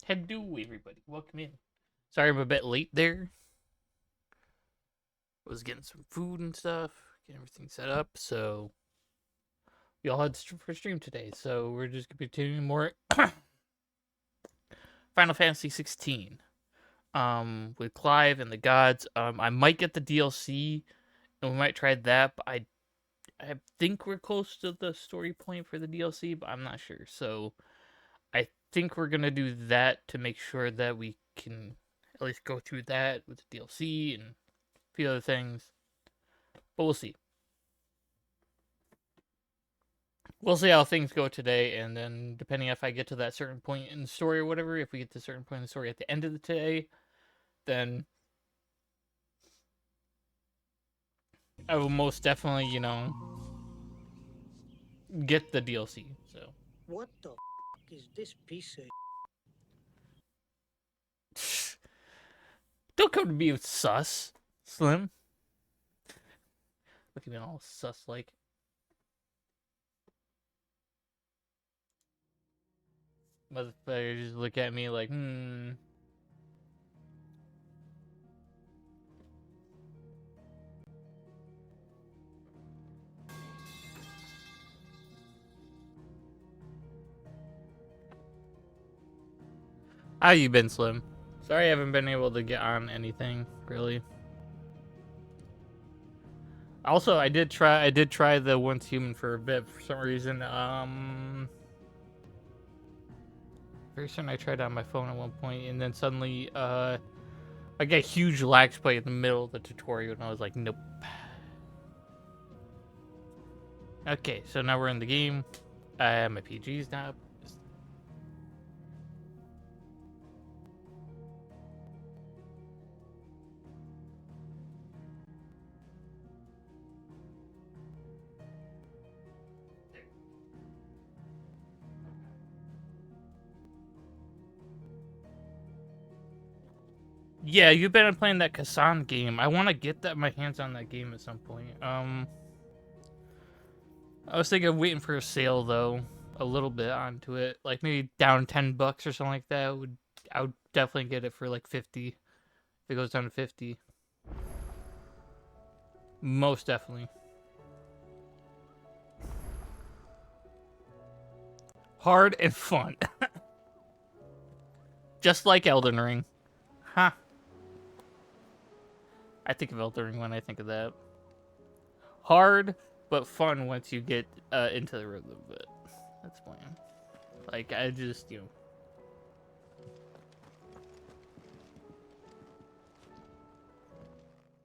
Hello, everybody. Welcome in. Sorry I'm a bit late there. I was getting some food and stuff, getting everything set up, so we all had for stream today. So we're just gonna be doing more Final Fantasy 16. With Clive and the gods. I might get the DLC, and we might try that. But I think we're close to the story point for the DLC, but I'm not sure. So I think we're gonna do that to make sure that we can at least go through that with the DLC and a few other things. But we'll see. We'll see how things go today, and then depending if I get to that certain point in the story or whatever, if we get to a certain point in the story at the end of the day, then I will most definitely, get the DLC. So What the is this piece of? don't come to me with sus, Slim. Look at me all sus like. Motherfucker just look at me like, How you been, Slim? Sorry I haven't been able to get on anything, really. Also, I did try the Once Human for a bit for some reason. Very soon I tried it on my phone at one point, and then suddenly, I got huge lag spike in the middle of the tutorial, and I was like, nope. Okay, so now we're in the game. I have my PGs now. Yeah, you've been playing that Kasan game. I want to get my hands on that game at some point. I was thinking of waiting for a sale though, a little bit onto it, like maybe down $10 or something like that. I would definitely get it for like 50. If it goes down to 50, most definitely. Hard and fun, just like Elden Ring. Huh. I think of Elden Ring when I think of that. Hard but fun once you get into the rhythm of it. That's plan. Like I just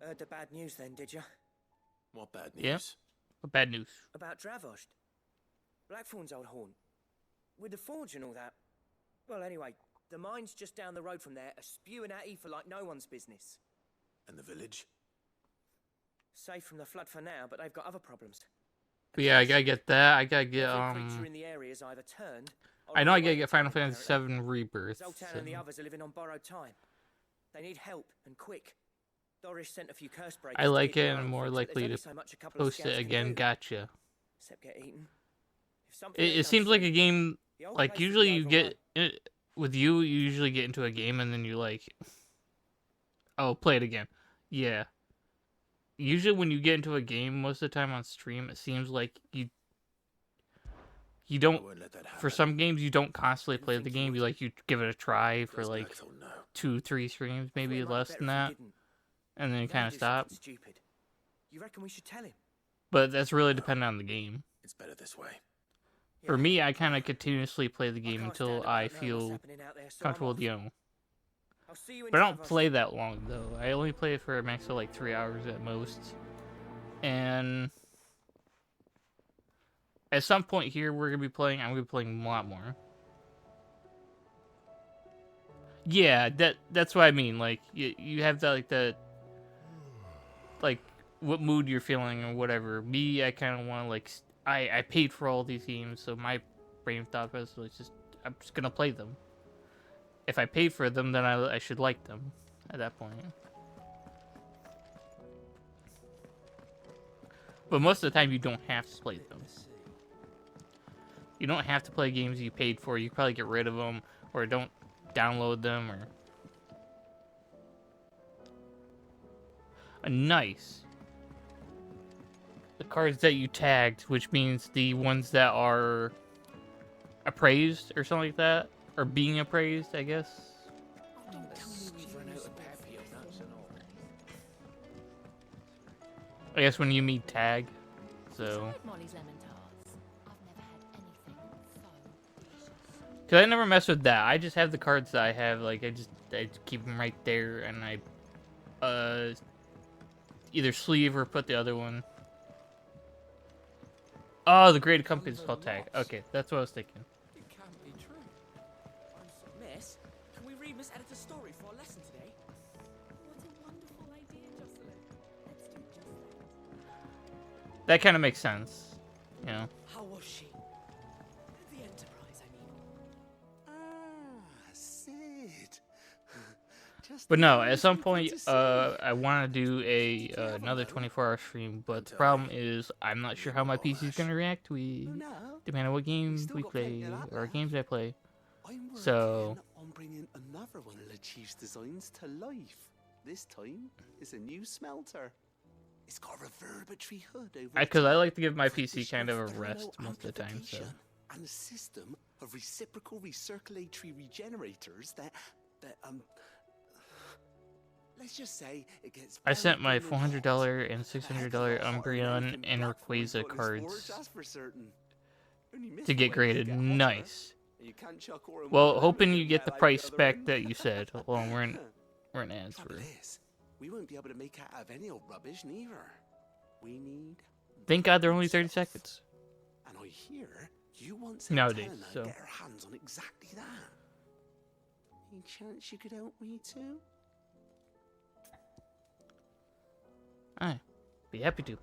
Heard the bad news then, did you? What bad news? Yeah. What bad news? About Dravost. Blackthorn's old haunt. With the forge and all that. Well, anyway, the mines just down the road from there are spewing at Aoife like no one's business. And the village? Safe from the flood for now, but they've got other problems. But yeah, I gotta get that. I gotta get Every creature in the area is either turned. Or I know I on the gotta way get to Final the Fantasy inheritance. VII Rebirth. Zoltan and the others are living on borrowed time. They need help, and quick. Doris sent a few curse breakers. I like to keep it an eye and on more things, but likely there's to only so much a couple of post it scouts can again. do. Gotcha. Except get eaten. If something It ain't done seems like a soon, game. the old Like place will usually be you overrun. get with you usually get into a game and then you like, oh, play it again. Yeah. Usually when you get into a game, most of the time on stream, it seems like you I don't. won't let that happen. For some games, you don't constantly Didn't play think the you game. would. You like you give it a try for Does like Blackthorn know? 2-3 streams, I thought maybe it might be less better than if we that, didn't. and then you He'd kind only of do stop. something stupid. You reckon we should tell him? But that's really No. dependent on the game. It's better this way. For Yeah. me, I kind of continuously play the I game can't until stand I about knowing what's feel happening out there, so I'm comfortable off. with I'll see you in But I don't Dravost. play that long though. I only play it for a max of like 3 hours at most. And at some point here, I'm gonna be playing a lot more. Yeah, that's what I mean. Like you have that like what mood you're feeling or whatever. Me, I kind of want to like I paid for all these games, so my brain thought process was just I'm just gonna play them. If I paid for them, then I should like them at that point. But most of the time, you don't have to play them. You don't have to play games you paid for. You can probably get rid of them, or don't download them or. Nice. The cards that you tagged, which means the ones that are appraised or something like that, or being appraised, I guess. Don't tell me we've run out of peppy nuts and all. I guess when you mean tag, so. Tried Molly's lemon tarts. I've never had anything so. Cause I never mess with that. I just have the cards that I have. Like I just keep them right there, and I either sleeve or put the other one. Oh, the graded company is called tag. Okay, that's what I was thinking. It can't be true. Miss, can we read Miss Editor's story for our lesson today? What a wonderful idea, Jocelyn. Let's do just that. That kind of makes sense, you know. How was she? The Enterprise, I mean. Ah, Sid. Just But no, the at some thing point, to say. I want to do another 24-hour stream. But the problem is, I'm not sure how my PC is gonna react. Oh, no. Depending on what games still we got plenty play of that or left. games I play. I'm working So- on bringing another one of the Chief's designs to life. This time, it's a new smelter. It's got a reverberatory hood over the Because I top like to give my for PC kind of a additional rest thermal most of the time. So amplification and a system of reciprocal recirculatory regenerators that let's just say it gets. I sent my very burning hot. $400 and A heck $600 of a lot hotter than Umbreon anything and Blackthorn's Rayquaza got in his cards storage, that's for certain. Only miss to the get way they graded. get hotter, Nice. and you can't chuck Orin Well, Water hoping Lemon you get the out price other spec end. that you said. Well, we're in ads for. Trouble is, we won't be able to make out of any old rubbish neither. We need. Thank God they're only 30 stuff. seconds. And I hear you want Nowadays, Santana so. to get her hands on exactly that. Any chance you could help me too? Aye, be happy to.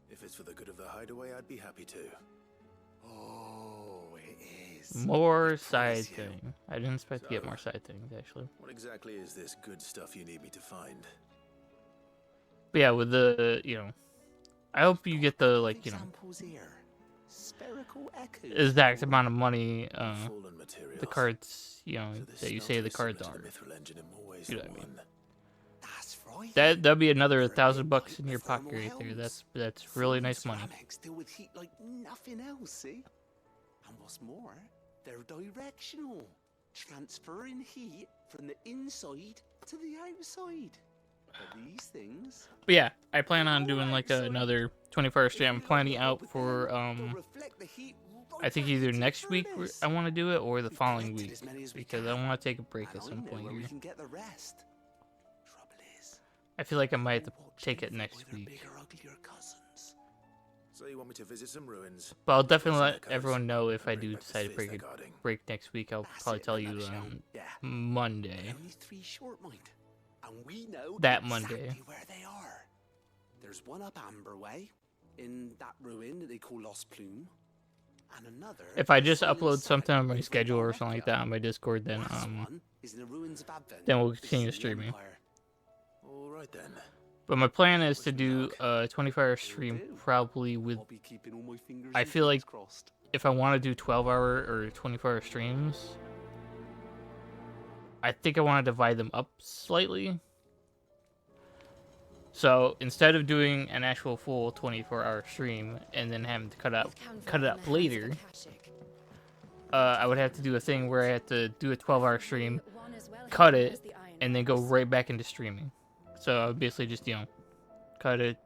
If it's for the good of the hideaway, I'd be happy to. Oh, it is. More I side promise you. thing. I didn't expect to get So- more side things actually. What exactly is this good stuff you need me to find? But yeah, with the I hope you get the Examples here. Spherical echoes. exact amount of money Fallen materials. the cards So this that you say smelter the is cards similar to are. the Mithril engine in more ways You know than what I mean. one. That's right. That'd be another They're a $1,000 bit in your like thermal pocket right there. helms. That's really Full nice money. ceramics deal with heat like nothing else, see? And what's more, they're directional, transferring heat from the inside to the outside. But these things. But yeah, I plan on doing like another 24-hour stream. I'm planning out for I think either next week I want to do it or the following week because I want to take a break at some point We here. can get the rest. Trouble is, I feel like I might have to watch take them it next for their week. bigger, uglier cousins. So you want me to visit some ruins? But I'll definitely Some let echoes, everyone know if I and bring do back the decide to spheres break they're it guarding. break next week. I'll That's probably it tell in a you nutshell. Yeah. Monday. Only 3 short, mind. And we know That exactly Monday. where they are. There's one up Amber Way, in that ruin that they call Lost Plume, and another. If I in just Silent upload Side something on my over schedule or Valrecchia. something like that on my Discord, then Last one is in the ruins of Advent. then we'll This is continue in the streaming. Empire. All right then. But my plan is to Wish me do luck. a 24-hour Will stream do. probably with I'll be keeping all my fingers I and feel toes like- crossed. if I want to do 12-hour or 24-hour streams. I think I want to divide them up slightly. So instead of doing an actual full 24-hour stream and then having to cut it up later, I would have to do a thing where I have to do a 12-hour stream, cut it, and then go right back into streaming. So I would basically just cut it.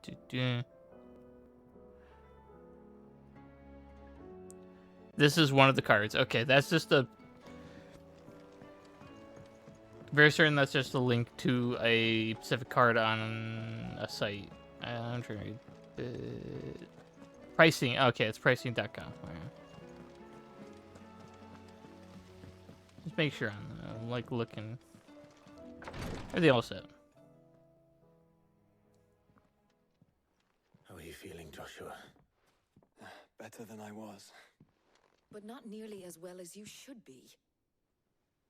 This is one of the cards. Okay, that's just a very certain that's just a link to a specific card on a site. I'm trying to pricing. Okay, it's pricing.com. Alright. Just make sure I'm like looking. Everything all set. How are you feeling, Joshua? Better than I was. But not nearly as well as you should be.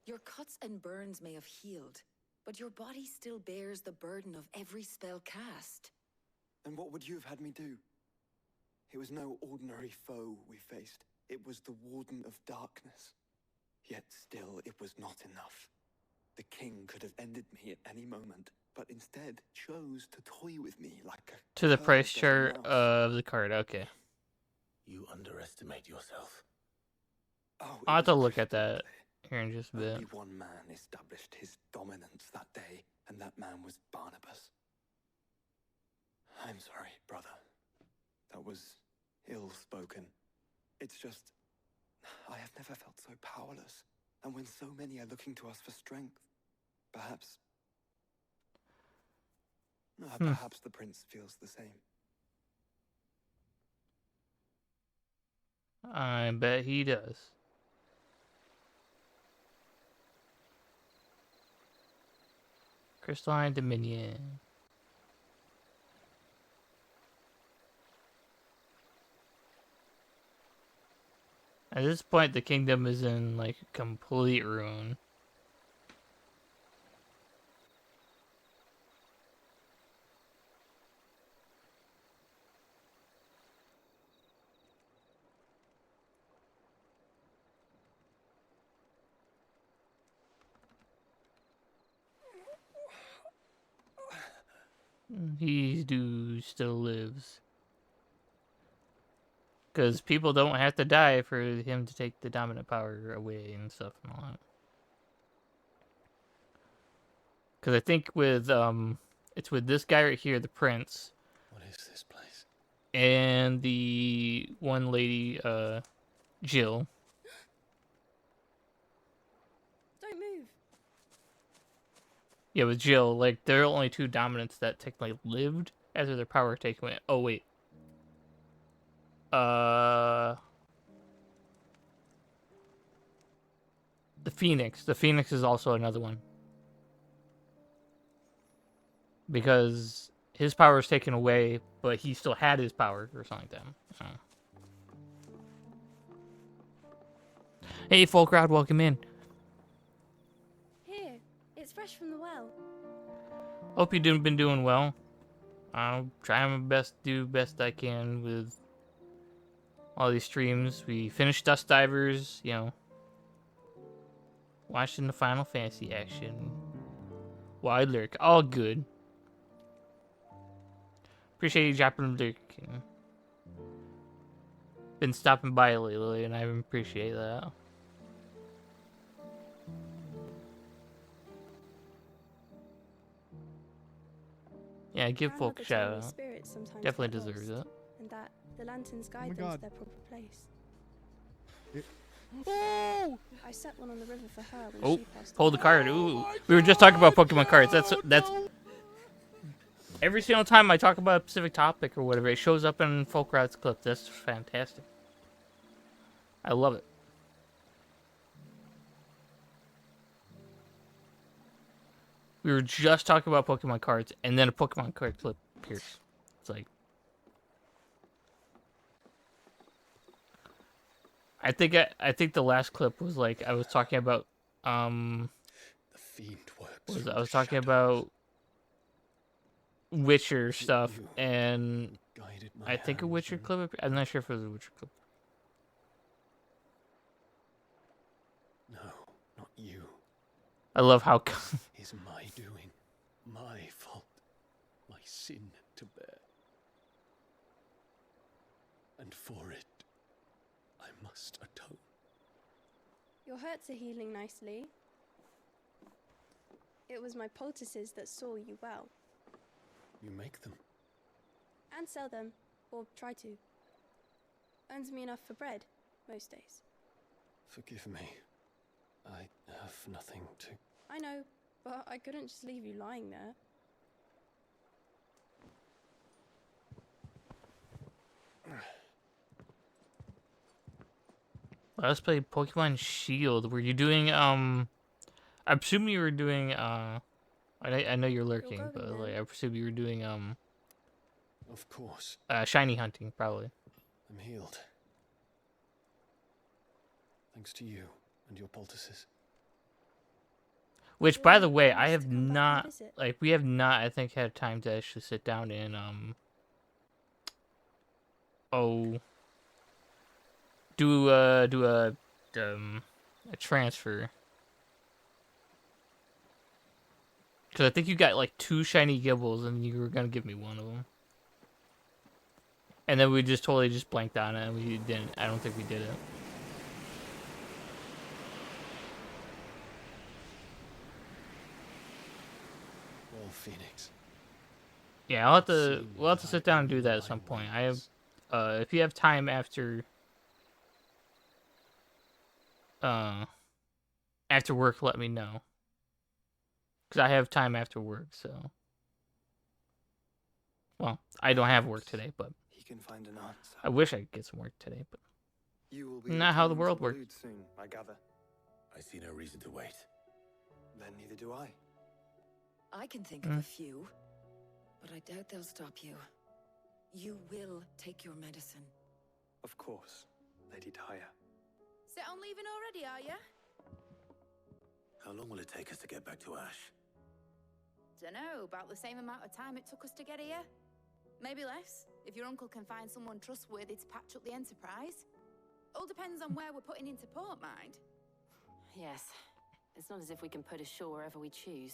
Your cuts and burns may have healed, but your body still bears the burden of every spell cast. And what would you have had me do? It was no ordinary foe we faced. It was the Warden of Darkness. Yet still, it was not enough. The king could have ended me at any moment, but instead chose to toy with me like a To the cur price does a chart mouse. of the card. Okay. You underestimate yourself. Oh, it I'll have was to look at crystal that clear. here in just a bit. Only one man established his dominance that day, and that man was Barnabas. I'm sorry, brother. That was ill-spoken. It's just, I have never felt so powerless. And when so many are looking to us for strength, perhaps the prince feels the same. I bet he does. Crystalline Dominion. At this point, the kingdom is in like complete ruin. He still lives. Because people don't have to die for him to take the dominant power away and stuff and all that. Because I think with it's with this guy right here, the prince, What is this place? and the one lady, Jill. Don't move. Yeah, with Jill, like there are only two dominants that technically lived after their power taken away. Oh wait. The Phoenix. The Phoenix is also another one. Because his power is taken away, but he still had his power or something like that. So. Hey, full crowd, welcome in. Here, it's fresh from the well. Hope you've been doing well. I'll try my best to do best I can with all these streams. We finished Dust Divers, you know. Watching the Final Fantasy action. Wide lurk, all good. Appreciate you dropping the lurking. Been stopping by lately, and I appreciate that. Yeah, give folk a shout out. Definitely deserves it. And that the lanterns guide them to their proper place. Oh! I set one on the river for her when Oh, she passed hold the away. card. Ooh, we were just talking about Pokemon cards. That's every single time I talk about a specific topic or whatever, it shows up in Folk Crowd's clip. That's fantastic. I love it. We were just talking about Pokemon cards, and then a Pokemon card clip appears. It's like, I think the last clip was like I was talking about The fiend works. I was talking about Witcher stuff, and I think a Witcher clip. I'm not sure if it was a Witcher clip. No, not you. I love how Is my doing, my fault, my sin to bear. And for it, I must atone. Your hurts are healing nicely. It was my poultices that saw you well. You make them. And sell them, or try to. Earns me enough for bread, most days. Forgive me. I have nothing to... I know, but I couldn't just leave you lying there. Let's play Pokemon Shield. Were you doing I presume you were doing I know you're lurking, going but then. like I presume you were doing Of course, shiny hunting probably. I'm healed. Thanks to you and your poultices. Which, You're by the welcome way, to I have come back and not visit. like we have not I think had time to actually sit down and do a transfer. Because I think you got like 2 shiny Gibbles, and you were gonna give me one of them. And then we just totally just blanked on it, and we didn't. I don't think we did it. Well, Phoenix. Yeah, we'll have to sit down and do that at some point. I have, if you have time after work, let me know. Because I have time after work, so. Well, I don't have work today, but He can find an answer. I wish I could get some work today, but You will be not how the returning world to works. Waloed soon, I gather. I see no reason to wait. Then neither do I. I can think of a few, but I doubt they'll stop you. You will take your medicine. Of course, Lady Daya. Set on leaving already, are you? How long will it take us to get back to Ash? Dunno, about the same amount of time it took us to get here. Maybe less, if your uncle can find someone trustworthy to patch up the Enterprise. All depends on where we're putting into port, mind. Yes. It's not as if we can put ashore wherever we choose.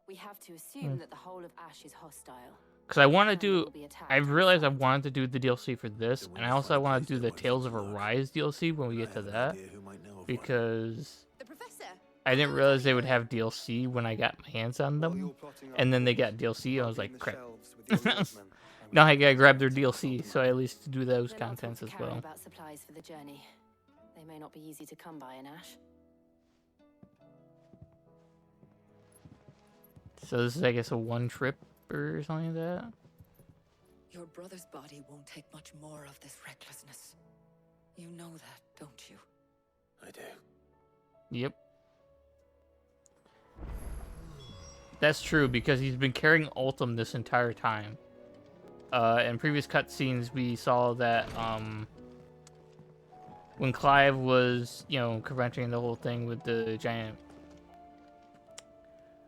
We have to assume that the whole of Ash is hostile. Because I want to And do. will be attacked I've realized I outside. wanted to do the DLC for this, and I also want to do the Tales of Arise DLC when we I get to have an that. idea who might know of one. Because The Professor? I didn't realize they would have DLC when I got my hands on While you're them. plotting our And then they course, got DLC, and I was I'll be in like, the crap. shelves with your Lordsmen, and Now we I gotta can grab their discuss DLC, what so I at least do those They're not contents taught as to carry well. about supplies for the journey. They may not be easy to come by in Ash. So this is, I guess, a one trip or something like that. Your brother's body won't take much more of this recklessness. You know that, don't you? I do. Yep. That's true, because he's been carrying Ultim this entire time. In previous cutscenes, we saw that, when Clive was, preventing the whole thing with the giant...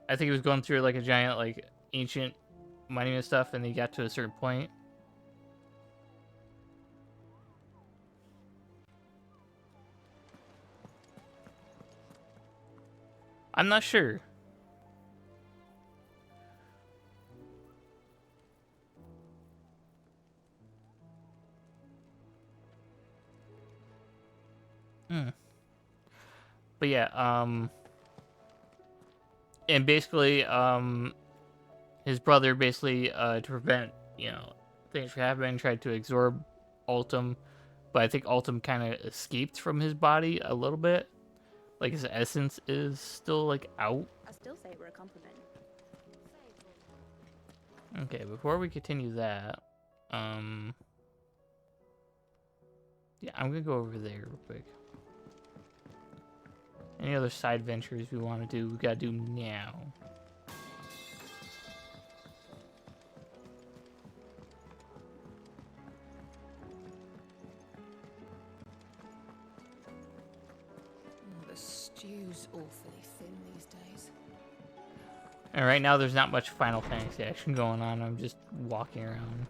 I think he was going through, like, a giant, like, ancient monument stuff, and he got to a certain point. I'm not sure. But yeah, and basically, his brother basically, to prevent, things from happening, tried to absorb Ultim, but I think Ultim kind of escaped from his body a little bit. Like, his essence is still, like, out. I still say we're a compliment. Okay, before we continue that, yeah, I'm gonna go over there real quick. Any other side ventures we want to do, we gotta do now. The stew's awfully thin these days. And right now, there's not much Final Fantasy action going on. I'm just walking around.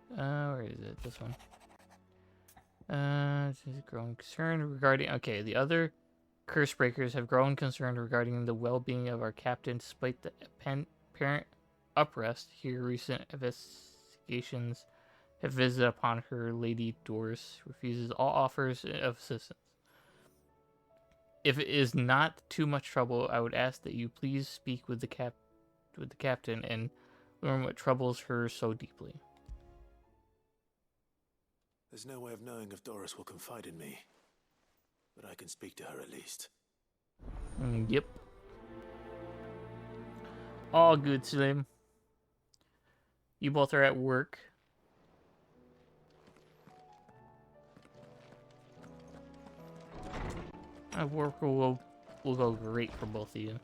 Where is it? This one. Growing concern regarding... Okay, the other curse breakers have grown concerned regarding the well-being of our captain despite the apparent unrest. Here, recent investigations have visited upon her. Lady Doris refuses all offers of assistance. If it is not too much trouble, I would ask that you please speak with the captain and learn what troubles her so deeply. There's no way of knowing if Doris will confide in me. But I can speak to her at least. Yep. All good, Slim. You both are at work. Work will go great for both of you.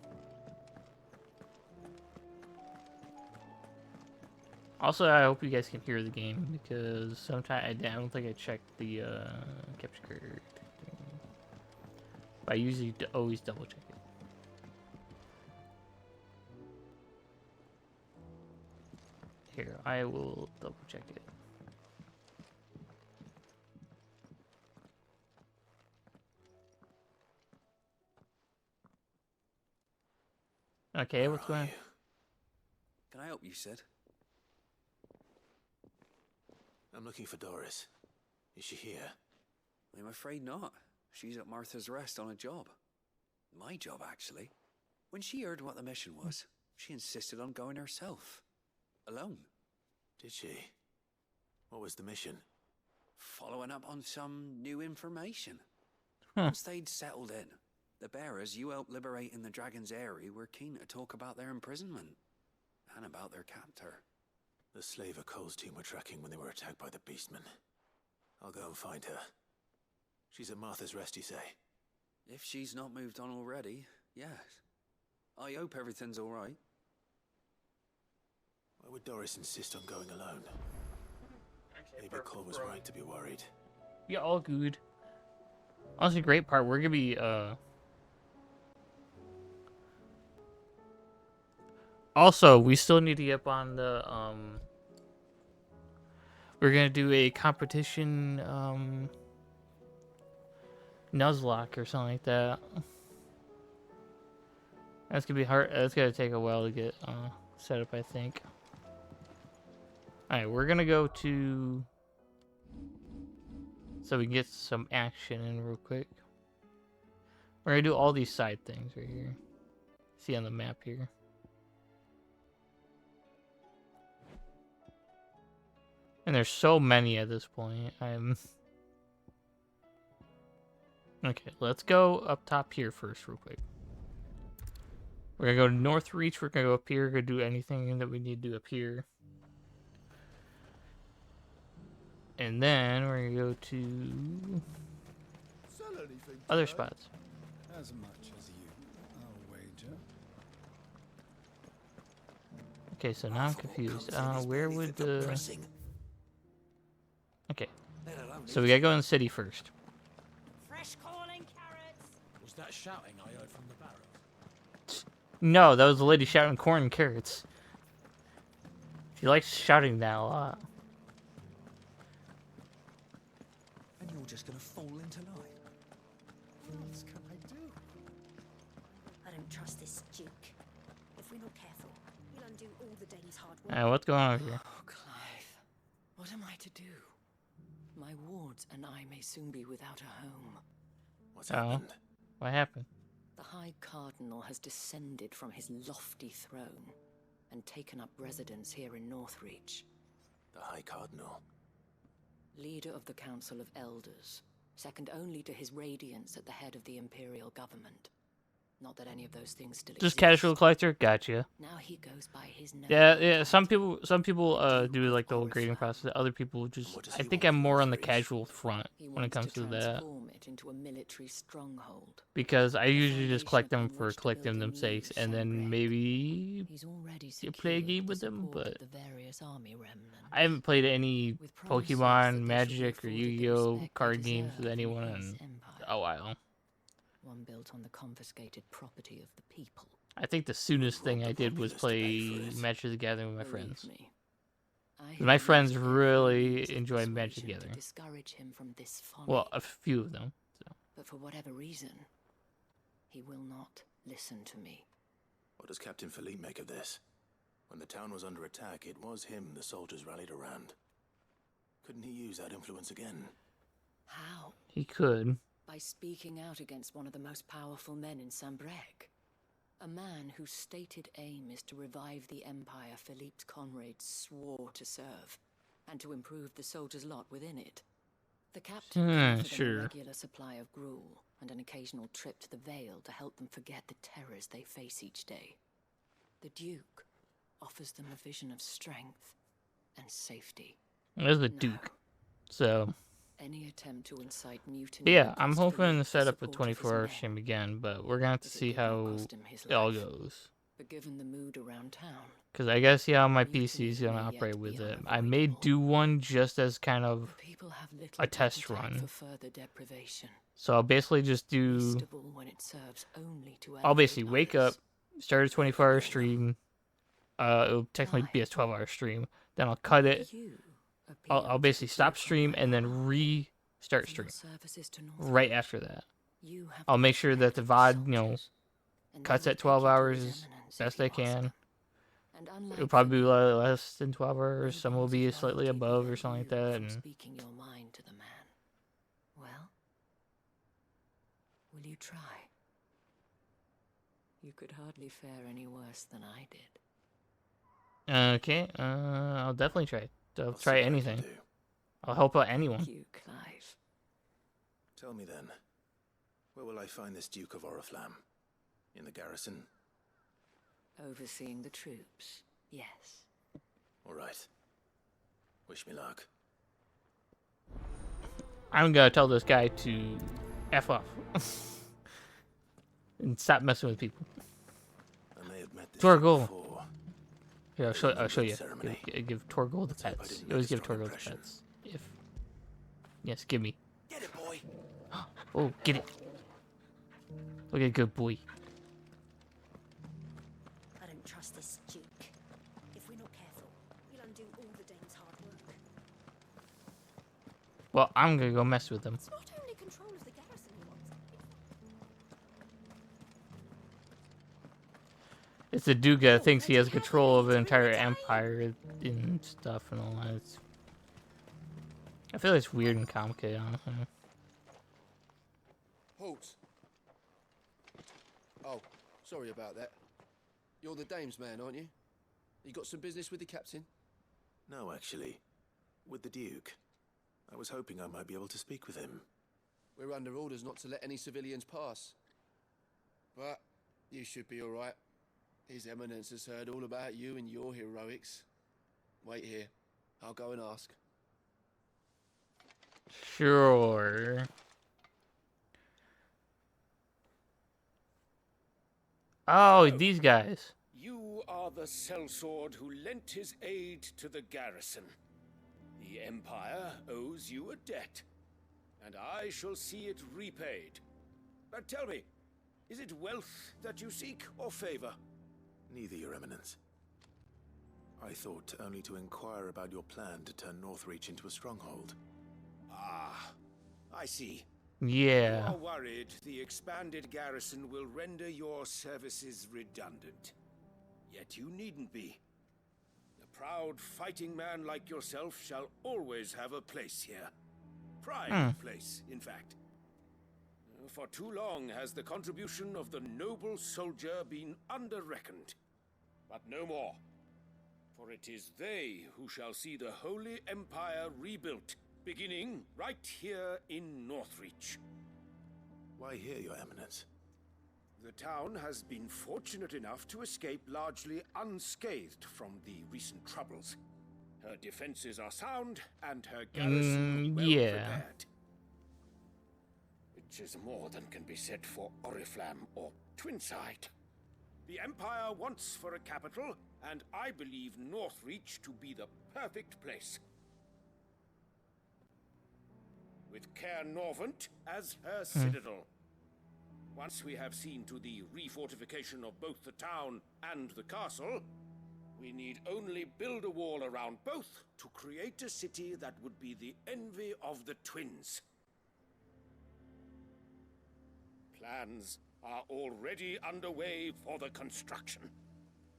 Also, I hope you guys can hear the game, because sometimes I don't think I checked the capture card. But I usually always double check it. Here, I will double check it. Okay, what's going on? Can I help you, Sid? I'm looking for Doris. Is she here? I'm afraid not. She's at Martha's Rest on a job. My job, actually. When she heard what the mission was, she insisted on going herself. Alone. Did she? What was the mission? Following up on some new information. Huh. Once they'd settled in, the bearers you helped liberate in the Dragon's Eyrie were keen to talk about their imprisonment. And about their captor. The slaver Cole's team were tracking when they were attacked by the Beastmen. I'll go and find her. She's at Martha's Rest, you say? If she's not moved on already, yes. I hope everything's all right. Why would Doris insist on going alone? Maybe Cole was right to be worried. Yeah, all good. Honestly, great part. We're gonna be Also, we still need to get up on the we're gonna do a competition Nuzlocke or something like that. That's gonna be hard. That's gonna take a while to get set up, I think. Alright, we're gonna go to so we can get some action in real quick. We're gonna do all these side things right here. See on the map here. And there's so many at this point. Okay, let's go up top here first real quick. We're gonna go to Northreach, we're gonna go up here, we're gonna do anything that we need to do up here. And then we're gonna go to other spots. As much as you, I'll wager. Okay, so now I'm confused. Where would the... Okay, so we gotta go in the city first. Fresh corn and carrots. Was that shouting I heard from the barrels? No, that was the lady shouting corn and carrots. She likes shouting that a lot. And you're just gonna fall into line. What else can I do? I don't trust this Duke. If we're not careful, he'll undo all the day's hard work. Alright, what's going on here? Oh, Clive, what am I to do? My wards and I may soon be without a home. What's happened? What happened? The High Cardinal has descended from his lofty throne and taken up residence here in Northreach. The High Cardinal? Leader of the Council of Elders, second only to his Radiance at the head of the Imperial government. Not that any of those things still Just exist. casual collector? Gotcha. Now he goes by his name. Yeah, some people do like the whole grading process. Other people just, I think I'm more on the casual front when it comes to that. Transform it into a military stronghold. Because I usually just collect them for collecting them sakes, and then maybe you play a game with them, but I haven't played any Pokemon, Magic, or Yu-Gi-Oh! Card games with anyone in a while. One built on the confiscated property of the people. I think the soonest thing I did was play Magic the Gathering with my friends. My friends really enjoy Magic the Gathering. Discourage him from this folly. Well, a few of them. So. But for whatever reason, he will not listen to me. What does Captain Philippe make of this? When the town was under attack, it was him the soldiers rallied around. Couldn't he use that influence again? How? He could. By speaking out against one of the most powerful men in Sambrec. A man whose stated aim is to revive the empire Philippe's comrades swore to serve, and to improve the soldiers' lot within it. The captain offered them a regular supply of gruel, and an occasional trip to the Vale to help them forget the terrors they face each day. The Duke offers them a vision of strength and safety. There's the Duke. So... Any attempt to incite mutiny. Yeah, I'm hoping to set up a 24-hour stream again, but we're gonna have to see how it all goes. But given the mood around town, because I gotta see how my PC is gonna operate with it. I may do one just as kind of a test run. So I'll basically just do. I'll basically wake up, start a 24-hour stream. It'll technically be a 12-hour stream. Then I'll cut it. I'll basically stop stream and then restart stream right after that. I'll make sure that the VOD, And cuts they at would 12 take you to hours His as Eminence best if they you asked. can. And unlike It'll probably be Philippe, less than 12 hours. Some will be Raven's slightly pride above or keeping something like you that. from And speaking your mind to the man. Well, will you try? You could hardly fare any worse than I did. okay, I'll definitely try. I'll see try what I can anything. do. I'll help out anyone. You, Clive. Tell me then, where will I find this Duke of Oriflamme? In the garrison? Overseeing the troops, yes. All right. Wish me luck. I'm gonna tell this guy to F off. And stop messing with people. I may have met this Torgal. before. Here, I'll show you. Ceremony. Give Torgal the Let's hope I pets. didn't You always make a give strong Torgal the impression. pets. If yes, give me. Get it, boy. Oh, get it. Look at a good boy. I don't trust this Duke. If we're not careful, he'll undo all the Dane's hard work. Well, I'm gonna go mess with them. It's not only control of the garrison he wants. It's the Duke that thinks he has control of the entire empire and stuff and all that. I feel like it's weird and complicated, honestly. Halt! Oh, sorry about that. You're the dame's man, aren't you? You got some business with the captain? No, actually. With the Duke. I was hoping I might be able to speak with him. We're under orders not to let any civilians pass. But you should be all right. His Eminence has heard all about you and your heroics. Wait here. I'll go and ask. Sure. Oh, these guys. You are the sellsword who lent his aid to the garrison. The Empire owes you a debt, and I shall see it repaid. But tell me, is it wealth that you seek, or favor? Neither, Your Eminence. I thought only to inquire about your plan to turn Northreach into a stronghold. Ah, I see. Yeah. You are worried the expanded garrison will render your services redundant. Yet you needn't be. A proud fighting man like yourself shall always have a place here. Pride of place, in fact. For too long has the contribution of the noble soldier been under-reckoned. But no more. For it is they who shall see the Holy Empire rebuilt, beginning right here in Northreach. Why here, Your Eminence? The town has been fortunate enough to escape largely unscathed from the recent troubles. Her defenses are sound, and her garrison well prepared. Which is more than can be said for Oriflamme or Twinside. The Empire wants for a capital, and I believe Northreach to be the perfect place. With Caer Norvent as her citadel. Once we have seen to the refortification of both the town and the castle, we need only build a wall around both to create a city that would be the envy of the twins. Plans are already underway for the construction.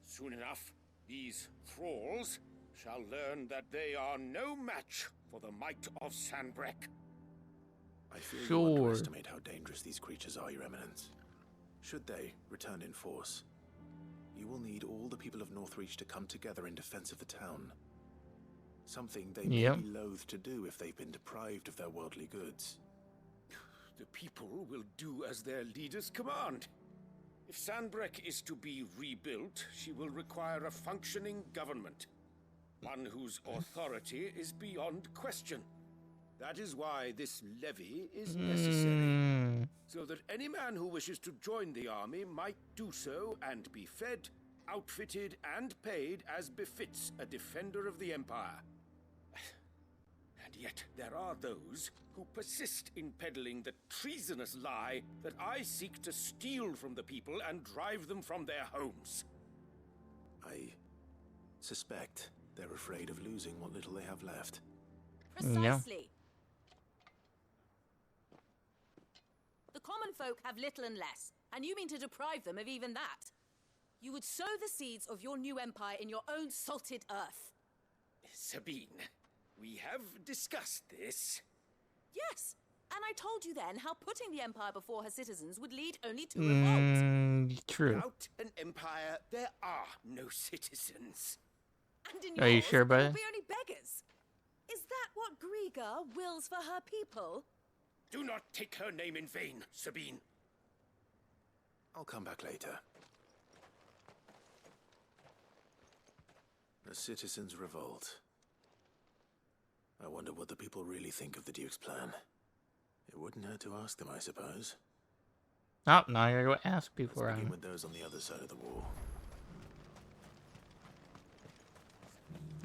Soon enough, these thralls shall learn that they are no match for the might of Sanbreque. I fear you underestimate how dangerous these creatures are, Your Eminence. Should they return in force, you will need all the people of Northreach to come together in defense of the town. Something they may be loath to do if they've been deprived of their worldly goods. The people will do as their leaders command. If Sanbreque is to be rebuilt, she will require a functioning government. One whose authority is beyond question. That is why this levy is necessary. So that any man who wishes to join the army might do so and be fed, outfitted, and paid as befits a defender of the Empire. And yet there are those who persist in peddling the treasonous lie that I seek to steal from the people and drive them from their homes. I suspect they're afraid of losing what little they have left. Precisely. The common folk have little and less. And you mean to deprive them of even that? You would sow the seeds of your new empire in your own salted earth. Sabine, we have discussed this. Yes, and I told you then how putting the empire before her citizens would lead only to revolt. True. Without an empire, there are no citizens. And in Are you yours, sure about there will it? be only beggars. Is that what Griga wills for her people? Do not take her name in vain, Sabine. I'll come back later. The citizens revolt. I wonder what the people really think of the Duke's plan. It wouldn't hurt to ask them, I suppose. Oh, now I gotta go ask before Let's begin I'm... with those on the other side of the wall.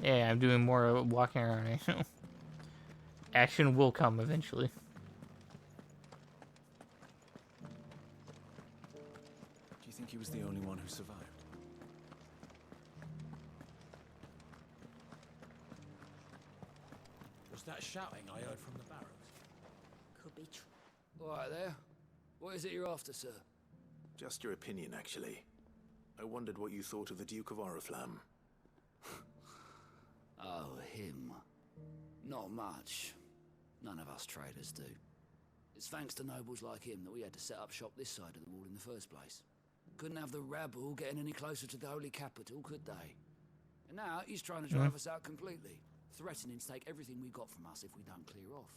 Yeah, I'm doing more walking around right now. Action will come eventually. Do you think he was the only one who survived? Was that shouting I heard from the barrows? Could be true. All right there. What is it you're after, sir? Just your opinion, actually. I wondered what you thought of the Duke of Oriflamme. Oh, him. Not much. None of us traders do. It's thanks to nobles like him that we had to set up shop this side of the wall in the first place. Couldn't have the rabble getting any closer to the holy capital, could they? And now he's trying to drive us out completely, threatening to take everything we got from us if we don't clear off.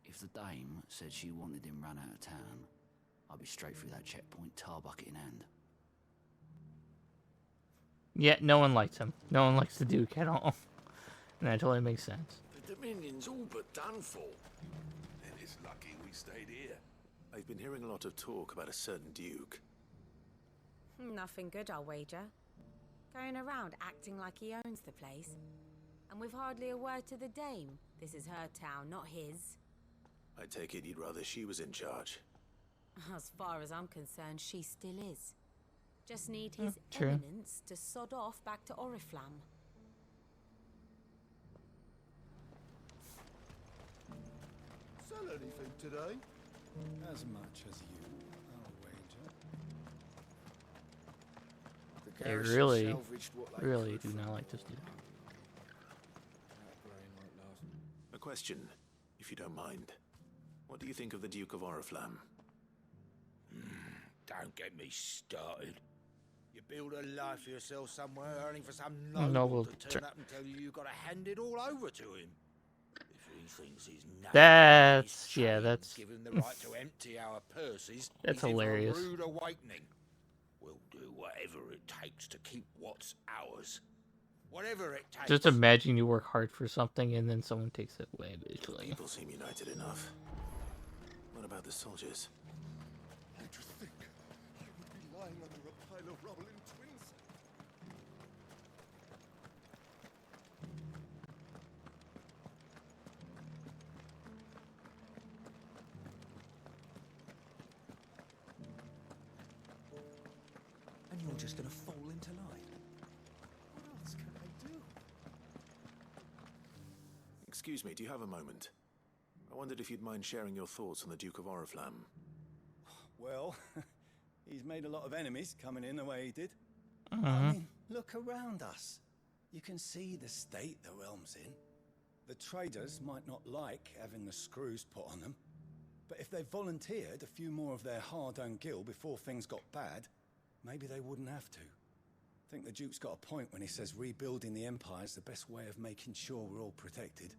If the dame said she wanted him run out of town, I'd be straight through that checkpoint, tar bucket in hand. Yeah, no one likes him. No one likes the Duke at all. And that totally makes sense. The Dominion's all but done for. Then it's lucky we stayed here. I've been hearing a lot of talk about a certain Duke. Nothing good, I'll wager. Going around acting like he owns the place. And with hardly a word to the dame. This is her town, not his. I take it you'd rather she was in charge. As far as I'm concerned, she still is. Just need his true. eminence to sod off back to Oriflamme. Sell anything today? As much as you, I'll wager. The They garrison really, salvaged what they really could do from not like this Duke. that grain won't last. A question, if you don't mind. What do you think of the Duke of Oriflamme? Don't get me started. You build a life for yourself somewhere, earning for some Noble noble to tur- turn up and tell you you've got to hand it all over to him. If he thinks he's nothing, That's, yeah, that's... give him the right to empty our purses. That's he's in for a hilarious. rude awakening. We'll do whatever it takes to keep what's ours. Whatever it takes. Just imagine you work hard for something and then someone takes it away eventually. People seem united enough. What about the soldiers? Did you think you would be lying under a pile of rubble in Twins? And you're just gonna fall into line. What else can I do? Excuse me, do you have a moment? I wondered if you'd mind sharing your thoughts on the Duke of Oriflamme. Well, he's made a lot of enemies coming in the way he did. I Mhm. mean, look around us. You can see the state the realm's in. The traders might not like having the screws put on them, but if they volunteered a few more of their hard-earned gil before things got bad, maybe they wouldn't have to. I think the Duke's got a point when he says rebuilding the Empire is the best way of making sure we're all protected.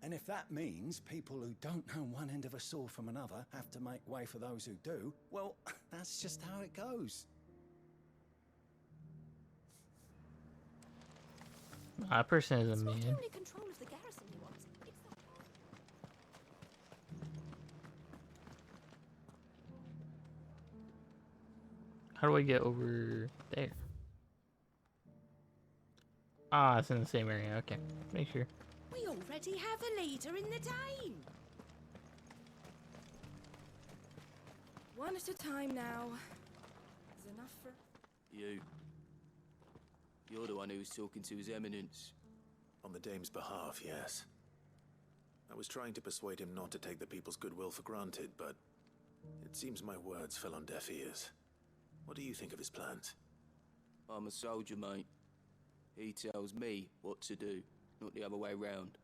And if that means people who don't know one end of a sword from another have to make way for those who do, well, that's just how it goes. That person is a Not man. only control of the garrison he wants, it's the How do I get over there? Ah, it's in the same area. Okay, make sure. We already have a leader in the Dame. One at a time now. Is enough for... You. You're the one who was talking to His Eminence. On the Dame's behalf, yes. I was trying to persuade him not to take the people's goodwill for granted, but It seems my words fell on deaf ears. What do you think of his plans? I'm a soldier, mate. He tells me what to do, not the other way round.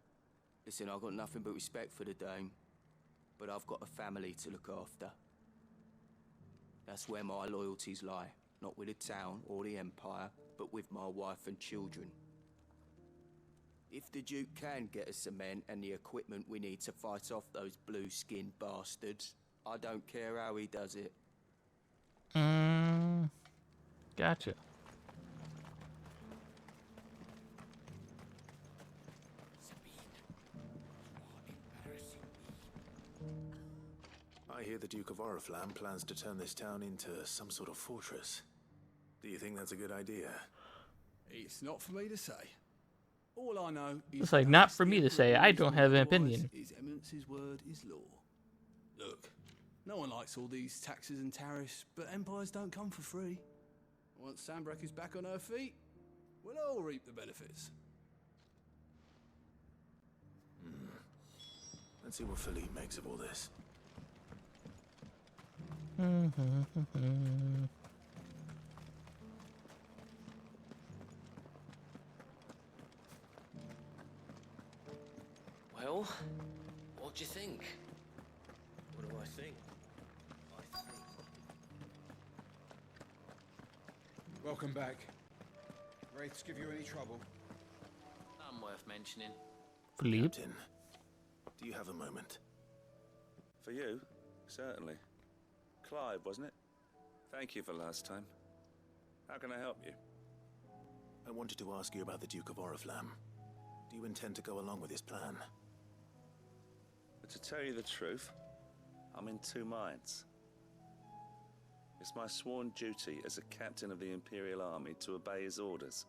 Listen, I've got nothing but respect for the Dame, but I've got a family to look after. That's where my loyalties lie, not with the town or the Empire, but with my wife and children. If the Duke can get us cement and the equipment we need to fight off those blue-skinned bastards, I don't care how he does it. Gotcha. I hear the Duke of Oriflamme plans to turn this town into some sort of fortress. Do you think that's a good idea? It's not for me to say. All I know is It's like, not for me to say. I don't have an opinion. His Eminence's word is law. Look, no one likes all these taxes and tariffs, but empires don't come for free. Once Sanbreque is back on her feet, we'll all reap the benefits. Let's see what Philippe makes of all this. Well, what do you think? What do I think? Welcome back. Wraiths give you any trouble? None worth mentioning. Philippe? Captain, do you have a moment? For you? Certainly. Clive, wasn't it? Thank you for last time. How can I help you? I wanted to ask you about the Duke of Oriflamme. Do you intend to go along with his plan? But to tell you the truth, I'm in two minds. It's my sworn duty as a captain of the Imperial Army to obey his orders.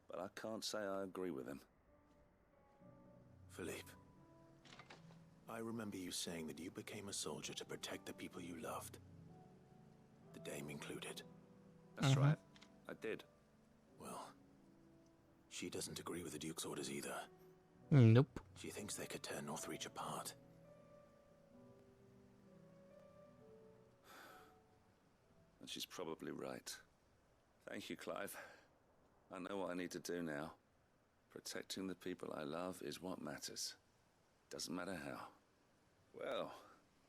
But I can't say I agree with him. Philippe, I remember you saying that you became a soldier to protect the people you loved. The Dame included. That's right. I did. Well, she doesn't agree with the Duke's orders either. Nope. She thinks they could tear Northreach apart. And she's probably right. Thank you, Clive. I know what I need to do now. Protecting the people I love is what matters. Doesn't matter how. Well,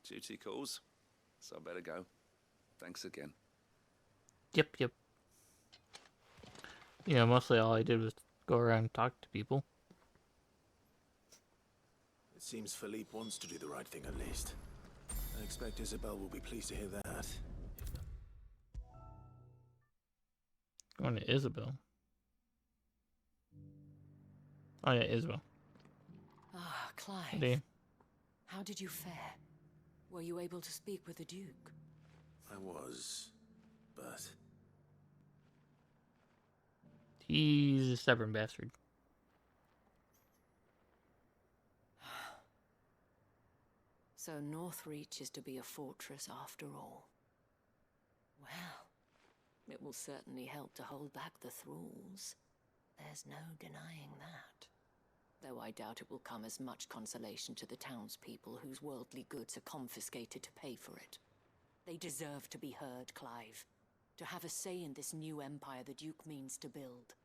duty calls, so I better go. Thanks again. Yep. Yeah, mostly all I did was go around and talk to people. It seems Philippe wants to do the right thing at least. I expect Isabel will be pleased to hear that. Going to Isabel. Oh yeah, Isabel. Ah, Clive. Hey. How did you fare? Were you able to speak with the Duke? I was, but... He's a stubborn bastard. So Northreach is to be a fortress after all. Well, it will certainly help to hold back the thralls. There's no denying that. Though I doubt it will come as much consolation to the townspeople whose worldly goods are confiscated to pay for it. They deserve to be heard, Clive. To have a say in this new empire the Duke means to build.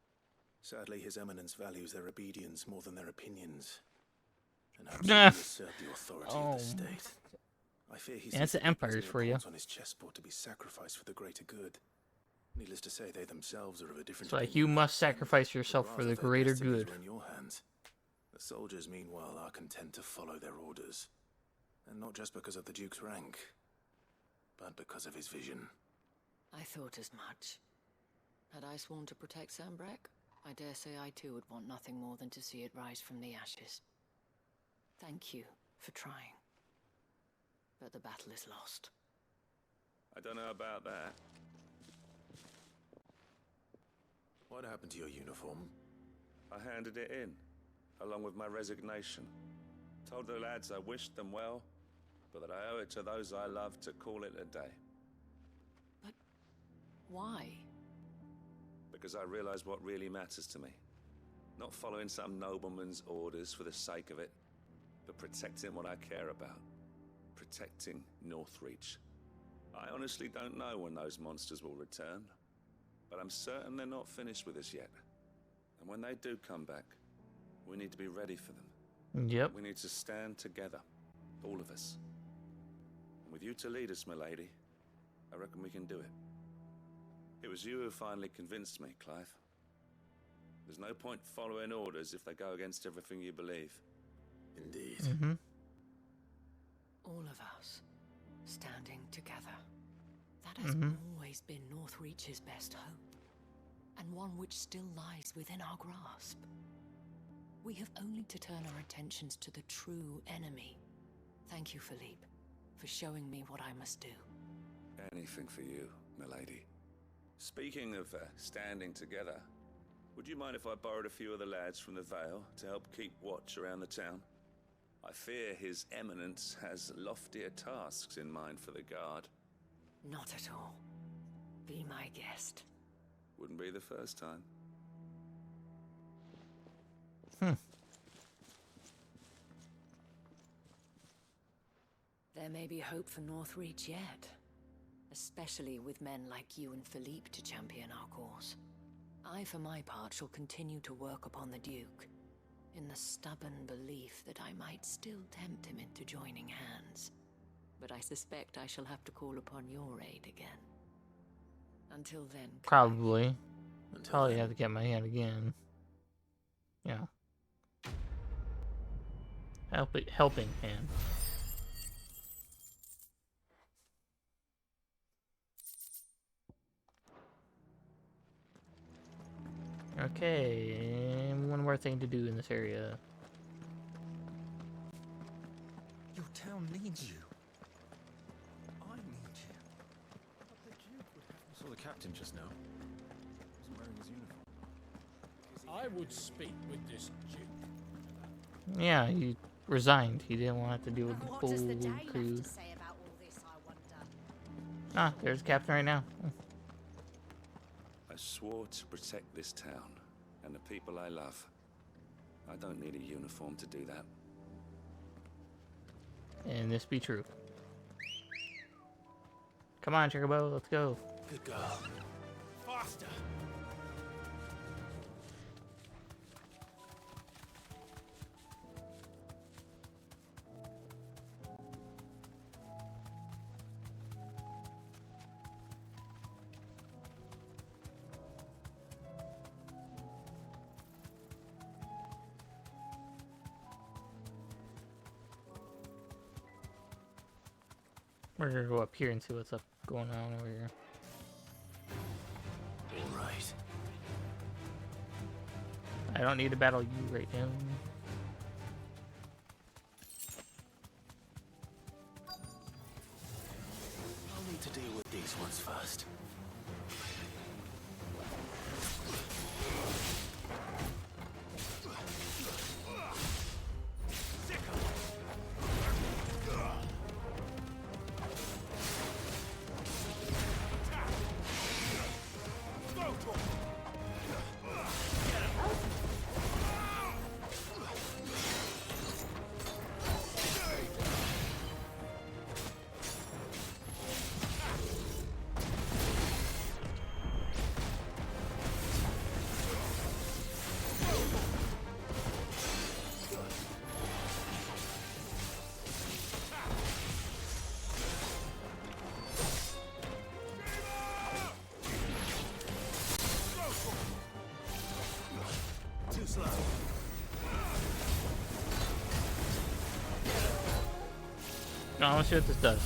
Sadly, His Eminence values their obedience more than their opinions. And absolutely assert the authority of the state. I fear he that's the Empires for you. on his chessboard to be sacrificed for the greater good. Needless to say, they themselves are of a different It's like opinion. you must sacrifice yourself for the greater good. Are in your hands. The soldiers, meanwhile, are content to follow their orders. And not just because of the Duke's rank, but because of his vision. I thought as much. Had I sworn to protect Sanbreque, I dare say I too would want nothing more than to see it rise from the ashes. Thank you for trying. But the battle is lost. I don't know about that. What happened to your uniform? I handed it in, along with my resignation. Told the lads I wished them well, but that I owe it to those I love to call it a day. But why? Because I realize what really matters to me. Not following some nobleman's orders for the sake of it, but protecting what I care about. protecting Northreach. I honestly don't know when those monsters will return, but I'm certain they're not finished with us yet. And when they do come back, we need to be ready for them. Yep. We need to stand together, all of us. And with you to lead us, milady, I reckon we can do it. It was you who finally convinced me, Clive. There's no point following orders if they go against everything you believe. Indeed. Mm-hmm. All of us, standing together. That has always been Northreach's best hope, and one which still lies within our grasp. We have only to turn our attentions to the true enemy. Thank you, Philippe, for showing me what I must do. Anything for you, milady. Speaking of standing together, would you mind if I borrowed a few of the lads from the Vale to help keep watch around the town? I fear His Eminence has loftier tasks in mind for the guard. Not at all. Be my guest. Wouldn't be the first time. There may be hope for Northreach yet, especially with men like you and Philippe to champion our cause. I, for my part, shall continue to work upon the Duke, in the stubborn belief that I might still tempt him into joining hands. But I suspect I shall have to call upon your aid again. Until then... Probably. Probably have to get my hand again. Yeah. Helping hand. Okay, one more thing to do in this area. Your town needs you. I need you. But the Duke would have... I saw the captain just now. He wasn't wearing his uniform. I would speak with this Duke. Yeah, he resigned. He didn't want to deal with the What whole does the Dane crew. have to say about all this, I wonder? Ah, there's the captain right now. I swore to protect this town and the people I love. I don't need a uniform to do that. And this be true. Come on, Chocobo, let's go. Good girl. Faster! We're gonna go up here and see what's up going on over here. All right. I don't need to battle you right now. I'll need to deal with these ones first. No, let's see what this does.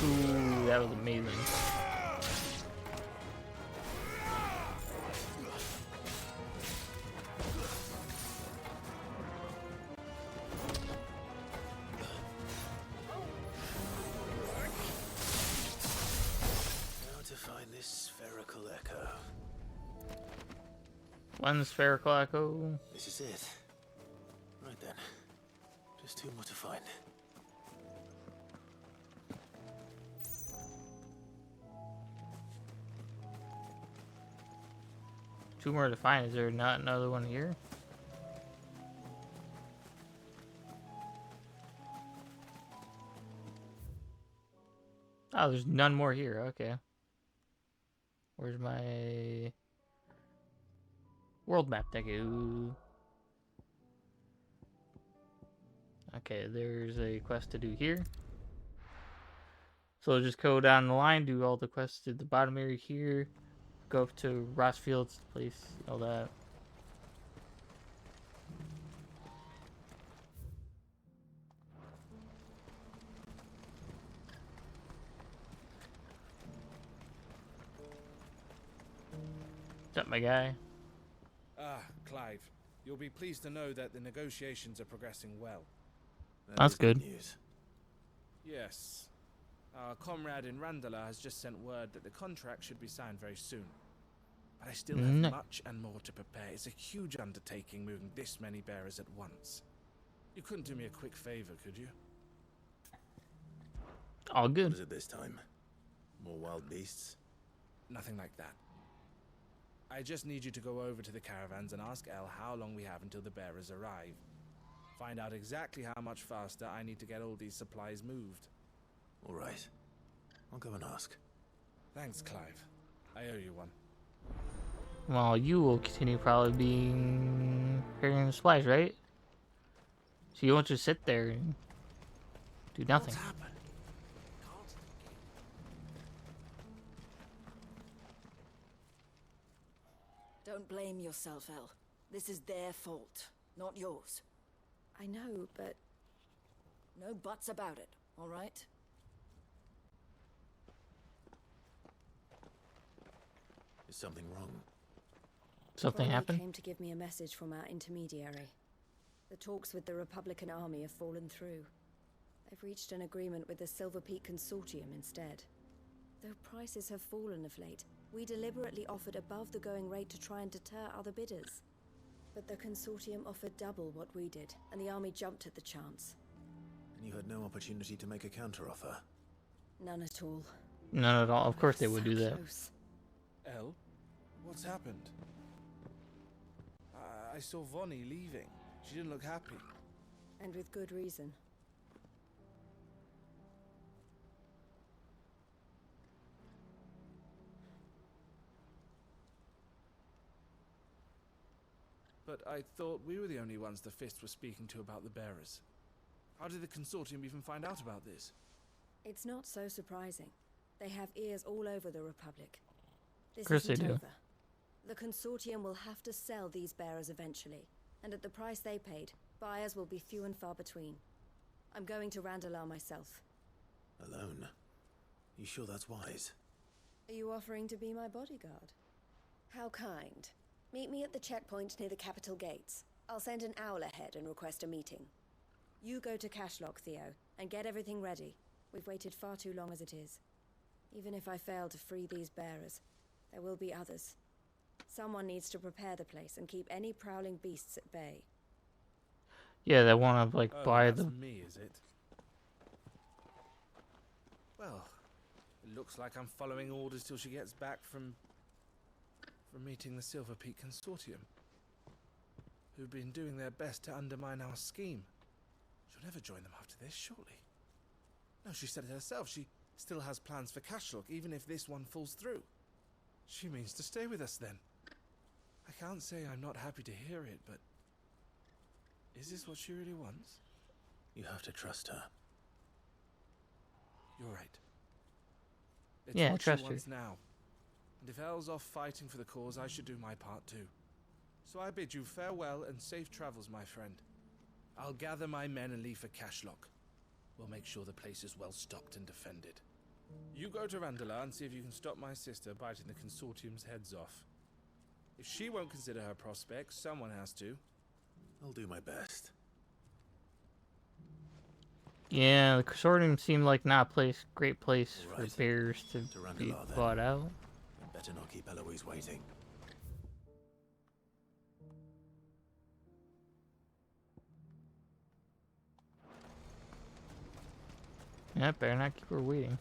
Ooh, that was amazing. Now to find this spherical echo. One spherical echo. This is it. Right then. Just two more to find. Two more to find. Is there not another one here? Oh, there's none more here. Okay. Where's my world map? Thank you. Okay, there's a quest to do here. So just go down the line, do all the quests at the bottom area here. Go up to Rossfield's place, all that. What's up, my guy? Ah, Clive. You'll be pleased to know that the negotiations are progressing well. That's good. News. Yes. Our comrade in Randala has just sent word that the contract should be signed very soon. But I still have much and more to prepare. It's a huge undertaking moving this many bearers at once. You couldn't do me a quick favor, could you? All good. What is it this time? More wild beasts? Nothing like that. I just need you to go over to the caravans and ask El how long we have until the bearers arrive. Find out exactly how much faster I need to get all these supplies moved. All right. I'll go and ask. Thanks, Clive. I owe you one. Well, you will continue probably being carrying the supplies, right? So you won't just sit there and do nothing. What's happened? Don't blame yourself, El. This is their fault, not yours. I know, but... No buts about it, all right? Is something wrong? Something happened? Came to give me a message from our intermediary. The talks with the Republican army have fallen through. They've reached an agreement with the Silver Peak Consortium instead. Though prices have fallen of late, we deliberately offered above the going rate to try and deter other bidders. But the Consortium offered double what we did, and the army jumped at the chance. And you had no opportunity to make a counteroffer? None at all. None at all. Of course they would do that. El, what's happened? I saw Vonnie leaving. She didn't look happy. And with good reason. But I thought we were the only ones the Fist were speaking to about the bearers. How did the Consortium even find out about this? It's not so surprising. They have ears all over the Republic. This Of course they isn't do. over. The Consortium will have to sell these bearers eventually, and at the price they paid, buyers will be few and far between. I'm going to Randalar myself. Alone? You sure that's wise? Are you offering to be my bodyguard? How kind. Meet me at the checkpoint near the capital gates. I'll send an owl ahead and request a meeting. You go to Cashlock, Theo, and get everything ready. We've waited far too long as it is. Even if I fail to free these bearers, there will be others. Someone needs to prepare the place and keep any prowling beasts at bay. Yeah, they want to, like, buy that's the... me, is it? Well, it looks like I'm following orders till she gets back from meeting the Silver Peak Consortium, who've been doing their best to undermine our scheme. She'll never join them after this, surely. No, she said it herself. She still has plans for Cashlock, even if this one falls through. She means to stay with us then. I can't say I'm not happy to hear it, but is this what she really wants? You have to trust her. You're right. It's Yeah, what trust she her. wants now. And if Elle's off fighting for the cause, I should do my part too. So I bid you farewell and safe travels, my friend. I'll gather my men and leave for Cashlock. We'll make sure the place is well stocked and defended. You go to Randalar and see if you can stop my sister biting the Consortium's heads off. If she won't consider her prospects, someone has to. I'll do my best. Yeah, the Consortium seemed like not a great place Right. for bears to be Randalar, then. bought out. Better not keep Eloise waiting. Yeah, better not keep her waiting.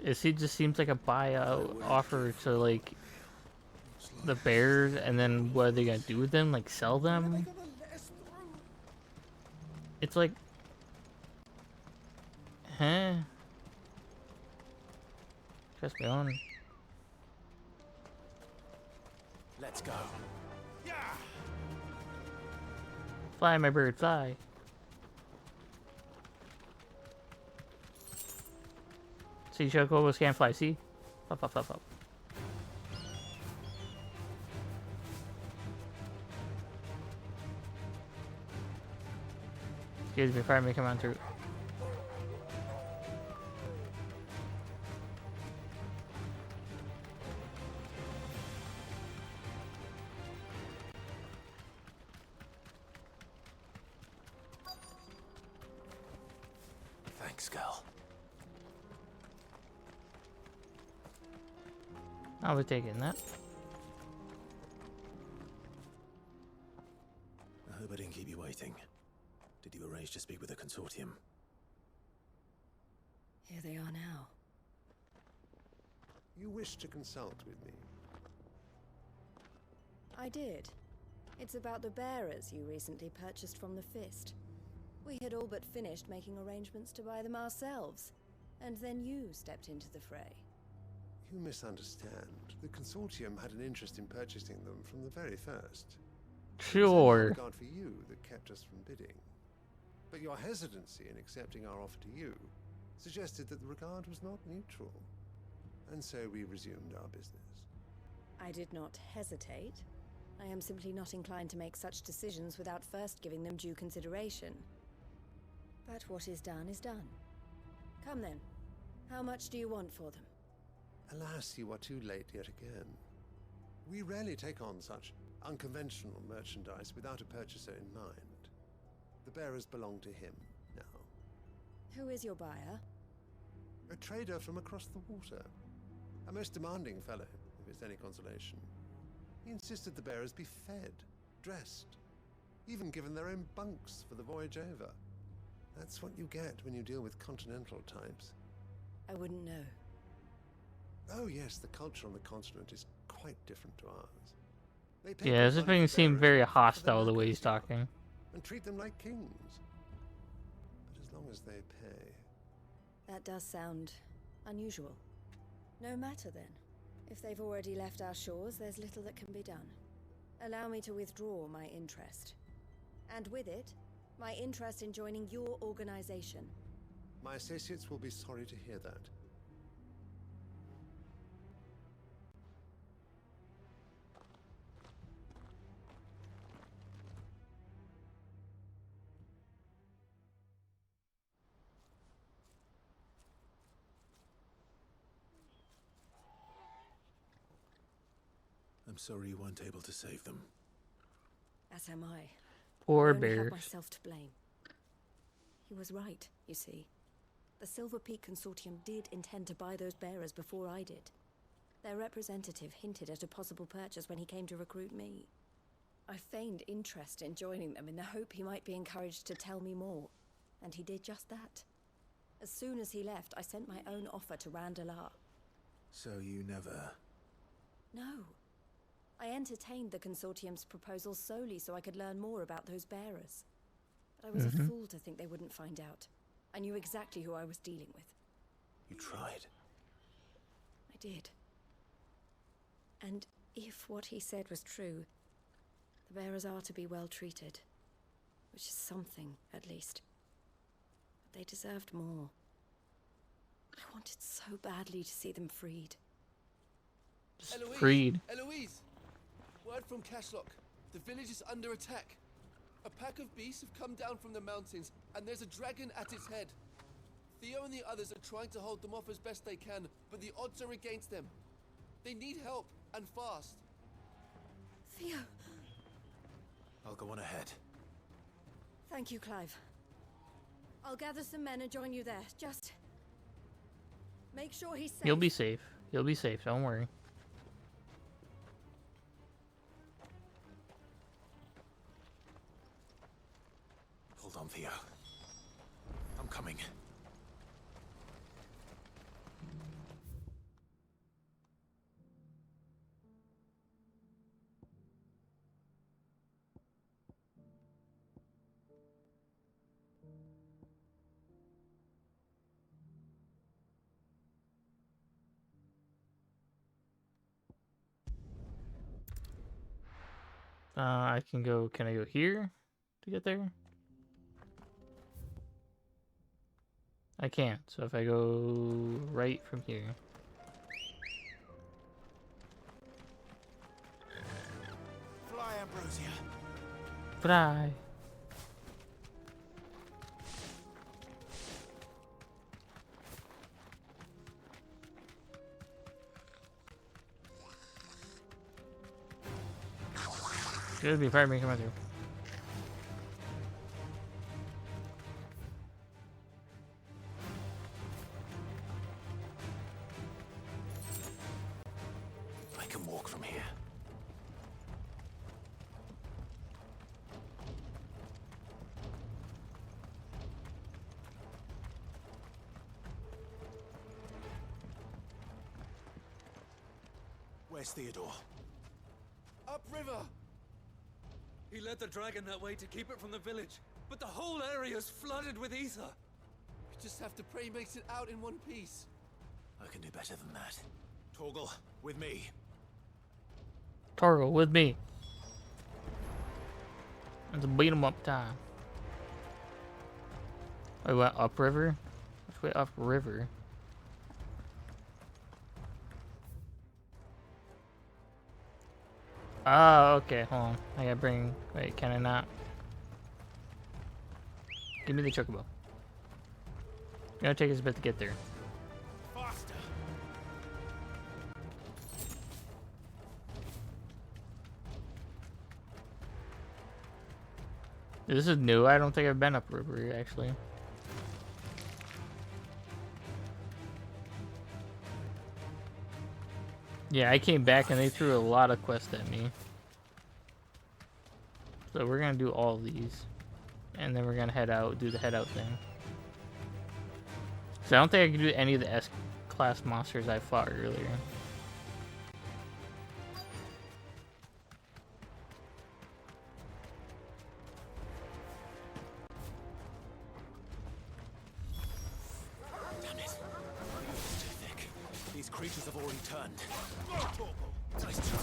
He just seems like a buyout offer to, like, the bears, and then what are they gonna do with them? Like, sell them? It's like... Huh? Just me on. Let's go. Fly, my bird, fly. See, Chocobos can't fly, see? Up, up, up, up. Excuse me, fire me, come on through. Thanks, girl. I'll be taking that. I hope I didn't keep you waiting. Did you arrange to speak with the consortium? Here they are now. You wish to consult with me? I did. It's about the bearers you recently purchased from the Fist. We had all but finished making arrangements to buy them ourselves, and then you stepped into the fray. You misunderstand. The consortium had an interest in purchasing them from the very first. Sure. It was only our regard for you that kept us from bidding. But your hesitancy in accepting our offer to you suggested that the regard was not neutral. And so we resumed our business. I did not hesitate. I am simply not inclined to make such decisions without first giving them due consideration. But what is done is done. Come then. How much do you want for them? Alas, you are too late yet again. We rarely take on such unconventional merchandise without a purchaser in mind. The bearers belong to him now. Who is your buyer? A trader from across the water. A most demanding fellow, if it's any consolation. He insisted the bearers be fed, dressed, even given their own bunks for the voyage over. That's what you get when you deal with continental types. I wouldn't know. Oh yes, the culture on the continent is quite different to ours. They pay Yeah, good this money thing for seemed bearers very for their hostile the way he's merchandise, talking. and treat them like kings. But as long as they pay. That does sound unusual. No matter then. If they've already left our shores, there's little that can be done. Allow me to withdraw my interest. And with it, my interest in joining your organization. My associates will be sorry to hear that. I'm sorry you weren't able to save them. As am I. Poor I only bears. have myself to blame. He was right, you see. The Silver Peak Consortium did intend to buy those bearers before I did. Their representative hinted at a possible purchase when he came to recruit me. I feigned interest in joining them in the hope he might be encouraged to tell me more, and he did just that. As soon as he left, I sent my own offer to Randalar. So you never... No. I entertained the Consortium's proposal solely so I could learn more about those bearers. But I was a fool to think they wouldn't find out. I knew exactly who I was dealing with. You tried. I did. And if what he said was true, the bearers are to be well treated. Which is something, at least. But they deserved more. I wanted so badly to see them freed. Eloise! Freed. Eloise! Word from Cashlock. The village is under attack. A pack of beasts have come down from the mountains, and there's a dragon at its head. Theo and the others are trying to hold them off as best they can, but the odds are against them. They need help, and fast. Theo! I'll go on ahead. Thank you, Clive. I'll gather some men and join you there. Just... make sure he's safe. You'll be safe. You'll be safe, don't worry. Hold on, Theo. I'm coming. I can go. Can I go here to get there? I can't. So if I go right from here. Fly, Ambrosia. Fly. Should be fireman coming through. I can walk from here. Where's Theodore? Upriver! He led the dragon that way to keep it from the village, but the whole area's flooded with ether. We just have to pray he makes it out in one piece. I can do better than that. Torgal, with me. Torgal, with me. It's a beat 'em up time. I went upriver? Which way upriver? Oh, okay, hold on. I gotta bring... Wait, can I not? Give me the chocobo. It's gonna take us a bit to get there. Faster. This is new. I don't think I've been upriver, actually. Yeah, I came back and they threw a lot of quests at me. So we're gonna do all of these. And then we're gonna head out, do the head out thing. So I don't think I can do any of the S-class monsters I fought earlier. Damn it. It's too thick. These creatures have already turned. Nice try.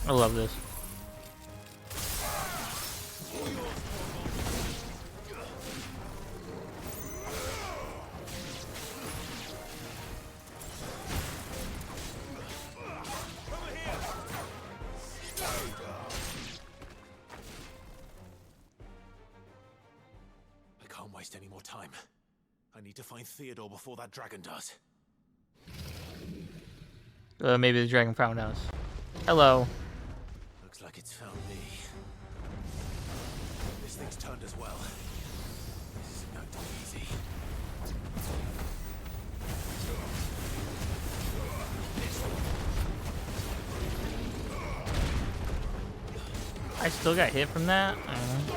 I love this. I can't waste any more time. I need to find Theodore before that dragon does. Maybe the dragon found us. Hello. Looks like it's found me. This thing's turned as well. This isn't going to be easy. I still got hit from that? I don't know.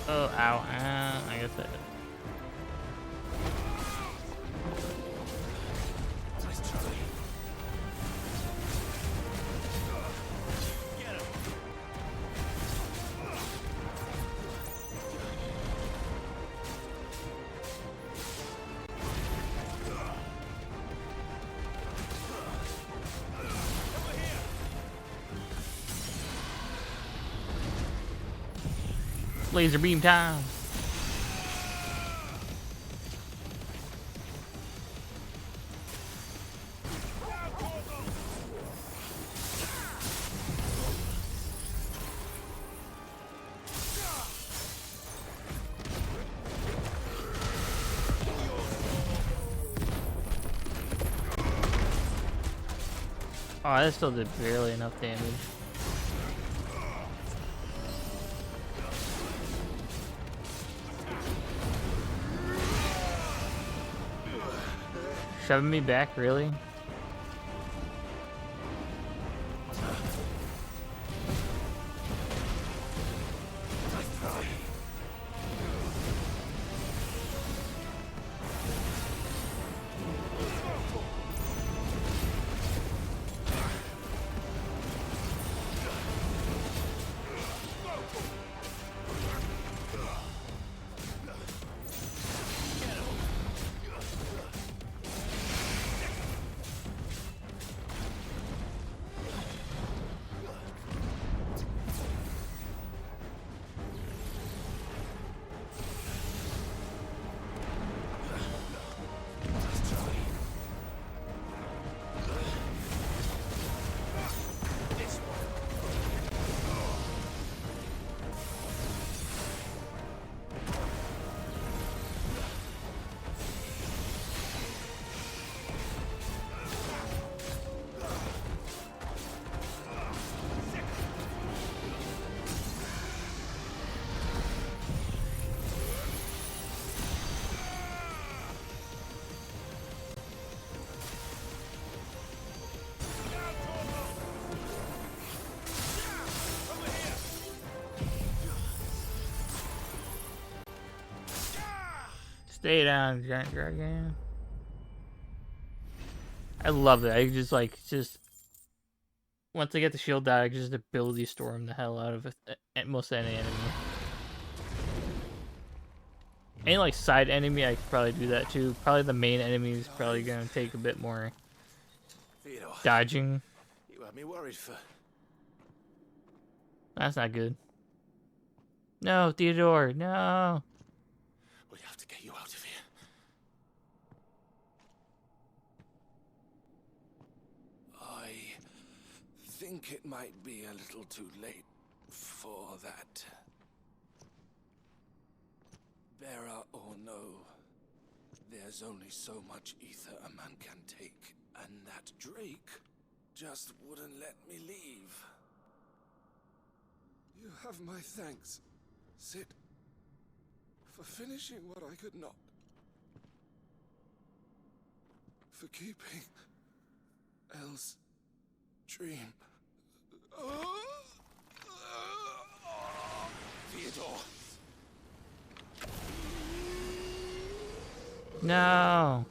Oh, ow, I guess that. Nice try. Get him. Laser beam time. Oh, that still did barely enough damage. Shoving me back, really? Stay down, Giant Dragon. I love it. I just once I get the shield out, I can just ability storm the hell out of most any enemy. Any like side enemy, I could probably do that too. Probably the main enemy is probably gonna take a bit more Theodore, dodging. you had me worried for. That's not good. No, Theodore, no. We have to get you out of here. I think it might be a little too late for that. Bearer or no, there's only so much ether a man can take, and that Drake just wouldn't let me leave. You have my thanks, Cid, for finishing what I could not. For keeping Elle's dream. Theodore. No.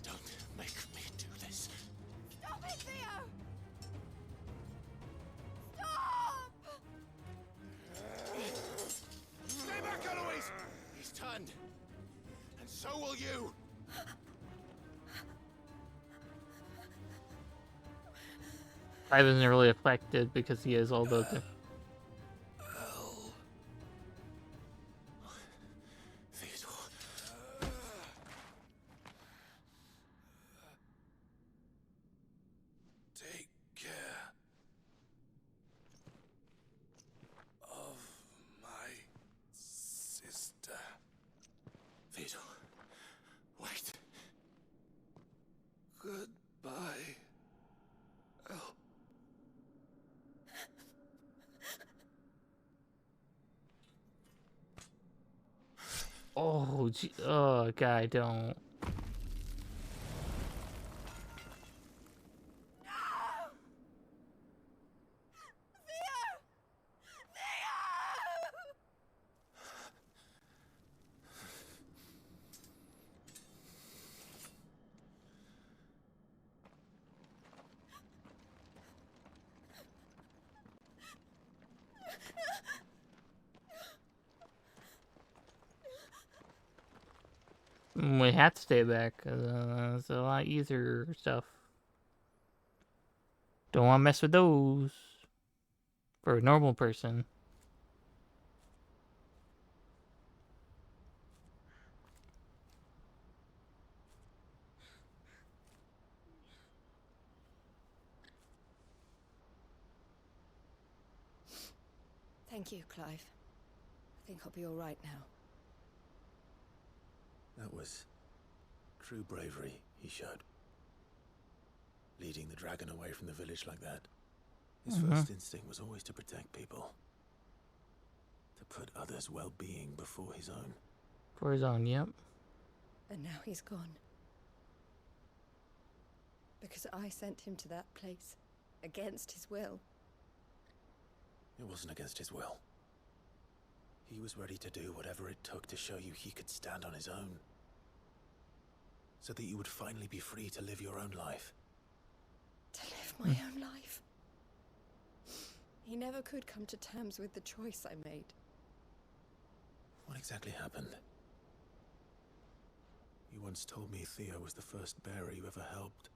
Don't make me do this. Stop it, Theo! Stop! Stay back, Eloise! He's turned. And so will you. I wasn't really affected because he has all the. Take care of my sister. Theodore, wait. Goodbye, Elle. Oh, oh, God, don't. We have to stay back. It's a lot easier stuff. Don't want to mess with those. For a normal person. Thank you, Clive. I think I'll be all right now. That was true bravery he showed. Leading the dragon away from the village like that. His first instinct was always to protect people. To put others' well-being before his own. For his own, yep. And now he's gone. Because I sent him to that place. Against his will. It wasn't against his will. He was ready to do whatever it took to show you he could stand on his own. So that you would finally be free to live your own life. To live my own life. He never could come to terms with the choice I made. What exactly happened? You once told me Theo was the first bearer you ever helped.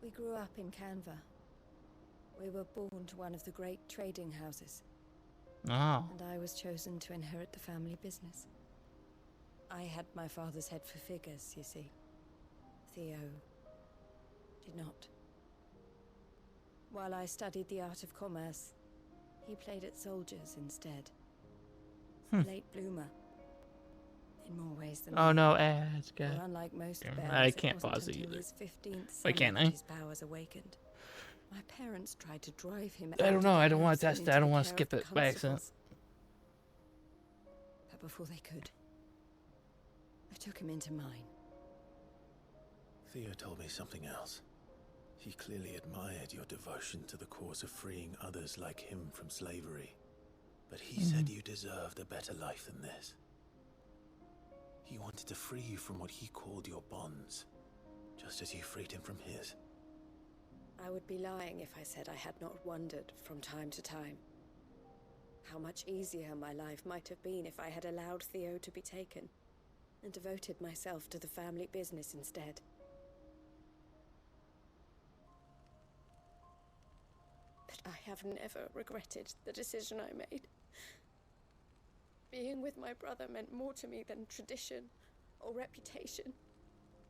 We grew up in Canva. We were born to one of the great trading houses. Oh. And I was chosen to inherit the family business. I had my father's head for figures, you see. Theo did not. While I studied the art of commerce, he played at soldiers instead. Late bloomer. In more ways than Oh one. no, ads, Well, God. unlike most Damn, bears, I it can't wasn't pause it until either. his 15th Why summer can't that I? his powers awakened. My parents tried to drive him I out don't know. of I the don't want house to and test it. into I don't the want to care skip of it the by accident. constables. But before they could, I took him into mine. Theo told me something else. He clearly admired your devotion to the cause of freeing others like him from slavery. But he said you deserved a better life than this. He wanted to free you from what he called your bonds, just as you freed him from his. I would be lying if I said I had not wondered from time to time how much easier my life might have been if I had allowed Theo to be taken and devoted myself to the family business instead. But I have never regretted the decision I made. Being with my brother meant more to me than tradition or reputation.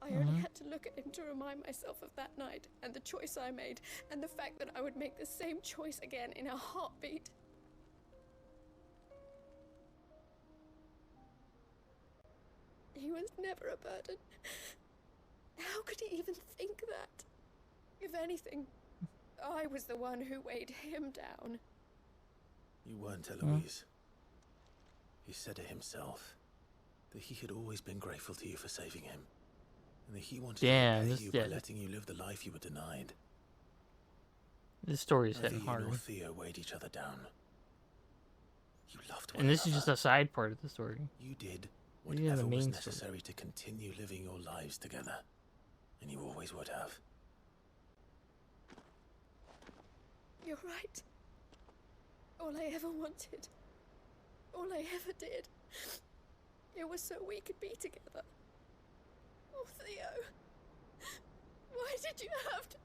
I only had to look at him to remind myself of that night and the choice I made and the fact that I would make the same choice again in a heartbeat. He was never a burden. How could he even think that? If anything, I was the one who weighed him down. You weren't, Eloise. He said it himself, that he had always been grateful to you for saving him, and that he wanted to repay you by letting you live the life you were denied. This story is Neither hitting you hard. nor Theo weighed each other down. You loved one And this is another. just a side part of the story. You did We did the whatever was main necessary to continue living your lives together, and you always would have. You're right. All I ever wanted, all I ever did, it was so we could be together. Oh, Theo, why did you have to...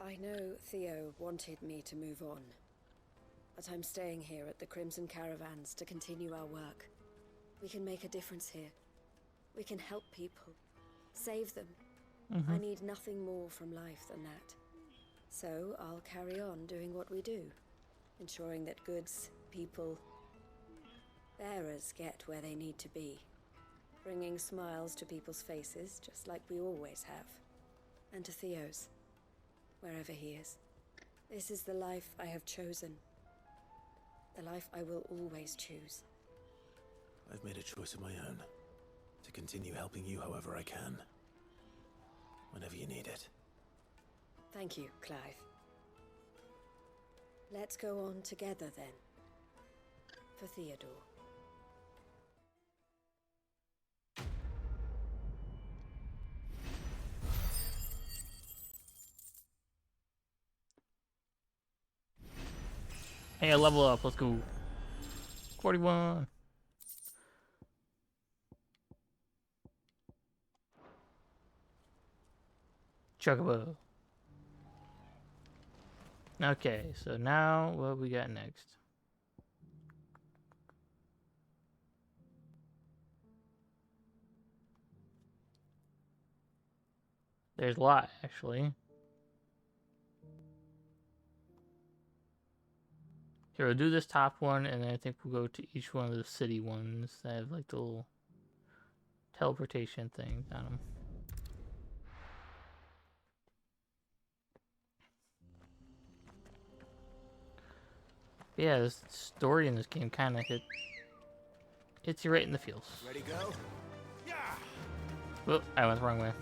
I know Theo wanted me to move on, but I'm staying here at the Crimson Caravans to continue our work. We can make a difference here. We can help people, save them. I need nothing more from life than that. So I'll carry on doing what we do, ensuring that goods, people, bearers get where they need to be, bringing smiles to people's faces just like we always have, and to Theo's. Wherever he is. This is the life I have chosen. The life I will always choose. I've made a choice of my own, to continue helping you however I can, whenever you need it. Thank you, Clive. Let's go on together then. For Theodore. Hey, level up. Let's go. 41. Chocobo. Okay, so now what we got next? There's a lot, actually. Here, we'll do this top one, and then I think we'll go to each one of the city ones that have like the little teleportation things on them. Yeah, the story in this game kind of hits you right in the feels. Ready, go? Yeah. Whoop, I went the wrong way.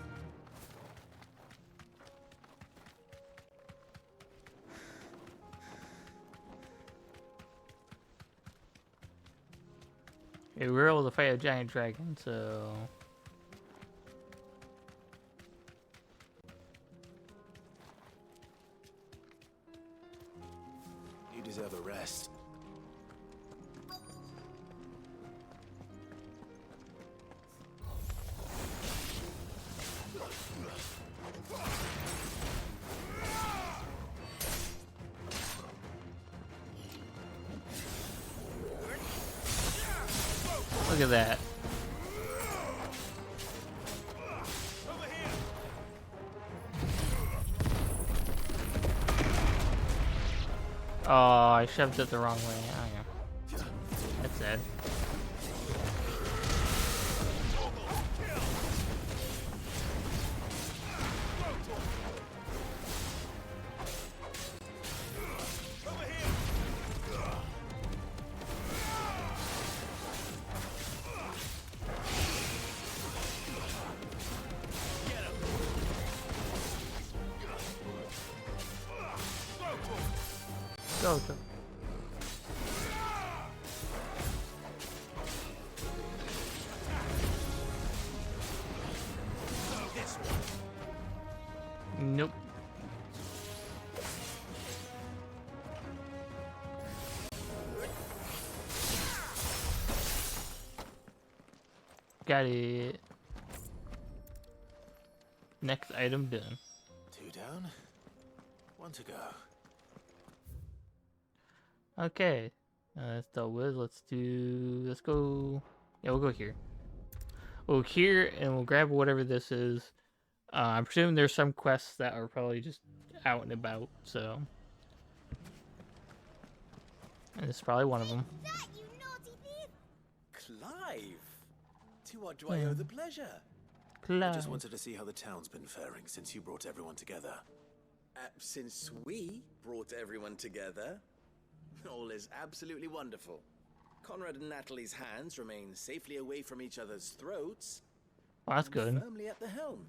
Okay, we were able to fight a giant dragon, so... You deserve a rest. Look at that. Oh, I shoved it the wrong way. Oh, yeah. That's sad. Go, go. Nope. Got it. Next item done. 2 down, 1 to go. Okay, that's dealt with. Let's go. Yeah, we'll go here. We'll go here and we'll grab whatever this is. I'm presuming there's some quests that are probably just out and about, so. And this is probably one of them. Clive! To what do I owe the pleasure? I just wanted to see how the town's been faring since you brought everyone together. Since we brought everyone together, all is absolutely wonderful. Conrad and Natalie's hands remain safely away from each other's throats. Oh, that's good. Firmly at the helm.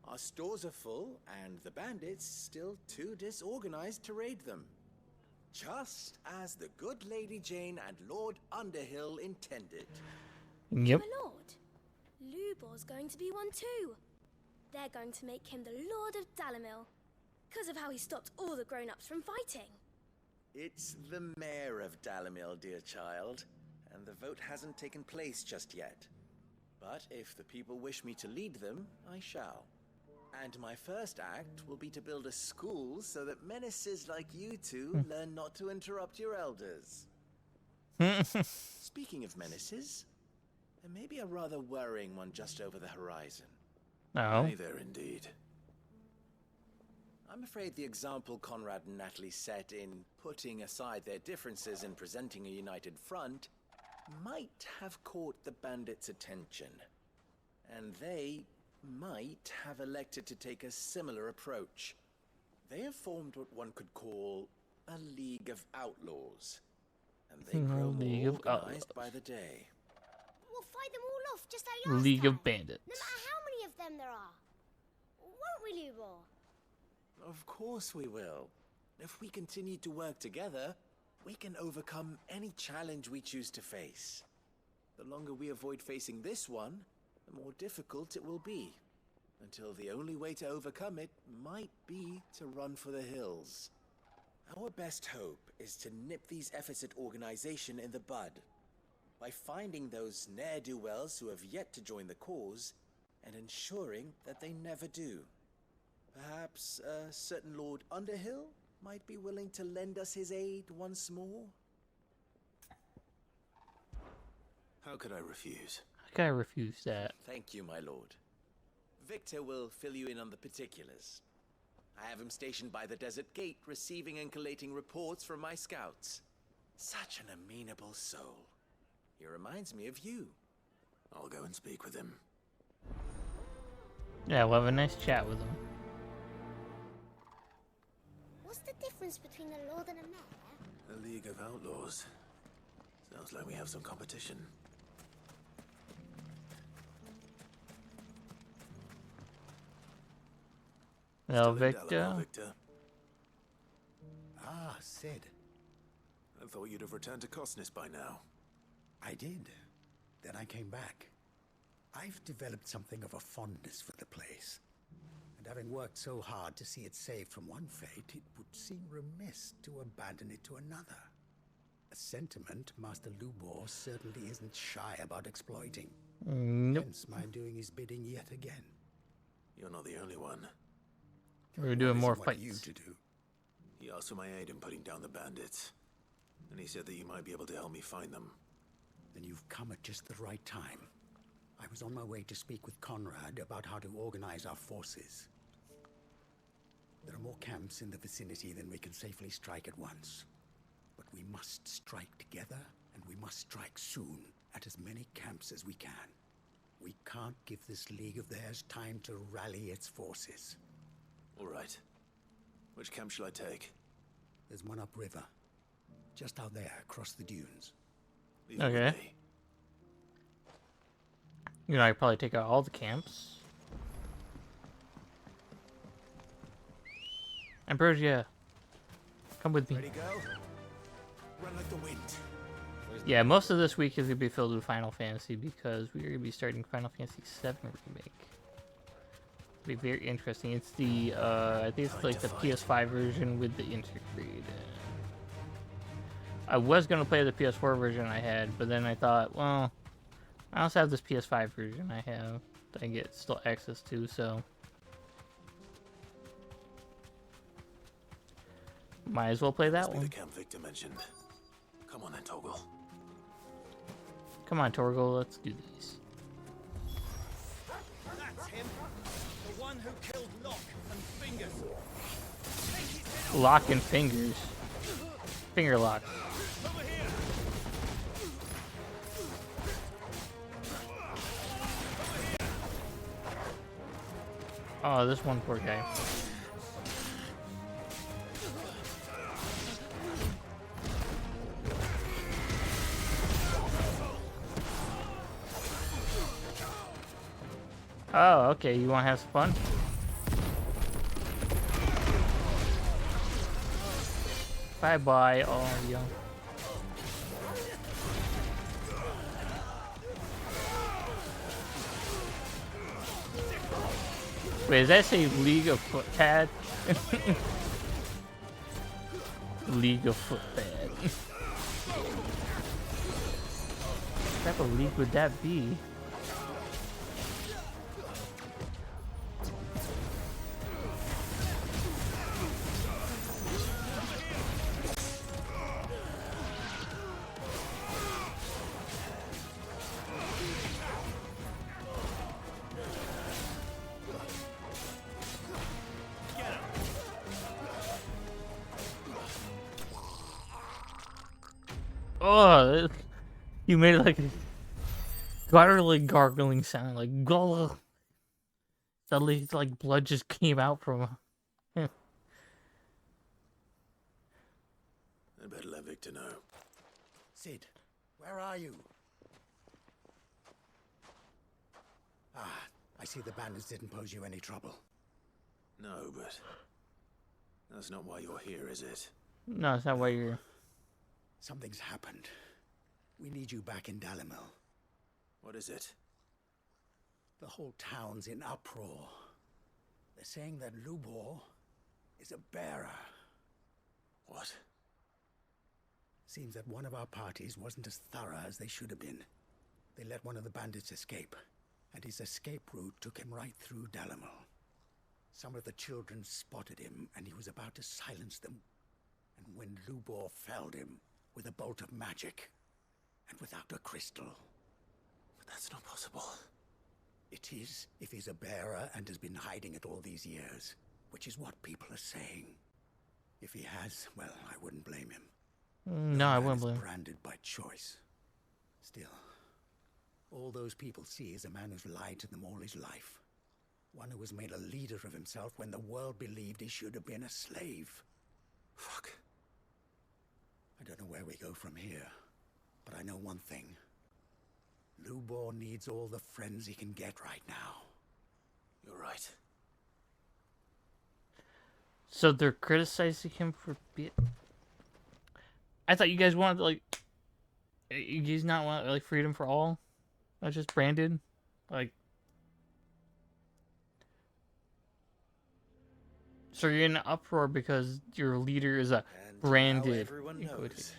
Our stores are full, and the bandits still too disorganized to raid them. Just as the good Lady Jane and Lord Underhill intended. Yep. My lord, Lubor's going to be one too. They're going to make him the Lord of Dalimil, because of how he stopped all the grown-ups from fighting. It's the mayor of Dalimil, dear child, and the vote hasn't taken place just yet. But if the people wish me to lead them, I shall. And my first act will be to build a school so that menaces like you two learn not to interrupt your elders. Speaking of menaces, there may be a rather worrying one just over the horizon. No. Hey there, indeed. I'm afraid the example Conrad and Natalie set in putting aside their differences and presenting a united front might have caught the bandits' attention. And they might have elected to take a similar approach. They have formed what one could call a League of Outlaws. And they grow more organized by the day. We'll fight them all off just like last League time, of Bandits. no matter how many of them there are. Won't we, Lubor? Of course we will. If we continue to work together, we can overcome any challenge we choose to face. The longer we avoid facing this one, the more difficult it will be. Until the only way to overcome it might be to run for the hills. Our best hope is to nip these efforts at organization in the bud. By finding those ne'er-do-wells who have yet to join the cause, and ensuring that they never do. Perhaps a certain Lord Underhill might be willing to lend us his aid once more? How could I refuse? I gotta refuse that. Thank you, my lord. Victor will fill you in on the particulars. I have him stationed by the Desert Gate, receiving and collating reports from my scouts. Such an amenable soul. He reminds me of you. I'll go and speak with him. Yeah, we'll have a nice chat with him. What's the difference between a lord and a mayor? A League of Outlaws. Sounds like we have some competition. Hello, Still in Victor. Dalamar, Victor. Ah, Sid. I thought you'd have returned to Cosnes by now. I did. Then I came back. I've developed something of a fondness for the place. And having worked so hard to see it saved from one fate, it would seem remiss to abandon it to another. A sentiment Master Lubor certainly isn't shy about exploiting. Nope. Hence my doing his bidding yet again. You're not the only one. We're doing more What are fights. you to do? He asked for my aid in putting down the bandits. And he said that you might be able to help me find them. Then you've come at just the right time. I was on my way to speak with Conrad about how to organize our forces. There are more camps in the vicinity than we can safely strike at once. But we must strike together, and we must strike soon at as many camps as we can. We can't give this league of theirs time to rally its forces. All right. Which camp shall I take? There's one upriver. Just out there, across the dunes. Leave it with Okay. me. You know, I could probably take out all the camps. Ambrosia, come with me. Ready, go? Run like the wind. Yeah, most of this week is gonna be filled with Final Fantasy because we're gonna be starting Final Fantasy VII Remake. It'll be very interesting. It's the I think it's like the PS5 version with the integrated. I was gonna play the PS4 version I had, but then I thought, well, I also have this PS5 version I have that I get still access to, so might as well play that Must be one. the camp Victor mentioned. Come on then, Toggle. Come on, Torgal, let's do these. That's him. The one who killed Locke and Fingers. Lock and fingers. Finger lock. Oh, this one poor guy. Oh, okay, you want to have some fun? Bye-bye, all you. Wait, does that say League of Footpad? League of Footpad. What type of league would that be? Oh, you made like a gargling sound, like gullah. Suddenly, it's like blood just came out from him. I better let Victor know. Sid, where are you? Ah, I see the bandits didn't pose you any trouble. No, but that's not why you're here, is it? No, it's not why you're. Something's happened. We need you back in Dalimil. What is it? The whole town's in uproar. They're saying that Lubor is a bearer. What? Seems that one of our parties wasn't as thorough as they should have been. They let one of the bandits escape, and his escape route took him right through Dalimil. Some of the children spotted him, and he was about to silence them. And when Lubor felled him with a bolt of magic, and without a crystal. But that's not possible. It is, if he's a bearer and has been hiding it all these years, which is what people are saying. If he has, well, I wouldn't blame him. No, I wouldn't blame him. Branded by choice. Still, all those people see is a man who's lied to them all his life. One who has made a leader of himself when the world believed he should have been a slave. Fuck. I don't know where we go from here, but I know one thing. Lubor needs all the friends he can get right now. You're right. So they're criticizing him for being... I thought you guys wanted, like... You guys not want, like, freedom for all? Not just Brandon? Like... So you're in an uproar because your leader is a branded... Everyone knows.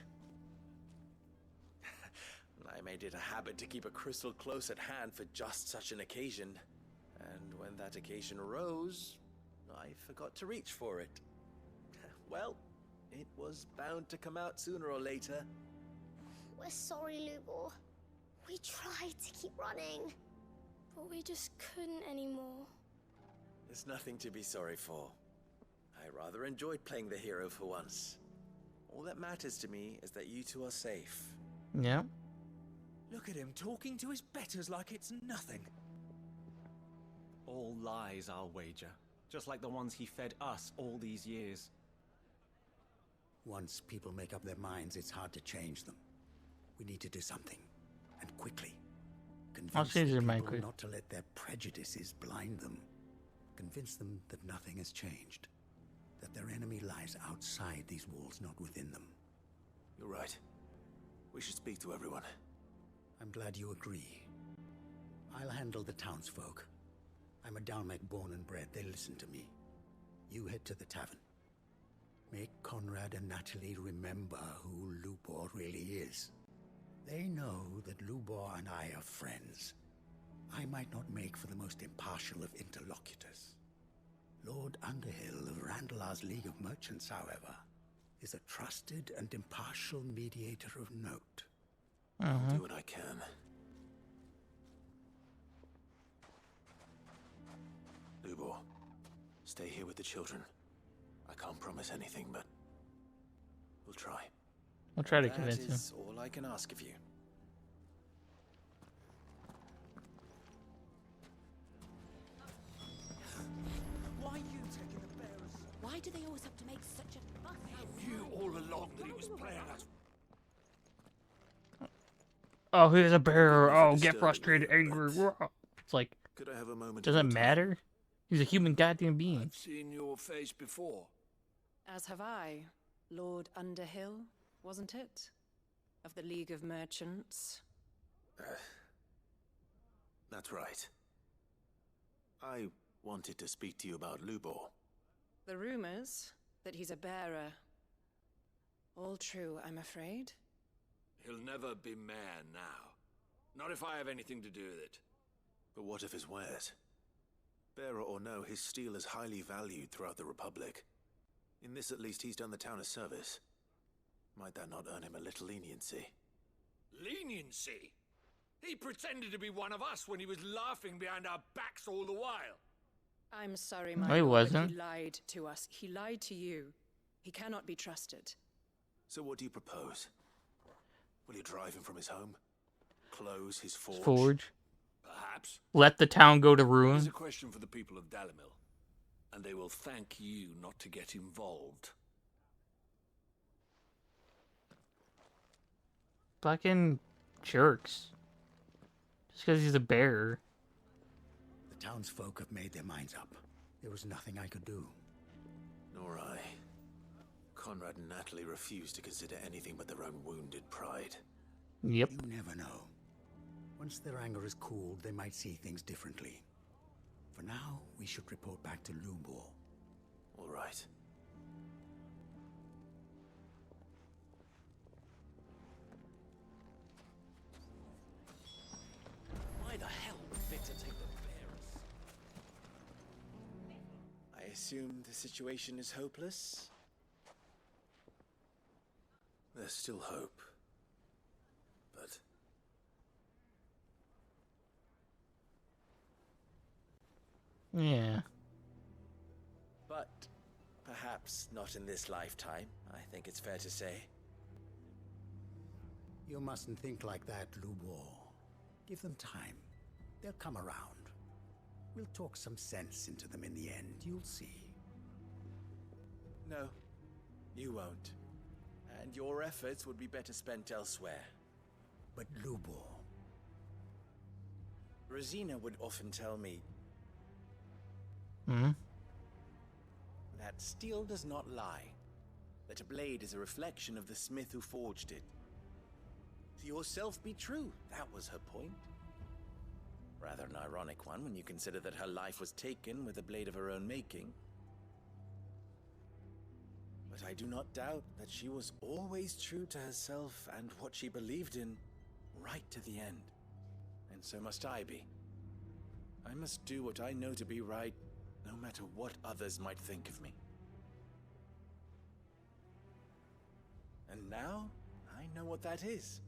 I made it a habit to keep a crystal close at hand for just such an occasion. And when that occasion arose, I forgot to reach for it. Well, it was bound to come out sooner or later. We're sorry, Lubor. We tried to keep running, but we just couldn't anymore. There's nothing to be sorry for. I rather enjoyed playing the hero for once. All that matters to me is that you two are safe. Yeah. Look at him talking to his betters like it's nothing. All lies, I'll wager. Just like the ones he fed us all these years. Once people make up their minds, it's hard to change them. We need to do something, and quickly. Convince change their the mind people quick. not to let their prejudices blind them. Convince them that nothing has changed. That their enemy lies outside these walls, not within them. You're right. We should speak to everyone. I'm glad you agree. I'll handle the townsfolk. I'm a Dalmek born and bred. They listen to me. You head to the tavern. Make Conrad and Natalie remember who Lubor really is. They know that Lubor and I are friends. I might not make for the most impartial of interlocutors. Lord Underhill of Randalar's League of Merchants, however, is a trusted and impartial mediator of note. I'll do what I can. Lubor, stay here with the children. I can't promise anything, but we'll try. I'll try to convince him. That is all I can ask of you. Why are you taking the bearers? Why do they always have to make such a fuss? You all along that he was playing us. Oh, he's a bearer. Oh, get frustrated, angry. It's like, Could I have a moment? doesn't matter. He's a human goddamn being. I've seen your face before. As have I. Lord Underhill, wasn't it? Of the League of Merchants. That's right. I wanted to speak to you about Lubor. The rumors that he's a bearer. All true, I'm afraid. He'll never be mayor now. Not if I have anything to do with it. But what of his wares? Bearer or no, his steel is highly valued throughout the Republic. In this at least he's done the town a service. Might that not earn him a little leniency? Leniency? He pretended to be one of us when he was laughing behind our backs all the while. I'm sorry, No, my he lord, wasn't. but he lied to us. He lied to you. He cannot be trusted. So what do you propose? Will you drive him from his home? Close his forge? Forge. Perhaps. Let the town go to Here's ruin. a question for the people of Dalimil, and they will thank you not to get involved. Fucking jerks. Just because he's a bearer. The townsfolk have made their minds up. There was nothing I could do. Nor I. Conrad and Natalie refuse to consider anything but their own wounded pride. Yep. You never know. Once their anger is cooled, they might see things differently. For now, we should report back to Lubor. All right. Why the hell would Victor take the bearers? assume the situation is hopeless? There's still hope. But Yeah. But perhaps not in this lifetime, I think it's fair to say. You mustn't think like that, Lubor. Give them time. They'll come around. We'll talk some sense into them in the end, you'll see. No, you won't. And your efforts would be better spent elsewhere. But Lubor... Rosina would often tell me Hmm? that steel does not lie. That a blade is a reflection of the smith who forged it. To yourself be true, that was her point. Rather an ironic one when you consider that her life was taken with a blade of her own making. But I do not doubt that she was always true to herself and what she believed in, right to the end. And so must I be. I must do what I know to be right, no matter what others might think of me. And now, I know what that is.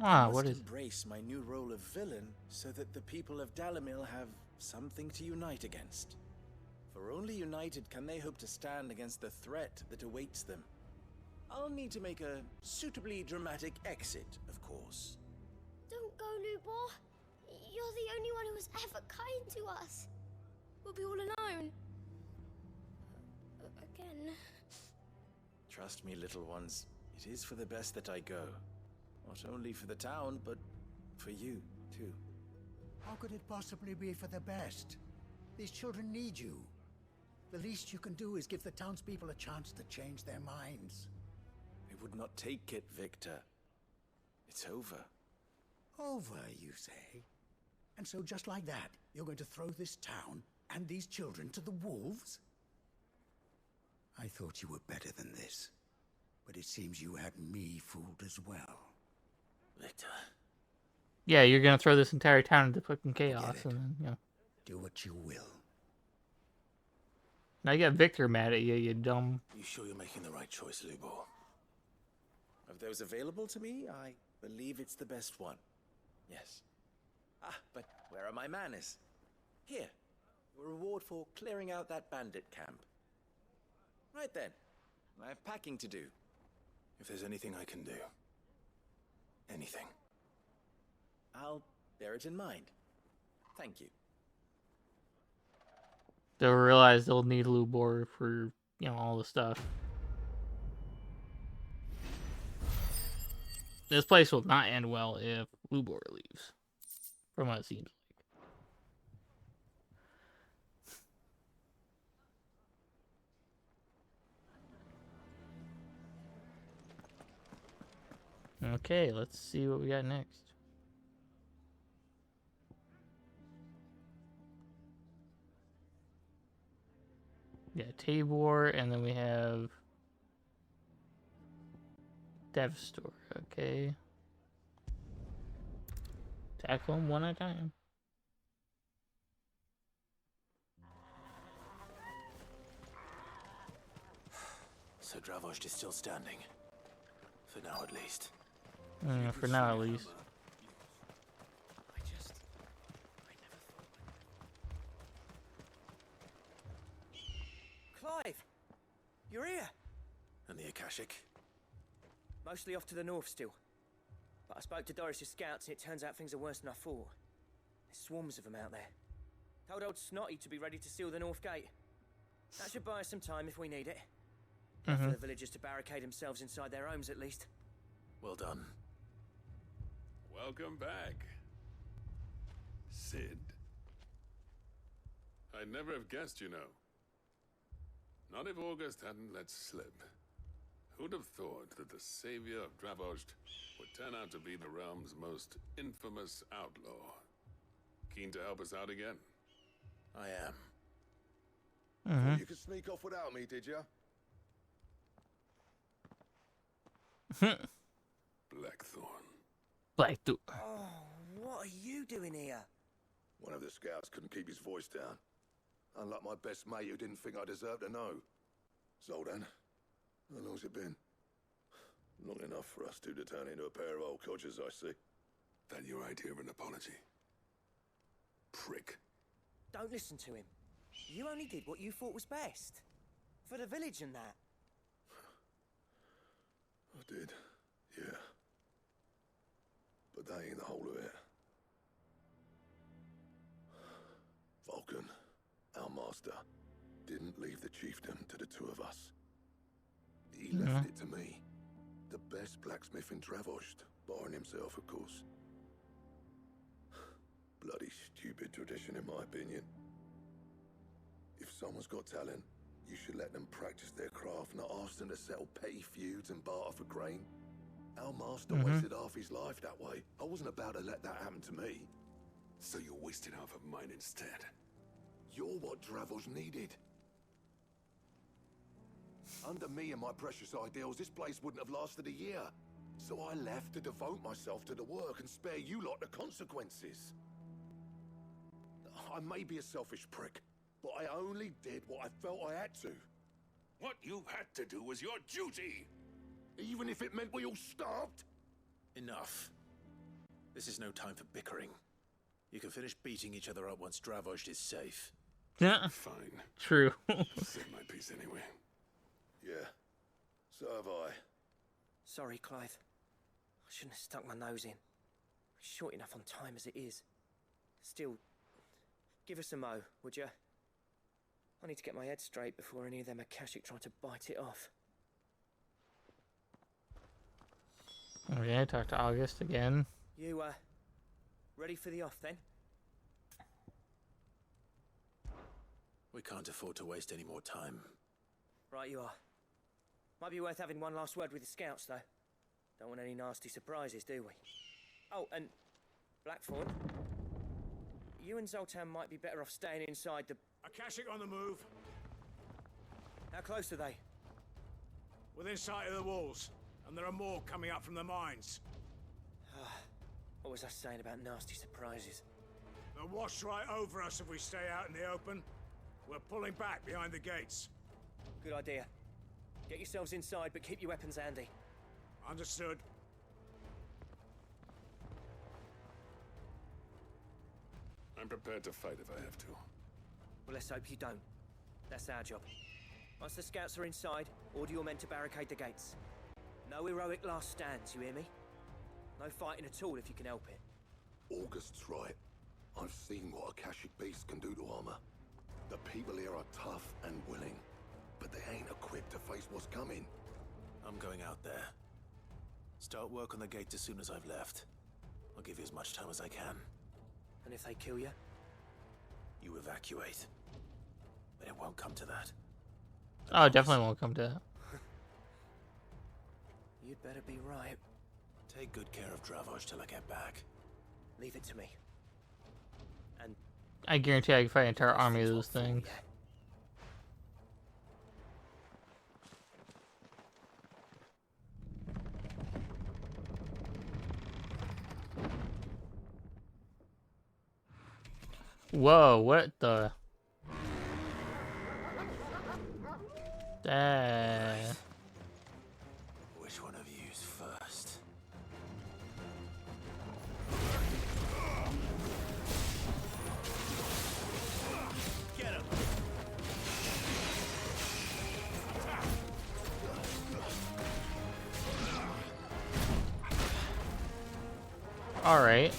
I What must is? embrace my new role of villain so that the people of Dalimil have something to unite against. For only united can they hope to stand against the threat that awaits them. I'll need to make a suitably dramatic exit, of course. Don't go, Lubor. You're the only one who was ever kind to us. We'll be all alone. Again. Trust me, little ones, it is for the best that I go. Not only for the town, but for you, too. How could it possibly be for the best? These children need you. The least you can do is give the townspeople a chance to change their minds. I would not take it, Victor. It's over. Over, you say? And so just like that, you're going to throw this town and these children to the wolves? I thought you were better than this. But it seems you had me fooled as well. Victor. Yeah, you're gonna throw this entire town into fucking chaos, and then, you know. Do what you will. Now you got Victor mad at you, you dumb. you sure you're making the right choice, Lubor? Of those available to me, I believe it's the best one. Yes. Ah, but where are my manners? Here. Your reward for clearing out that bandit camp. Right then. I have packing to do. If there's anything I can do. Anything. I'll bear it in mind. Thank you. They'll realize they'll need Lubor for, you know, all the stuff. This place will not end well if Lubor leaves, from what it seems like. Okay, let's see what we got next. Yeah, Tabor, and then we have Devstor. Okay. Tackle them one at a time. So Dravost is still standing. For now, at least. For now, at least. Clive! You're here! And the Akashic? Mostly off to the north still. But I spoke to Doris's scouts and it turns out things are worse than I thought. There's swarms of them out there. Told old Snotty to be ready to seal the north gate. That should buy us some time if we need it. For the villagers to barricade themselves inside their homes, at least. Well done. Welcome back, Sid. I'd never have guessed, you know. Not if August hadn't let slip. Who'd have thought that the savior of Dravost would turn out to be the realm's most infamous outlaw? Keen to help us out again? I am. Thought you could sneak off without me, did you? Blackthorn. Blackthorn. Oh, what are you doing here? One of the scouts couldn't keep his voice down. Unlike my best mate who didn't think I deserved to know. Zoltan, how long's it been? Long enough for us two to turn into a pair of old codgers, I see. That your idea of an apology? Prick. Don't listen to him. You only did what you thought was best. For the village and that. I did, yeah. But that ain't the whole of it. Vulcan, our master, didn't leave the chiefdom to the two of us. He left it to me. The best blacksmith in Dravost, barring himself, of course. Bloody stupid tradition, in my opinion. If someone's got talent, you should let them practice their craft, not ask them to settle petty feuds and barter for grain. Our master wasted half his life that way. I wasn't about to let that happen to me. So you wasted half of mine instead. You're what Dravost needed. Under me and my precious ideals, this place wouldn't have lasted a year. So I left to devote myself to the work and spare you lot the consequences. I may be a selfish prick, but I only did what I felt I had to. What you had to do was your duty! Even if it meant we all starved? Enough. This is no time for bickering. You can finish beating each other up once Dravost is safe. Yeah. Fine. True. Said my piece anyway. Yeah. So have I. Sorry, Clive. I shouldn't have stuck my nose in. Short enough on time as it is. Still, give us a mo, would you? I need to get my head straight before any of them Akashic try to bite it off. Okay, talk to August again. You, ready for the off then? We can't afford to waste any more time. Right you are. Might be worth having one last word with the scouts, though. Don't want any nasty surprises, do we? Oh, and Blackthorn, you and Zoltan might be better off staying inside the... Akashic on the move. How close are they? Within sight of the walls. And there are more coming up from the mines. What was I saying about nasty surprises? They'll wash right over us if we stay out in the open. We're pulling back behind the gates. Good idea. Get yourselves inside, but keep your weapons handy. Understood. I'm prepared to fight if I have to. Well, let's hope you don't. That's our job. Once the scouts are inside, order your men to barricade the gates. No heroic last stands, you hear me? No fighting at all if you can help it. August's right. I've seen what Akashic beasts can do to armor. The people here are tough and willing, but they ain't equipped to face what's coming. I'm going out there. Start work on the gate as soon as I've left. I'll give you as much time as I can. And if they kill you? You evacuate. But it won't come to that. Oh, it definitely won't come to that. You'd better be right. Take good care of Dravost till I get back. Leave it to me. And I guarantee I can fight an entire army of those things. Whoa, what the? Which one of you's first? Get him! All right.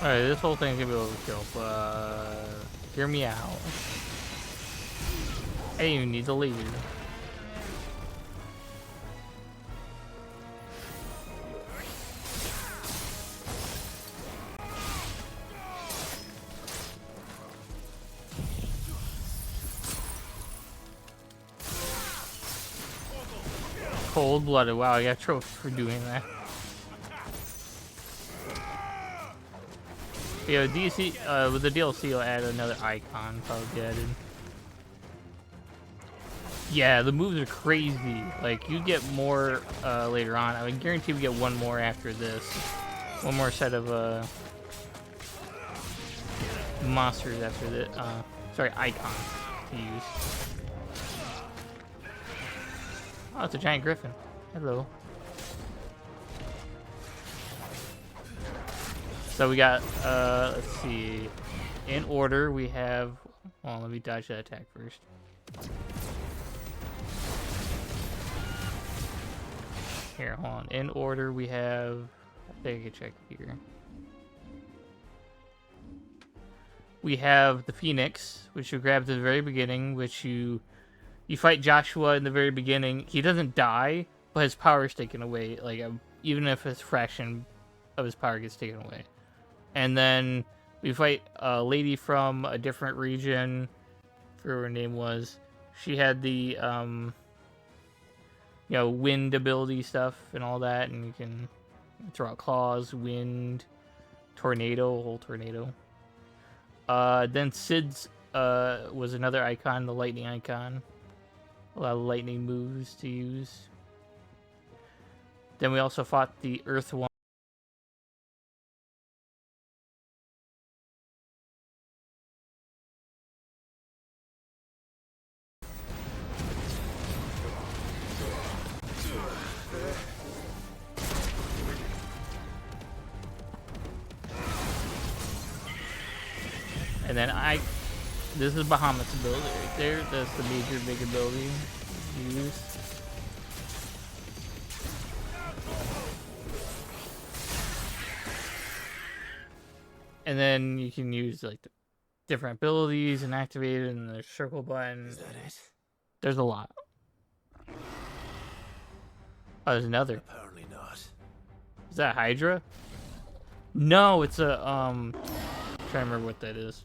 Alright, this whole thing's gonna be overkill, but hear me out. I didn't even need to leave. Cold-blooded. Wow, I got a trophy for doing that. Yeah, DC with the DLC, you'll add another icon. Probably added. Yeah, the moves are crazy. Like you get more later on. I guarantee we get one more after this. One more set of monsters after the sorry, icons to use. Oh, it's a giant griffin. Hello. So we got, let's see. In order, we have... Well, let me dodge that attack first. Here, hold on. In order, we have... I think I can check here. We have the Phoenix, which you grab at the very beginning, which you fight Joshua in the very beginning. He doesn't die, but his power is taken away. Like, even if his fraction of his power gets taken away. And then we fight a lady from a different region. I forget what her name was. She had the, you know, wind ability stuff and all that. And you can throw out claws, wind, tornado, whole tornado. Then Sid's was another icon, the lightning icon. A lot of lightning moves to use. Then we also fought the Earth one. And then this is Bahamut's ability right there. That's the major big ability to use. And then you can use like the different abilities and activate it, and the circle button. Is that it? There's a lot. Oh, there's another. Apparently not. Is that Hydra? No, it's a I'm trying to remember what that is.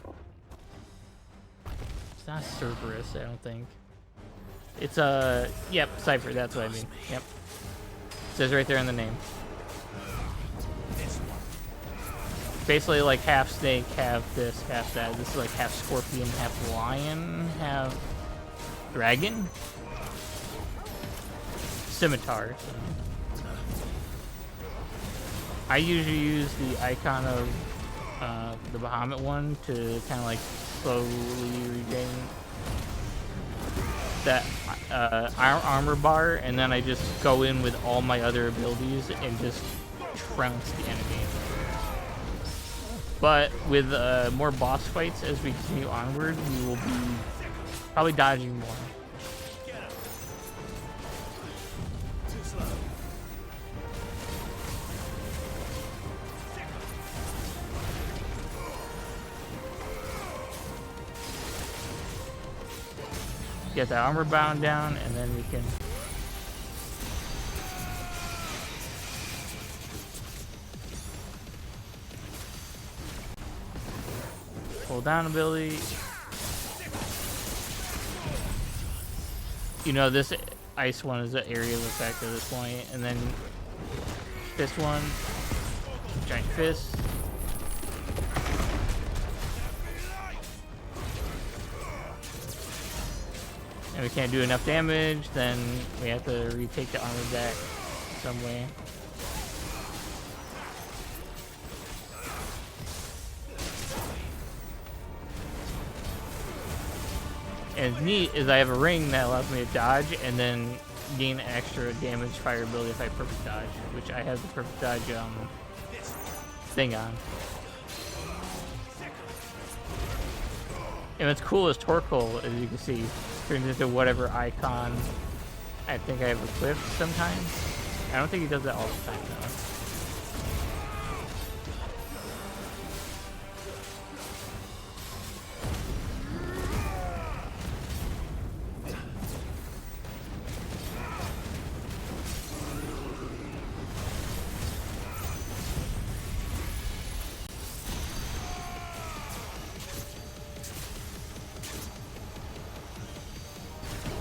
It's not Cerberus, I don't think. It's a yep, Cypher, that's what I mean. Yep. It says right there in the name. Basically like half snake, half this, half that. This is like half scorpion, half lion, half dragon. Scimitar. I usually use the icon of the Bahamut one to kind of like slowly regain that armor bar, and then I just go in with all my other abilities and just trounce the enemy. But with more boss fights as we continue onward, we will be probably dodging more. Get the armor bound down, and then we can pull down ability. You know, this ice one is the area of effect at this point, and then this one, giant fist. And we can't do enough damage, then we have to retake the armor back some way. And it's neat is I have a ring that allows me to dodge and then gain extra damage fire ability if I perfect dodge, which I have the perfect dodge thing on. And what's cool is Torkoal, as you can see, turns into whatever icon I think I have equipped sometimes. I don't think he does that all the time though.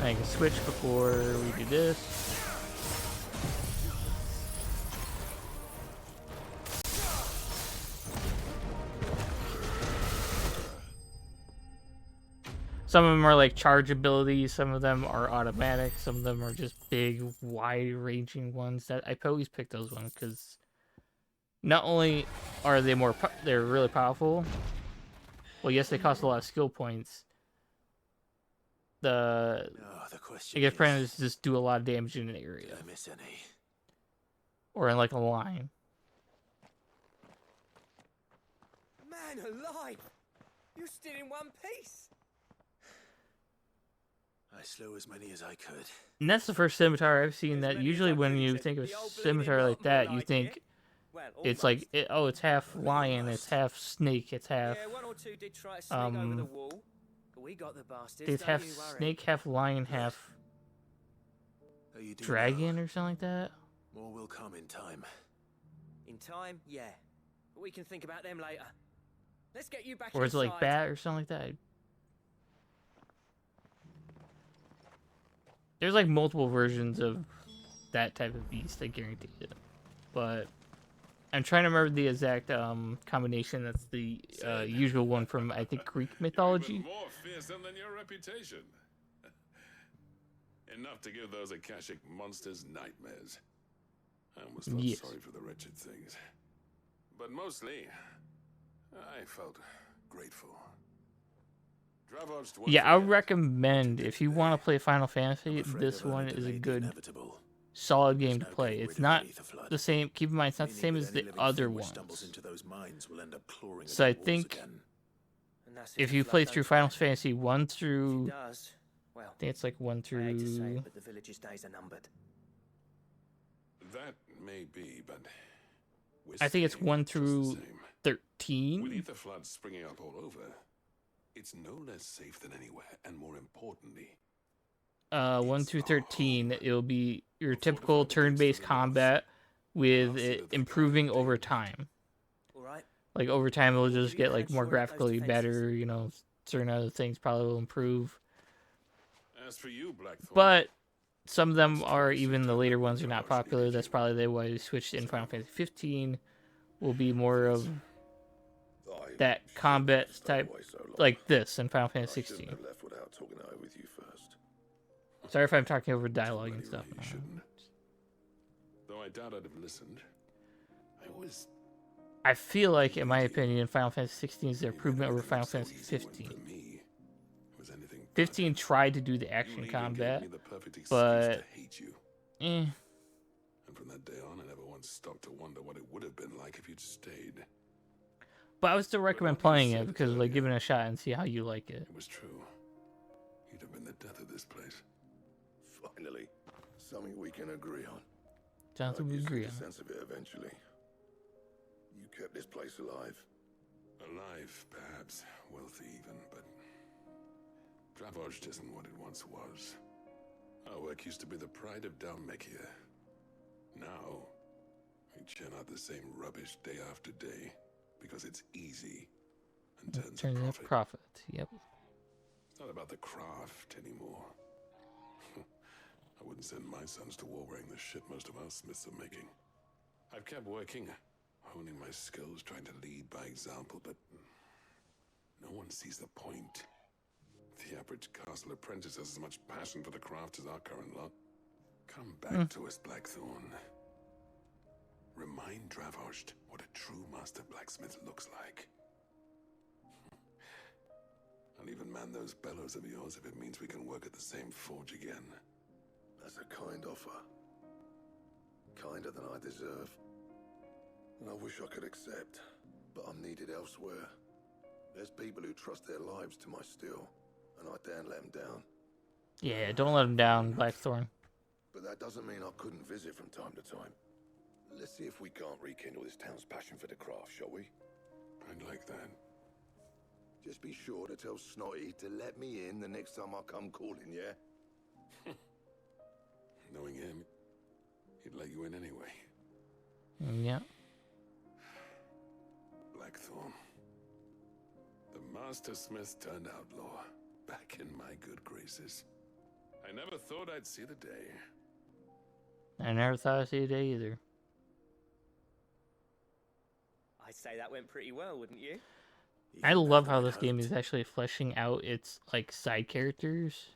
I can switch before we do this. Some of them are like charge abilities, some of them are automatic, some of them are just big, wide-ranging ones. That I always pick those ones because not only are they they're really powerful. Well, yes, they cost a lot of skill points. The question get friends just do a lot of damage in an area. Did I miss any? Or in like a line. Man alive! You're still in one piece. I slew as many as I could. And that's the first scimitar I've seen that usually when you think of a scimitar like that, you think it's like, it's half lion, it's half snake, it's half, one or two did try to sneak over the wall, but we got the bastards. it's half snake, half lion, half dragon or something like that. More will come in time. In time, yeah. But we can think about them later. Let's get you back Or is it like inside. bat or something like that? There's like multiple versions of that type of beast, I guarantee it. But I'm trying to remember the exact combination. That's the usual one from, I think, Greek mythology. More fearsome than your reputation. Enough to give those Akashic monsters nightmares. I almost felt sorry for the wretched things. But mostly, I felt grateful. Yeah, I would recommend, if you want to play Final Fantasy, this one is a good, solid game to play. It's not the same, keep in mind, it's not the same as the other ones. So I think, if you play through Final Fantasy 1 through, I think it's like 1 through... But the village's days are numbered. That may be, but... I think it's 1 through 13. With ether floods springing up all over, it's no less safe than anywhere, and more importantly... 1 through 13, it'll be your typical turn-based combat with it improving over time. Like, over time, it'll just get, like, more graphically better, you know, certain other things probably will improve. As for you, Blackthorn, But some of them are, even the later ones are not popular. That's probably the way they switched in Final Fantasy 15. Will be more of that combat type, like this in Final Fantasy 16. Sorry if I'm talking over dialogue and stuff. though I doubt I'd have listened. I feel like, in my opinion, Final Fantasy 16 is the improvement over Final Fantasy 15. 15 tried to do the action combat, but And from that day on, I never once stopped to wonder what it would have been like if you'd stayed. But I would still recommend playing it because, like, give it a shot and see how you like it. It was true. You'd have been the death of this place. Finally, something we can agree on. Something we agree on. A sense of it eventually. You kept this place alive. Alive, perhaps. Wealthy even, but... Dravozd isn't what it once was. Our work used to be the pride of Dhalmekia. Now, we churn out the same rubbish day after day, because it's easy and turns a profit. Yep. It's not about the craft anymore. I wouldn't send my sons to war wearing the shit most of our smiths are making. I've kept working, honing my skills, trying to lead by example, but no one sees the point. The average castle apprentice has as much passion for the craft as our current lot. Come back to us, Blackthorn. Remind Dravozd what a true master blacksmith looks like. I'll even man those bellows of yours if it means we can work at the same forge again. That's a kind offer. Kinder than I deserve. And I wish I could accept, but I'm needed elsewhere. There's people who trust their lives to my steel, and I daren't let them down. Yeah, don't let him down, Blackthorn. But that doesn't mean I couldn't visit from time to time. Let's see if we can't rekindle this town's passion for the craft, shall we? I'd like that. Just be sure to tell Snotty to let me in the next time I come calling, yeah? Knowing him, he'd let you in anyway. Yeah. Blackthorn. The Master Smith turned outlaw, back in my good graces. I I never thought I'd see the day. I never thought I'd see a day either. I'd say that went pretty well, wouldn't you? I love how this game is actually fleshing out its like side characters.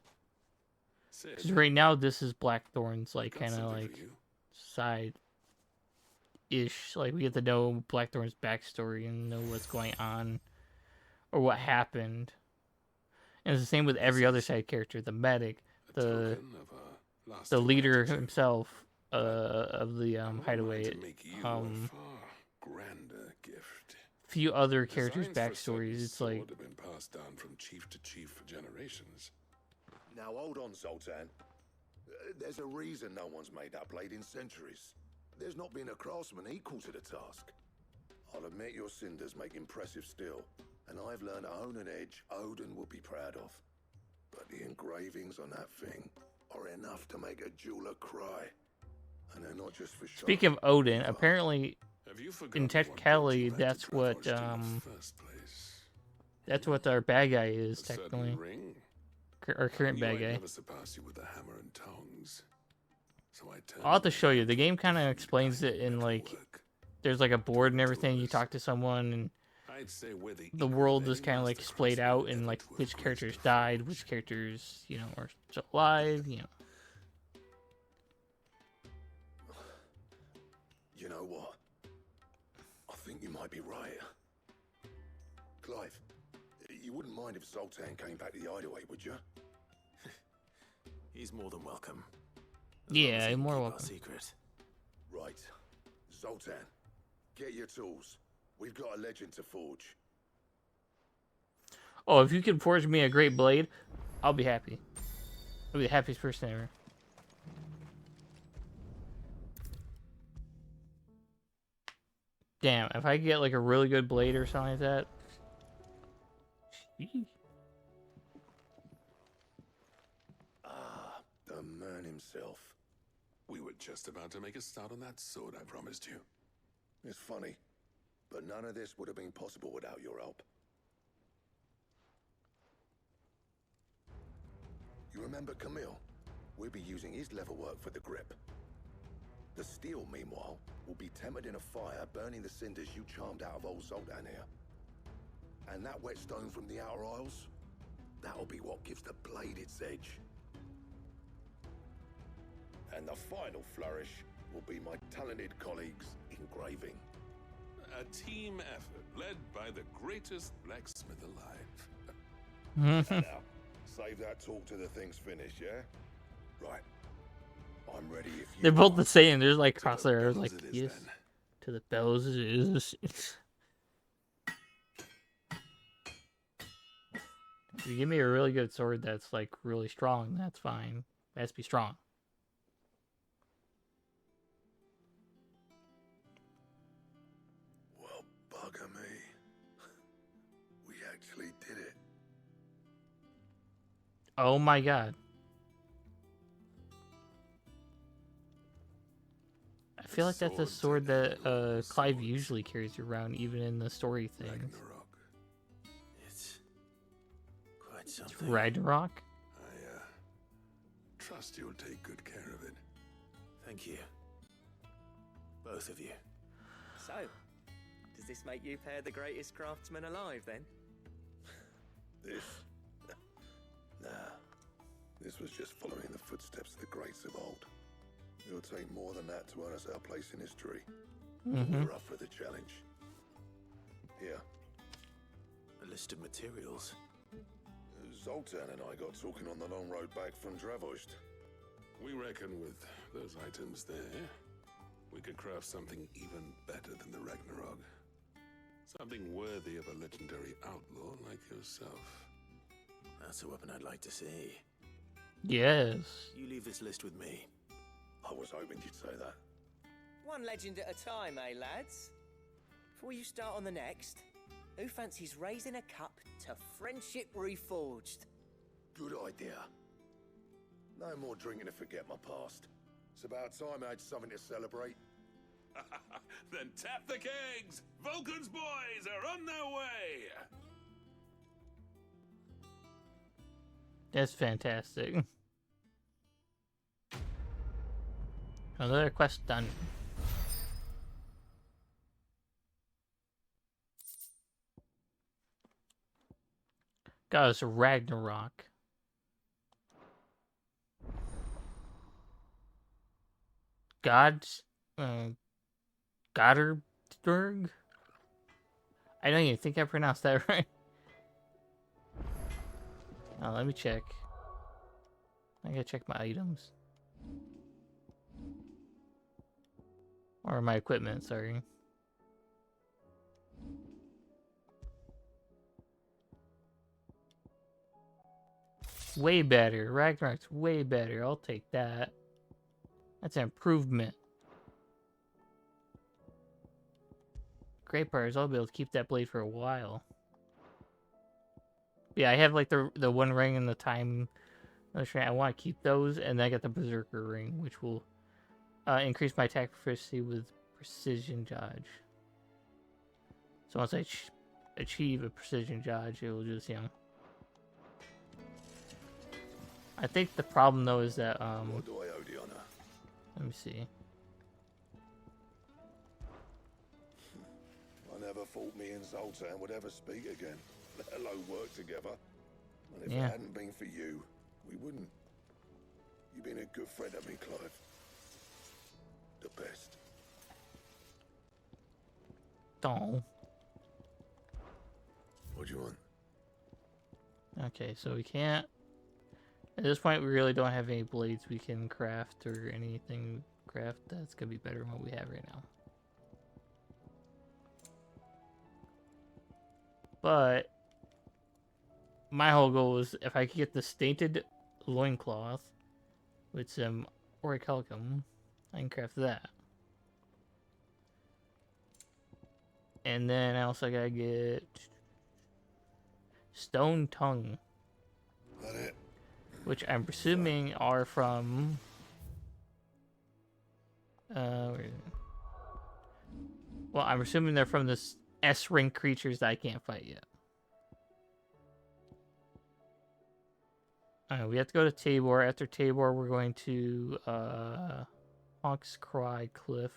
Because right now this is Blackthorn's like kind of like side ish. Like we get to know Blackthorn's backstory and know what's going on or what happened. And it's the same with every other side character, the medic, the leader himself of the hideaway. Few other characters' backstories. It's like have been passed down from chief to chief for generations. Now hold on, Zoltan. There's a reason no one's made that blade in centuries. There's not been a craftsman equal to the task. I'll admit your cinders make impressive steel, and I've learned to hone an edge Odin will be proud of. But the engravings on that thing are enough to make a jeweler cry. And they're not just for show. Speaking of Odin, apparently in technicality that's what our bad guy is technically. Our current bad guy. I'll have to show you. The game kind of explains it in like, there's like a board and everything. You talk to someone and the world is kind of like splayed out and like which characters died, which characters, you know, are still alive, you know. You know what? I think you might be right. Clive, you wouldn't mind if Zoltan came back to the hideaway, would you? He's more than welcome. Yeah, I'm more welcome. Secret. Right. Zoltan, get your tools. We've got a legend to forge. Oh, if you can forge me a great blade, I'll be happy. I'll be the happiest person ever. Damn, if I could get like a really good blade or something like that. Ah, the man himself. We were just about to make a start on that sword I promised you. It's funny, but none of this would have been possible without your help. You remember Camille? We'll be using his leather work for the grip. The steel, meanwhile, will be tempered in a fire, burning the cinders you charmed out of old Zoltan here. And that whetstone from the Outer Isles, that'll be what gives the blade its edge. And the final flourish will be my talented colleagues' engraving. A team effort led by the greatest blacksmith alive. Now, save that talk till the thing's finished, yeah? Right. I'm ready if you They're both the same. There's like crosshair, like yes. To the bells it is. If you give me a really good sword that's like really strong, that's fine. It has to be strong. Well, bugger me. We actually did it. Oh my god. I feel like that's a sword that Clive usually carries around, even in the story things. It's quite something. Ragnarok? I trust you'll take good care of it. Thank you. Both of you. So, does this make you pair the greatest craftsmen alive then? This? Nah. This was just following the footsteps of the greats of old. It'll take more than that to earn us our place in history. We're up for the challenge. Here. A list of materials. Zoltan and I got talking on the long road back from Dravost. We reckon with those items there, we could craft something even better than the Ragnarok. Something worthy of a legendary outlaw like yourself. That's a weapon I'd like to see. Yes. You leave this list with me. I was hoping you'd say that. One legend at a time, eh, lads? Before you start on the next, who fancies raising a cup to Friendship Reforged? Good idea. No more drinking to forget my past. It's about time I had something to celebrate. Then tap the kegs! Vulcan's boys are on their way! That's fantastic. Another quest done. God, it's Ragnarok. Goddardberg? I don't even think I pronounced that right. Oh, let me check. I gotta check my items. Or my equipment, sorry. Way better. Ragnarok's way better. I'll take that. That's an improvement. Great part is I'll be able to keep that blade for a while. Yeah, I have like the one ring and the time. I want to keep those, and then I got the Berserker ring, which will increase my attack proficiency with precision dodge. So once I achieve a precision dodge, it will just, you know. I think the problem though is that What do I owe the honor? let me see. I never thought me and Zoltan would ever speak again, let alone work together. And if Yeah. it hadn't been for you, we wouldn't. You've been a good friend to me, Clive. The best. Don't. What do you want? Okay, so we can't. At this point, we really don't have any blades we can craft or anything craft that's gonna be better than what we have right now. But my whole goal is if I could get the Stainted Loincloth with some Orichalcum, I can craft that. And then I also gotta get Stone Tongue. That it? Which I'm presuming are from where is it? Well, I'm assuming they're from the S-rank creatures that I can't fight yet. We have to go to Tabor. After Tabor, we're going to Hawk's Cry Cliff.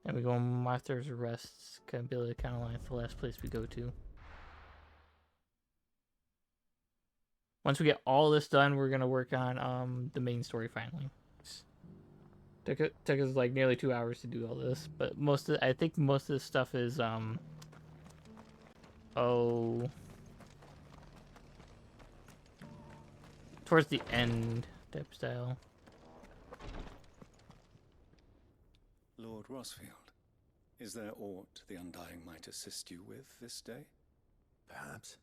And we go on Martha's Rest. Kind of like the last place we go to. Once we get all this done, we're gonna work on the main story finally. Took us like nearly 2 hours to do all this, but I think most of this stuff is towards the end type style. Lord Rosfield, is there aught the Undying might assist you with this day? Perhaps.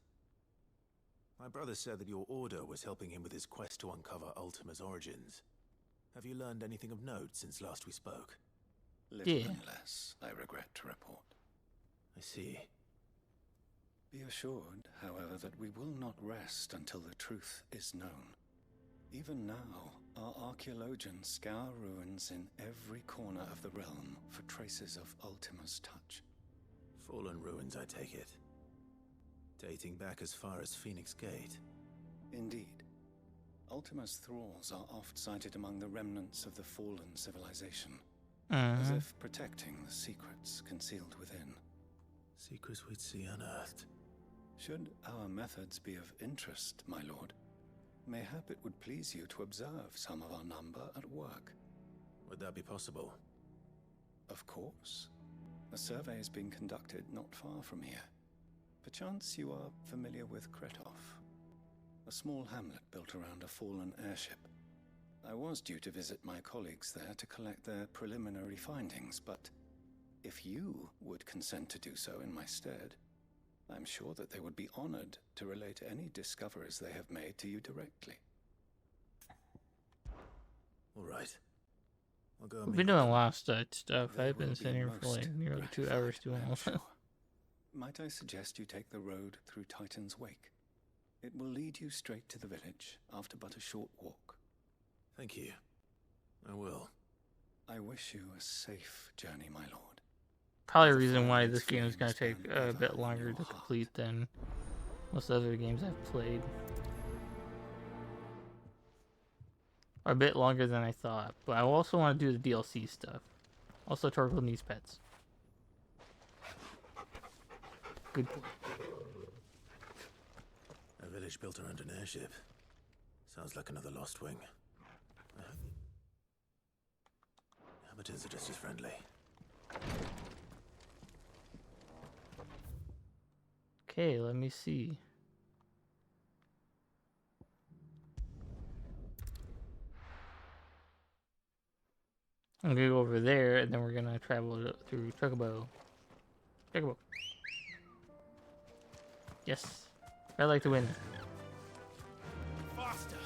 My brother said that your order was helping him with his quest to uncover Ultima's origins. Have you learned anything of note since last we spoke? Little and less, I regret to report. I see. Be assured, however, that we will not rest until the truth is known. Even now, our archaeologians scour ruins in every corner of the realm for traces of Ultima's touch. Fallen ruins, I take it. Dating back as far as Phoenix Gate. Indeed. Ultima's thralls are oft sighted among the remnants of the fallen civilization, as if protecting the secrets concealed within. Secrets we'd see unearthed. Should our methods be of interest, my lord, mayhap it would please you to observe some of our number at work. Would that be possible? Of course. A survey is being conducted not far from here. Perchance you are familiar with Kretov, a small hamlet built around a fallen airship. I was due to visit my colleagues there to collect their preliminary findings, but if you would consent to do so in my stead, I'm sure that they would be honored to relate any discoveries they have made to you directly. All right. I'll go. We've been doing a lot of stuff. I've been sitting here for like nearly 2 hours doing all that. Might I suggest you take the road through Titan's Wake? It will lead you straight to the village after but a short walk. Thank you. I will. I wish you a safe journey, my lord. Probably the reason why this game is going to take a bit longer to complete than most other games I've played. a bit longer than I thought, but I also want to do the DLC stuff. Also, Torgal needs pets. Good point. A village built around an airship. Sounds like another Lost Wing. I hope the inhabitants are just as friendly. Okay, let me see. I'm gonna go over there, and then we're gonna travel through Chocobo. Chocobo. Yes. I'd like to win. Faster.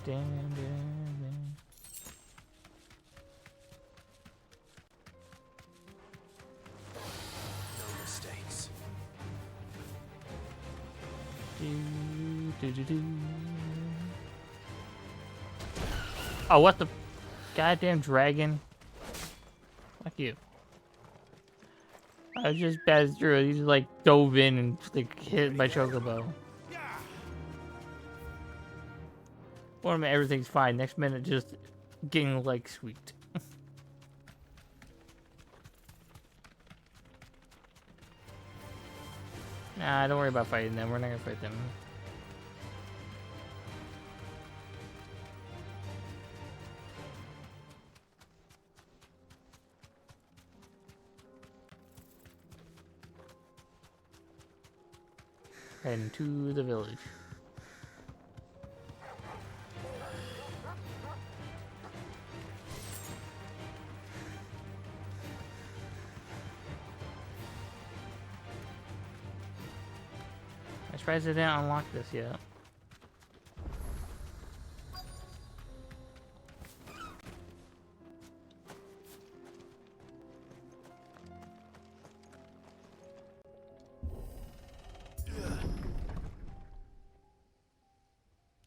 No mistakes. Oh, what the goddamn dragon? Fuck you. I was just bad through it. He just like dove in and like hit my Chocobo. One minute everything's fine. Next minute just getting like sweet. Nah, don't worry about fighting them. We're not gonna fight them. Heading to the village. I'm surprised I didn't unlock this yet.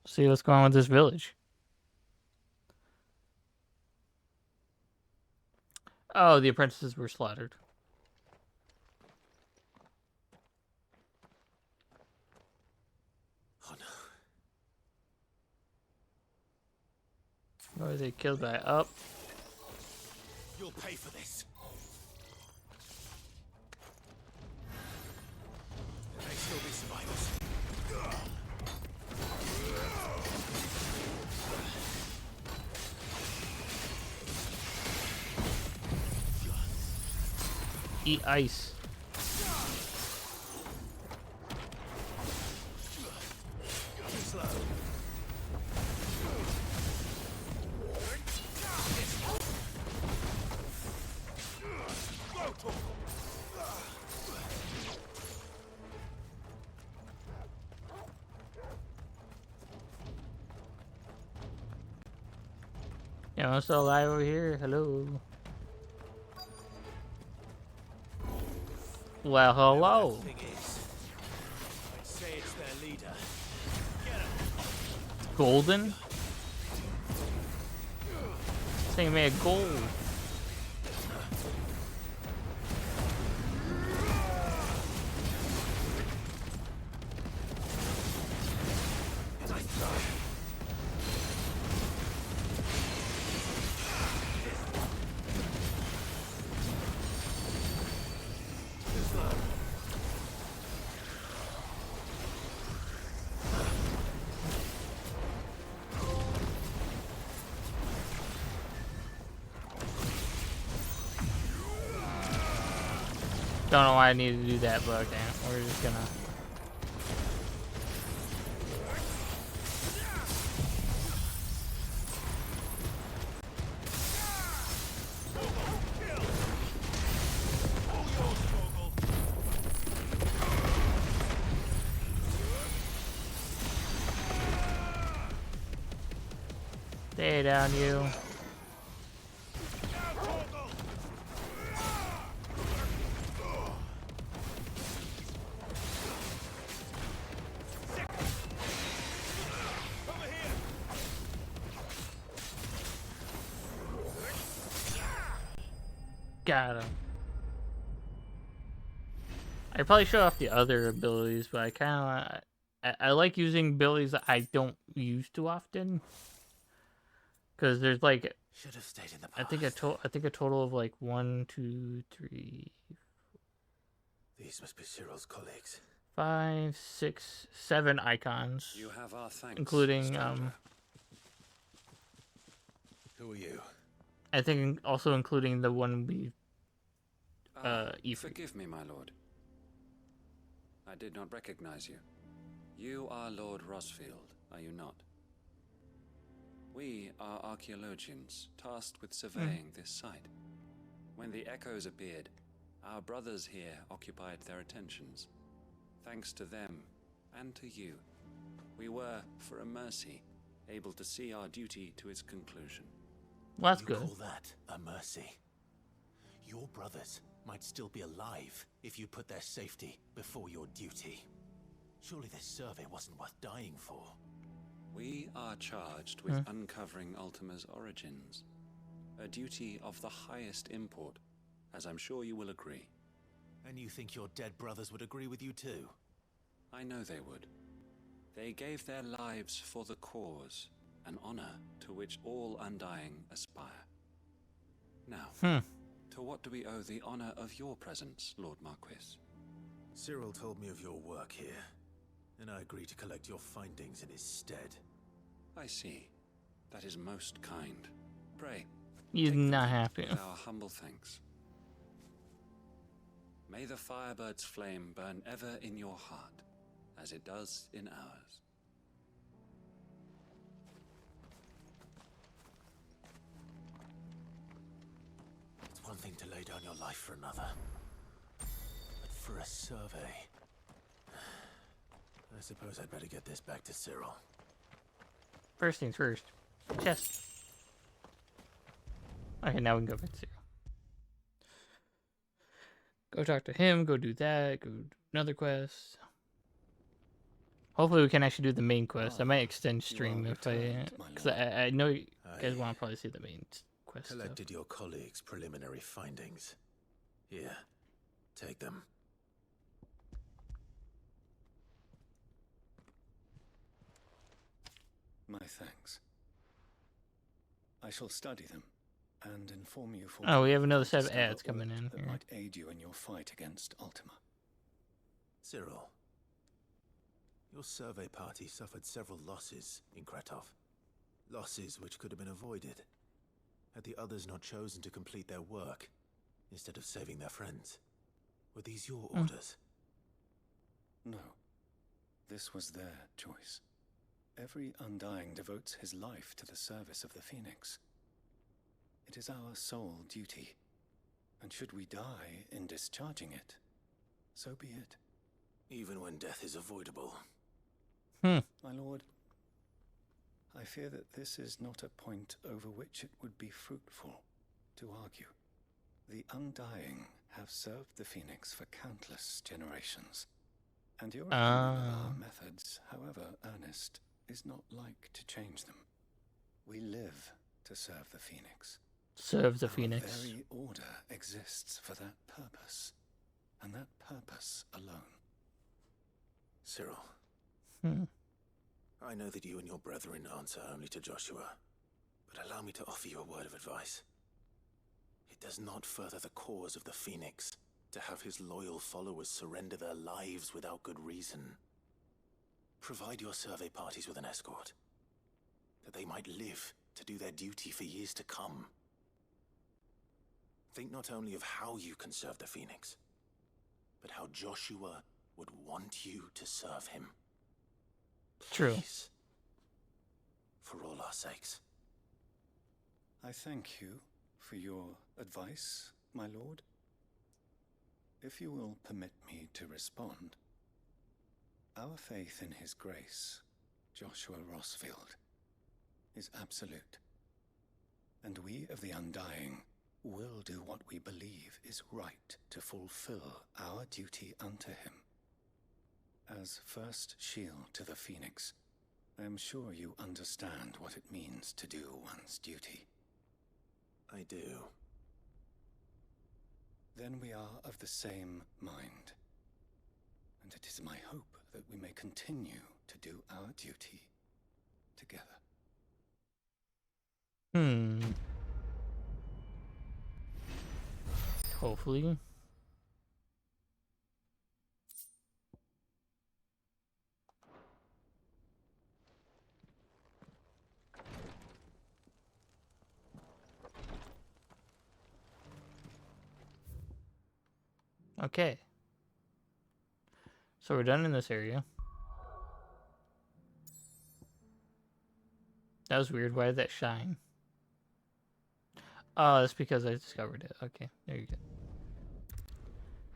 See what's going on with this village. Oh, the apprentices were slaughtered. Oh no. Or were they killed by up? You'll pay for this. There may still be survivors. Eat ice. Too slow. Yeah, I'm still alive over here. Hello. Well, hello. Thing is, I'd say it's their leader. Golden? This thing made of gold. Don't know why I needed to do that, but okay, we're just gonna. Stay down, you. Got him. I probably show off the other abilities, but I kind of I like using abilities that I don't use too often. Because there's like, Should have stayed in the I think a total of like 1, 2, 3. These must be Cyril's colleagues. 5, 6, 7 icons. You have our thanks, including stranger. Who are you? I think also including the one we Forgive me, my lord. I did not recognize you. You are Lord Rosfield, are you not? We are archaeologians tasked with surveying this site. When the echoes appeared, our brothers here occupied their attentions. Thanks to them, and to you, we were, for a mercy, able to see our duty to its conclusion. Well, that's You good. call that a mercy? Your brothers might still be alive if you put their safety before your duty. Surely this survey wasn't worth dying for. We are charged with uncovering Ultima's origins. A duty of the highest import, as I'm sure you will agree. And you think your dead brothers would agree with you too? I know they would. They gave their lives for the cause, an honor to which all Undying aspire. Now, to what do we owe the honor of your presence, Lord Marquis? Cyril told me of your work here, and I agreed to collect your findings in his stead. I see. That is most kind. Pray, He's not happy. with our humble thanks. May the Firebird's flame burn ever in your heart, as it does in ours. It's one thing to lay down your life for another, but for a survey... I suppose I'd better get this back to Cyril. First things first. Chest. Okay, now we can go back to Cyril. Go talk to him, go do that, go do another quest. Hopefully we can actually do the main quest. I might extend stream if because I know you guys want to probably see the main quest Collected stuff. your colleagues' preliminary findings. Here, take them. My thanks. I shall study them and inform you for. Oh, we have another set of discover ads coming in all that here. might aid you in your fight against Ultima. Cyril, your survey party suffered several losses in Kretov. Losses which could have been avoided had the others not chosen to complete their work instead of saving their friends. Were these your orders? No. This was their choice. Every Undying devotes his life to the service of the Phoenix. It is our sole duty, and should we die in discharging it, so be it. Even when death is avoidable. My lord, I fear that this is not a point over which it would be fruitful to argue. The Undying have served the Phoenix for countless generations, and your opinion of our methods, however earnest, is not like to change them. We live to serve the Phoenix. Serve the Our Phoenix. very order exists for that purpose, and that purpose alone. Cyril. Hmm. I know that you and your brethren answer only to Joshua, but allow me to offer you a word of advice. It does not further the cause of the Phoenix to have his loyal followers surrender their lives without good reason. Provide your survey parties with an escort, that they might live to do their duty for years to come. Think not only of how you can serve the Phoenix, but how Joshua would want you to serve him. True. Please. For all our sakes. I thank you for your advice, my lord. If you will permit me to respond, our faith in his grace, Joshua Rosfield, is absolute, and we of the Undying will do what we believe is right to fulfill our duty unto him. As first shield to the Phoenix, I am sure you understand what it means to do one's duty. I do. then we are of the same mind. And it is my hope that we may continue to do our duty together. Hopefully. Okay. So we're done in this area. That was weird. Why did that shine? Oh, that's because I discovered it. Okay, there you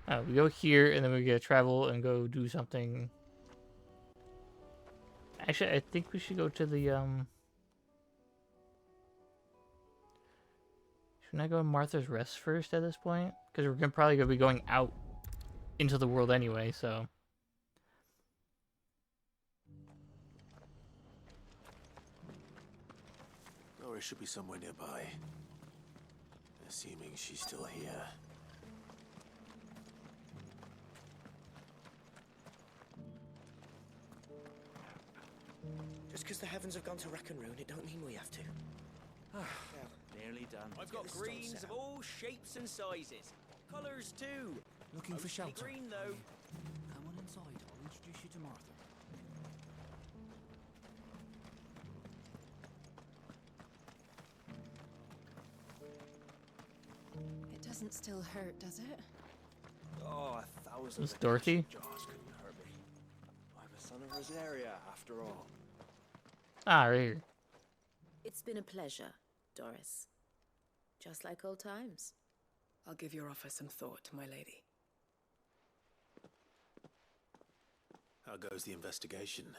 go. We go here, and then we gotta travel and go do something. Actually, I think we should go to the, Shouldn't I go to Martha's Rest first at this point? Because we're probably gonna be going out into the world anyway, so... Doris should be somewhere nearby. Assuming she's still here. Just because the heavens have gone to rack and ruin, it don't mean we have to. Nearly done. I've got greens of all shapes and sizes. Colours too. Looking for Mostly shelter. green though. Come on inside. I'll introduce you to Martha. It doesn't still hurt, does it? Oh, 1,000 Is Dorothy? jars couldn't hurt me. I'm a son of Rosaria, after all. Ah, right here. It's been a pleasure, Doris. Just like old times. I'll give your offer some thought, my lady. How goes the investigation?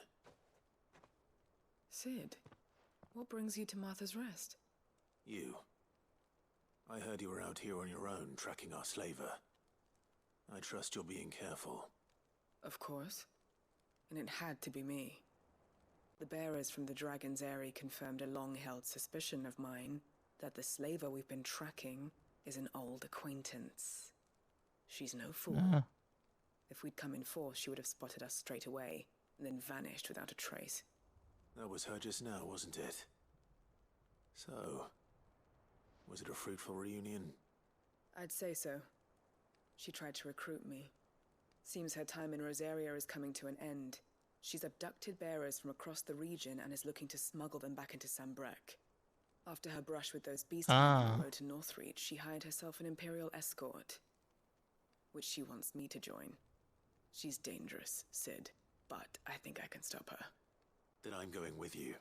Sid, what brings you to Martha's Rest? You. I heard you were out here on your own, tracking our slaver. I trust you're being careful. Of course. And it had to be me. The bearers from the Dragon's Eyrie confirmed a long-held suspicion of mine that the slaver we've been tracking is an old acquaintance. She's no fool. If we'd come in force, she would have spotted us straight away, and then vanished without a trace. That was her just now, wasn't it? So, was it a fruitful reunion? I'd say so. She tried to recruit me. Seems her time in Rosaria is coming to an end. She's abducted bearers from across the region and is looking to smuggle them back into Sanbreque. After her brush with those beasts on the road to Northreach, she hired herself an Imperial escort, which she wants me to join. She's dangerous, Sid, but I think I can stop her. Then I'm going with you.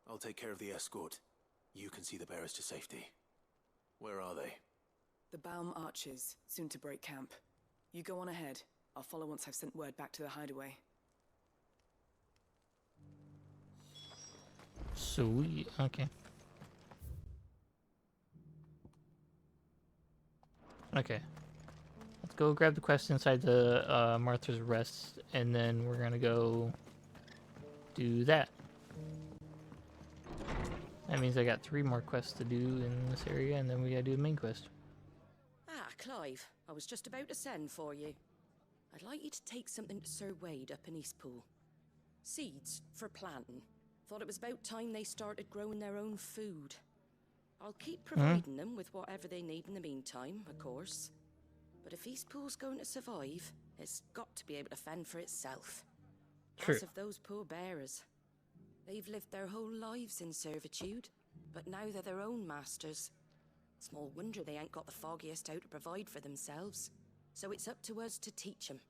I'll take care of the escort. You can see the bearers to safety. Where are they? The Baum Archers, soon to break camp. You go on ahead. I'll follow once I've sent word back to the hideaway. Sweet. Okay. Okay. Let's go grab the quest inside the Martha's Rest, and then we're gonna go do that. That means I got 3 more quests to do in this area, and then we gotta do the main quest. Ah, Clive, I was just about to send for you. I'd like you to take something to Sir Wade up in Eastpool. Seeds for planting. Thought it was about time they started growing their own food. I'll keep providing them with whatever they need in the meantime, of course. But if Eastpool's going to survive, it's got to be able to fend for itself. True. As of those poor bearers. They've lived their whole lives in servitude, but now they're their own masters. Small wonder they ain't got the foggiest how to provide for themselves. So it's up to us to teach them.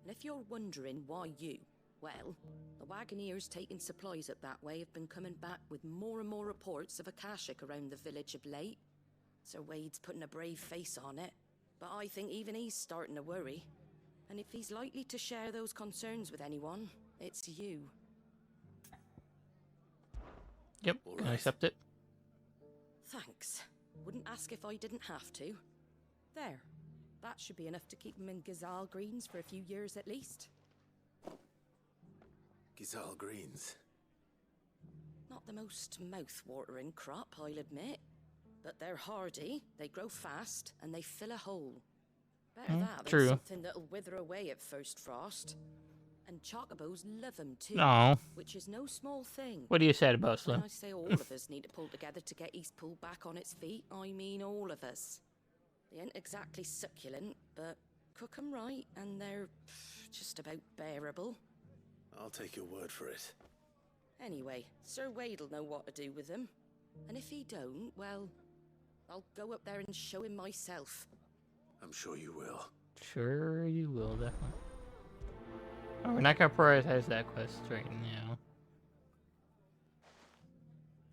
And if you're wondering why you, well, the Wagoneers taking supplies up that way have been coming back with more and more reports of Akashic around the village of late. Sir Wade's putting a brave face on it, but I think even he's starting to worry. And if he's likely to share those concerns with anyone, it's you. Yep, can I accept it? Thanks. Wouldn't ask if I didn't have to. There. That should be enough to keep him in Gazal Greens for a few years at least. Gazal Greens. Not the most mouth-watering crop, I'll admit. But they're hardy, they grow fast, and they fill a hole. Better that true. than something that'll wither away at first frost. And chocobos love them too, Aw. which is no small thing. What are you sad about, Slim? When I say all of us need to pull together to get Eastpool back on its feet, I mean all of us. They ain't exactly succulent, but cook 'em right, and they're just about bearable. I'll take your word for it. Anyway, Sir Wade'll know what to do with them. And if he don't, well, I'll go up there and show him myself. I'm sure you will. Sure you will, definitely. Oh, we're not gonna prioritize that quest right now.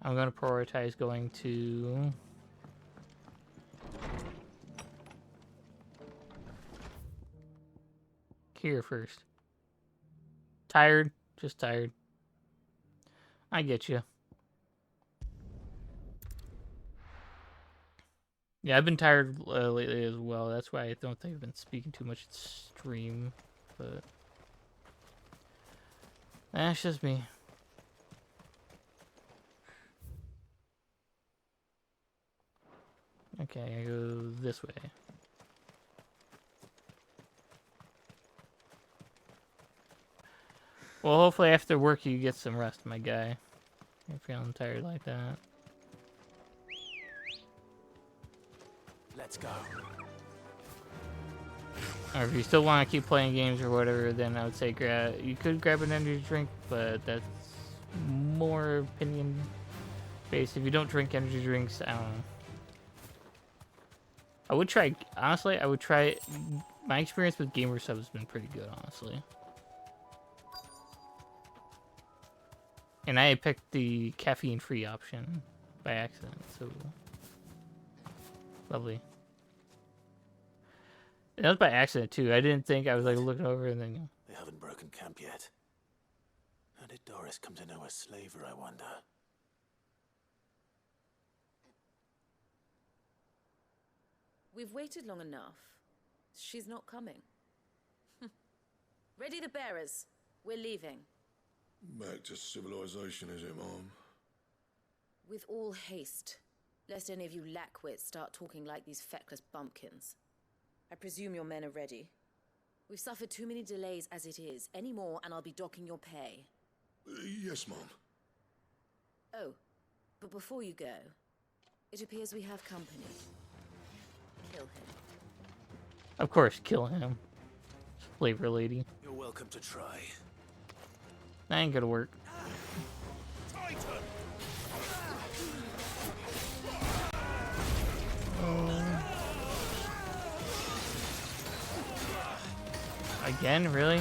I'm gonna prioritize going to... Here first. Tired? Just tired. I get you. Yeah, I've been tired lately as well. That's why I don't think I've been speaking too much at stream. But that's just me. Okay, I go this way. Well, hopefully after work you get some rest, my guy. You're feeling tired like that. Let's go. Or if you still want to keep playing games or whatever, then I would say you could grab an energy drink, but that's more opinion based. If you don't drink energy drinks, I don't know. I would try, honestly, my experience with Gamer Sub has been pretty good, honestly. And I picked the caffeine-free option by accident, so lovely. And that was by accident too. I didn't think I was like looking over and then. They haven't broken camp yet. How did Doris come to know a slaver, I wonder? We've waited long enough. She's not coming. Ready the bearers. We're leaving. Back to civilization, is it, Mom? With all haste, lest any of you lackwits start talking like these feckless bumpkins. I presume your men are ready. We've suffered too many delays as it is. Any more and I'll be docking your pay. Yes, Mom. Oh, but before you go, it appears we have company. Kill him. Of course, kill him. Flavor lady. You're welcome to try. That ain't gonna work. Again, really?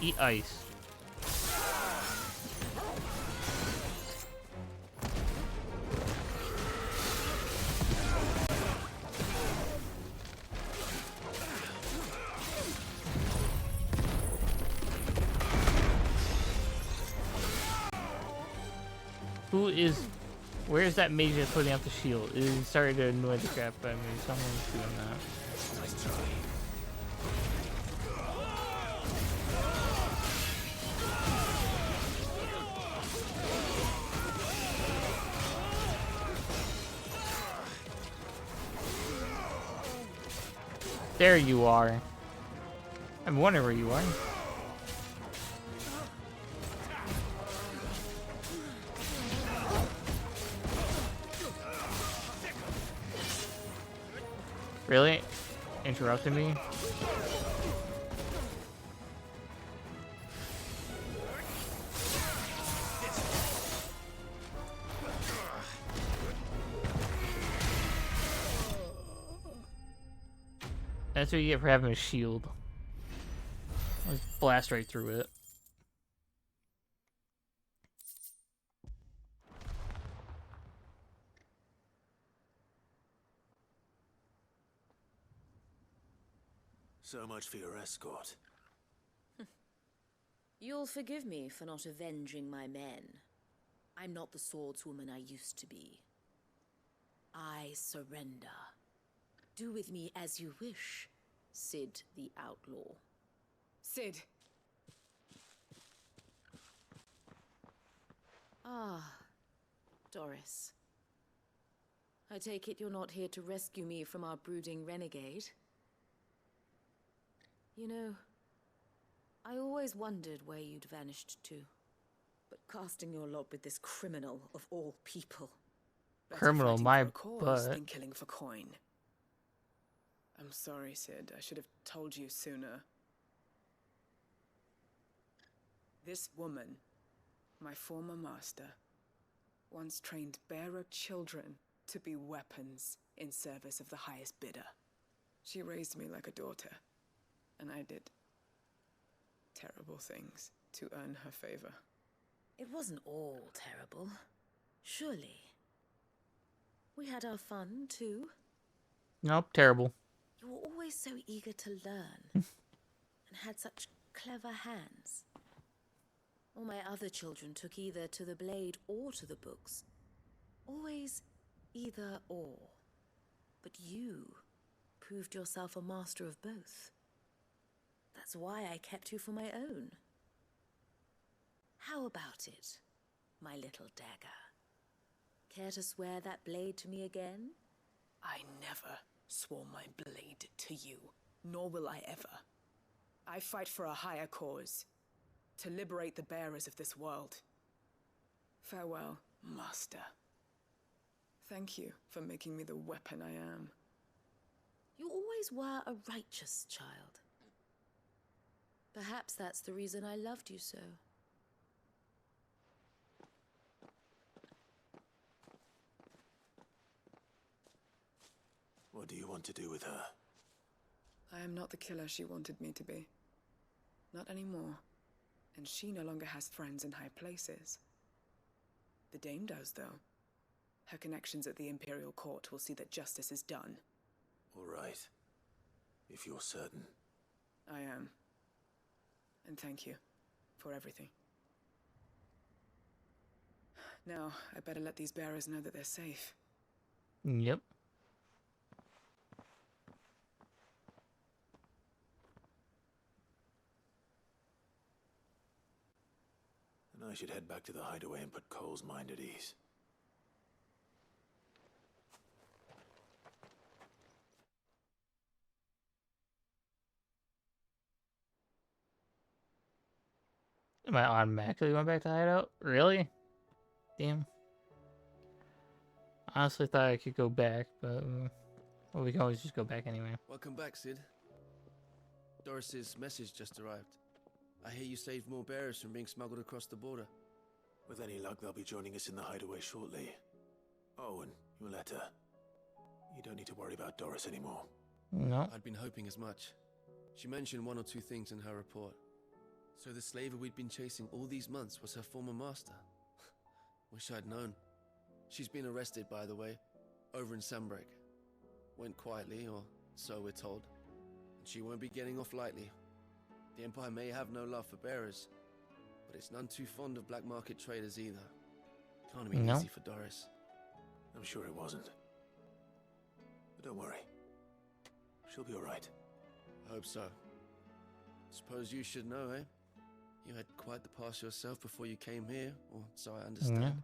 Eat ice. Where's that mage that's putting up the shield? It started to annoy the crap out of me. Someone's doing that. Nice try. There you are. I'm wondering where you are. Really? Interrupting me? That's what you get for having a shield. Let's blast right through it. So much for your escort. You'll forgive me for not avenging my men. I'm not the swordswoman I used to be. I surrender. Do with me as you wish. Cid the Outlaw. Cid! Ah, Doris. I take it you're not here to rescue me from our brooding renegade? You know, I always wondered where you'd vanished to. But casting your lot with this criminal of all people. Criminal, Better my fighting for a cause butt. than killing for coin. I'm sorry, Cid. I should have told you sooner. This woman, my former master, once trained bearer children to be weapons in service of the highest bidder. She raised me like a daughter, and I did terrible things to earn her favor. It wasn't all terrible, surely. We had our fun, too. Nope, terrible. You were always so eager to learn, and had such clever hands. All my other children took either to the blade or to the books. Always either or. But you proved yourself a master of both. That's why I kept you for my own. How about it, my little dagger? Care to swear that blade to me again? I never swore my blade to you, nor will I ever. I fight for a higher cause, to liberate the bearers of this world. Farewell, Master. Thank you for making me the weapon I am. You always were a righteous child. Perhaps that's the reason I loved you so. What do you want to do with her? I am not the killer she wanted me to be. Not anymore. And she no longer has friends in high places. The Dame does, though. Her connections at the Imperial Court will see that justice is done. All right. If you're certain. I am. And thank you for everything. Now, I better let these bearers know that they're safe. Yep. And I should head back to the hideaway and put Cole's mind at ease. Am I automatically going back to hideout? Really? Damn. Honestly thought I could go back, but well, we can always just go back anyway. Welcome back, Cid. Doris's message just arrived. I hear you saved more bearers from being smuggled across the border. With any luck, they'll be joining us in the hideaway shortly. Oh, and your letter. You don't need to worry about Doris anymore. No. I'd been hoping as much. She mentioned one or two things in her report. So the slaver we'd been chasing all these months was her former master. Wish I'd known. She's been arrested, by the way, over in Sanbreque. Went quietly, or so we're told. And she won't be getting off lightly. The Empire may have no love for bearers, but it's none too fond of black market traders either. Can't have been easy for Doris. I'm sure it wasn't. But don't worry. She'll be all right. I hope so. Suppose you should know, eh? You had quite the past yourself before you came here, or so I understand.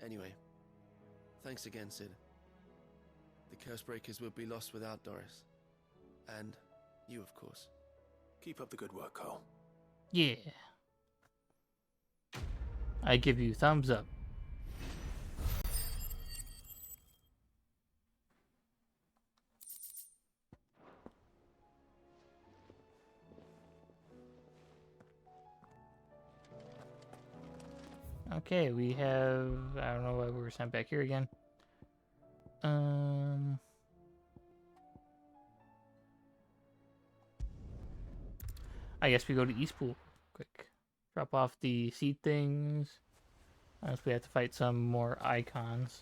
Anyway, thanks again, Cid. The Cursebreakers would be lost without Doris. And you, of course. Keep up the good work, Cole. Yeah. I give you thumbs up. Okay, we have, I don't know why we were sent back here again. I guess we go to Eastpool quick. Drop off the seed things. Unless we have to fight some more icons.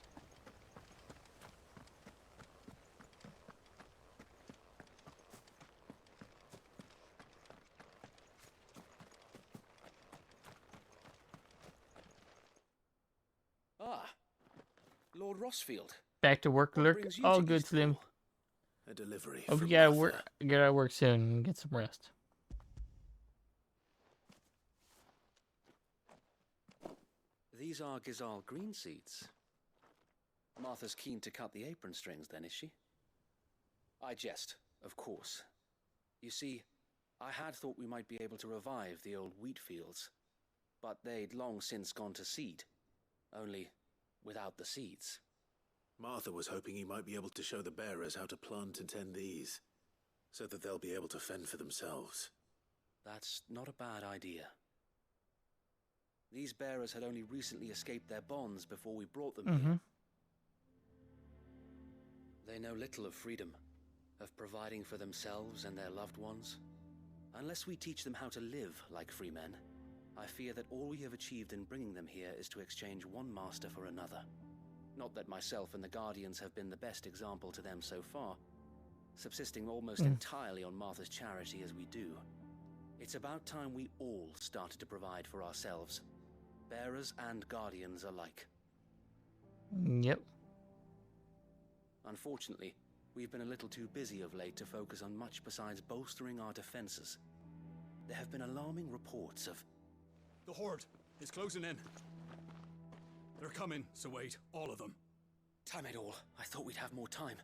Ah, Lord Rossfield. Back to work, What Lurk. brings you All to good, Eastpool? Slim. A delivery. Oh, from we gotta Martha. work soon and get some rest. These are Gizal green seeds. Martha's keen to cut the apron strings, then, is she? I jest, of course. You see, I had thought we might be able to revive the old wheat fields, but they'd long since gone to seed, only without the seeds. Martha was hoping you might be able to show the bearers how to plant and tend these, so that they'll be able to fend for themselves. That's not a bad idea. These bearers had only recently escaped their bonds before we brought them here. They know little of freedom, of providing for themselves and their loved ones. Unless we teach them how to live like free men, I fear that all we have achieved in bringing them here is to exchange one master for another. Not that myself and the Guardians have been the best example to them so far, subsisting almost entirely on Martha's charity as we do. It's about time we all started to provide for ourselves, bearers and Guardians alike. Yep. Unfortunately, we've been a little too busy of late to focus on much besides bolstering our defenses. There have been alarming reports of... The Horde is closing in. They're coming, Sir Wade, all of them. Damn it all, I thought we'd have more time.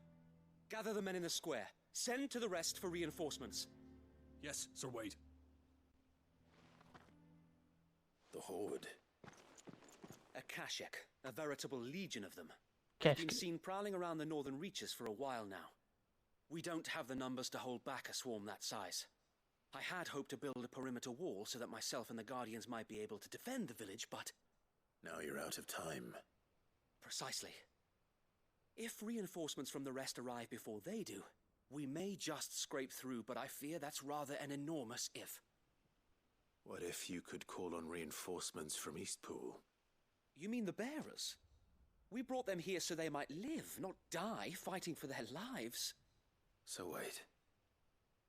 Gather the men in the square. Send to the rest for reinforcements. Yes, Sir Wade. The Horde. A Kashek, a veritable legion of them. Kashek. They've been seen prowling around the northern reaches for a while now. We don't have the numbers to hold back a swarm that size. I had hoped to build a perimeter wall so that myself and the Guardians might be able to defend the village, but... Now you're out of time. Precisely. If reinforcements from the rest arrive before they do, we may just scrape through, but I fear that's rather an enormous if. What if you could call on reinforcements from Eastpool? You mean the bearers? We brought them here so they might live, not die, fighting for their lives. So wait.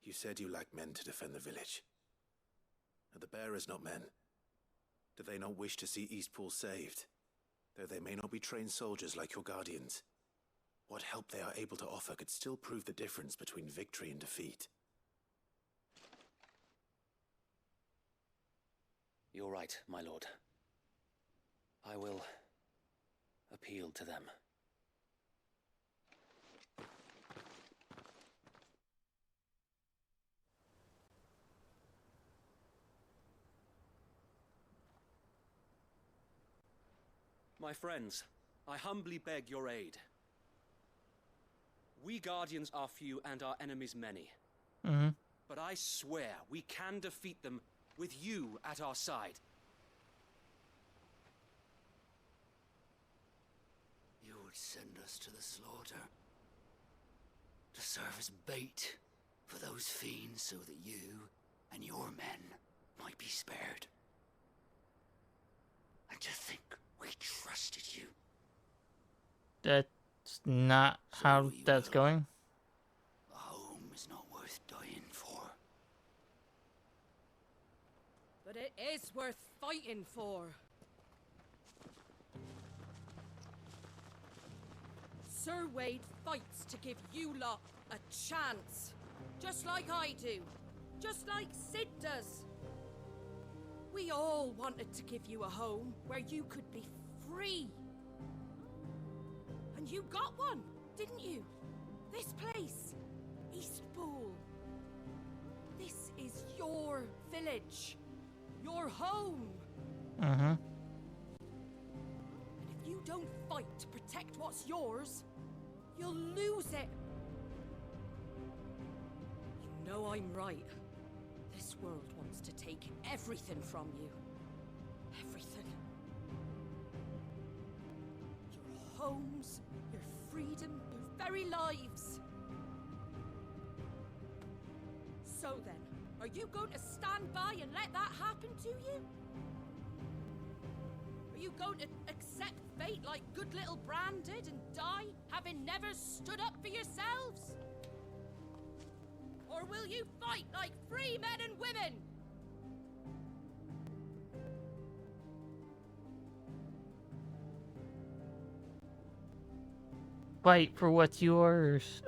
You said you lack men to defend the village. Are the bearers not men? Do they not wish to see Eastpool saved? Though they may not be trained soldiers like your Guardians, what help they are able to offer could still prove the difference between victory and defeat. You're right, my lord. I will appeal to them. My friends, I humbly beg your aid. We Guardians are few and our enemies many. But I swear we can defeat them with you at our side. You would send us to the slaughter, to serve as bait for those fiends so that you and your men might be spared. And to think we trusted you. That's not how that's going. A home is not worth dying for. But it is worth fighting for. Sir Wade fights to give you lot a chance. Just like I do. Just like Sid does. We all wanted to give you a home where you could be free. And you got one, didn't you? This place, Eastpool. This is your village. Your home. And if you don't fight to protect what's yours, you'll lose it. You know I'm right. This world wants to take everything from you. Everything. Your homes, your freedom, your very lives. So then, are you going to stand by and let that happen to you? Are you going to accept fate like good little Bran did and die, having never stood up for yourselves? Or will you fight like free men and women? Fight for what's yours.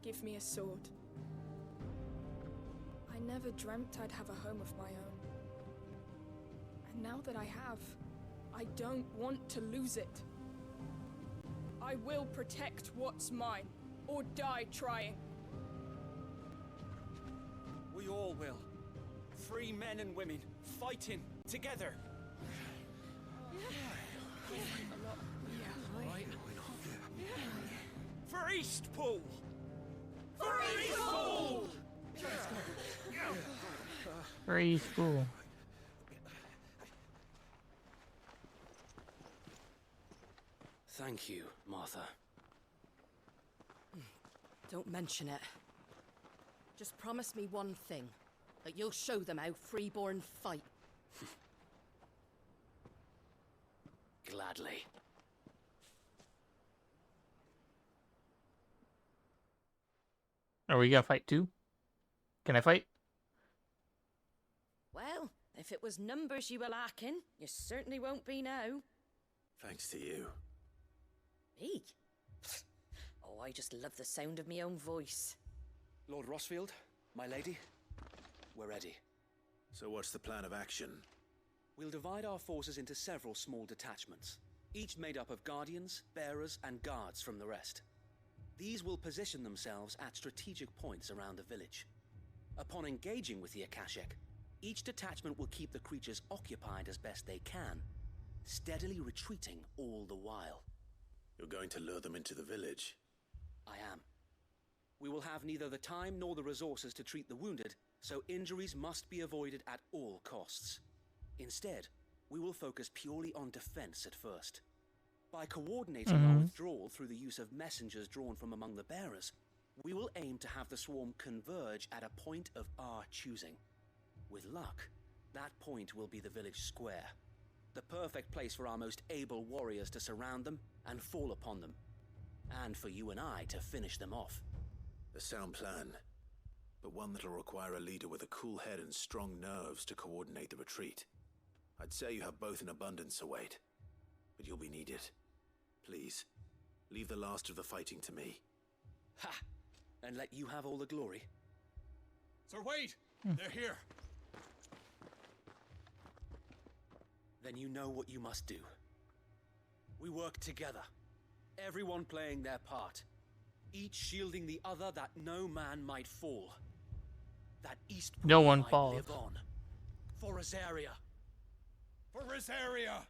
Give me a sword. I never dreamt I'd have a home of my own. And now that I have, I don't want to lose it. I will protect what's mine, or die trying. We all will. Free men and women, fighting together. For Eastpool! For Eastpool! Very cool. Thank you, Martha. Don't mention it. Just promise me one thing. That you'll show them how freeborn fight. Gladly. Are we gonna fight too? Can I fight? Well, if it was numbers you were lacking, you certainly won't be now. Thanks to you. Me? Oh, I just love the sound of my own voice. Lord Rossfield, my lady, we're ready. So what's the plan of action? We'll divide our forces into several small detachments, each made up of guardians, bearers, and guards from the rest. These will position themselves at strategic points around the village. Upon engaging with the Akashic, each detachment will keep the creatures occupied as best they can, steadily retreating all the while. You're going to lure them into the village? I am. We will have neither the time nor the resources to treat the wounded, so injuries must be avoided at all costs. Instead, we will focus purely on defense at first. By coordinating our withdrawal through the use of messengers drawn from among the bearers, we will aim to have the swarm converge at a point of our choosing. With luck, that point will be the village square, the perfect place for our most able warriors to surround them and fall upon them, and for you and I to finish them off. A sound plan, but one that'll require a leader with a cool head and strong nerves to coordinate the retreat. I'd say you have both in abundance, Sir Wade, but you'll be needed. Please, leave the last of the fighting to me. Ha! And let you have all the glory. Sir Wade! They're here! Then you know what you must do. We work together, everyone playing their part, each shielding the other that no man might fall. That Eastpool No one might falls. live on. For Rosaria. For Rosaria!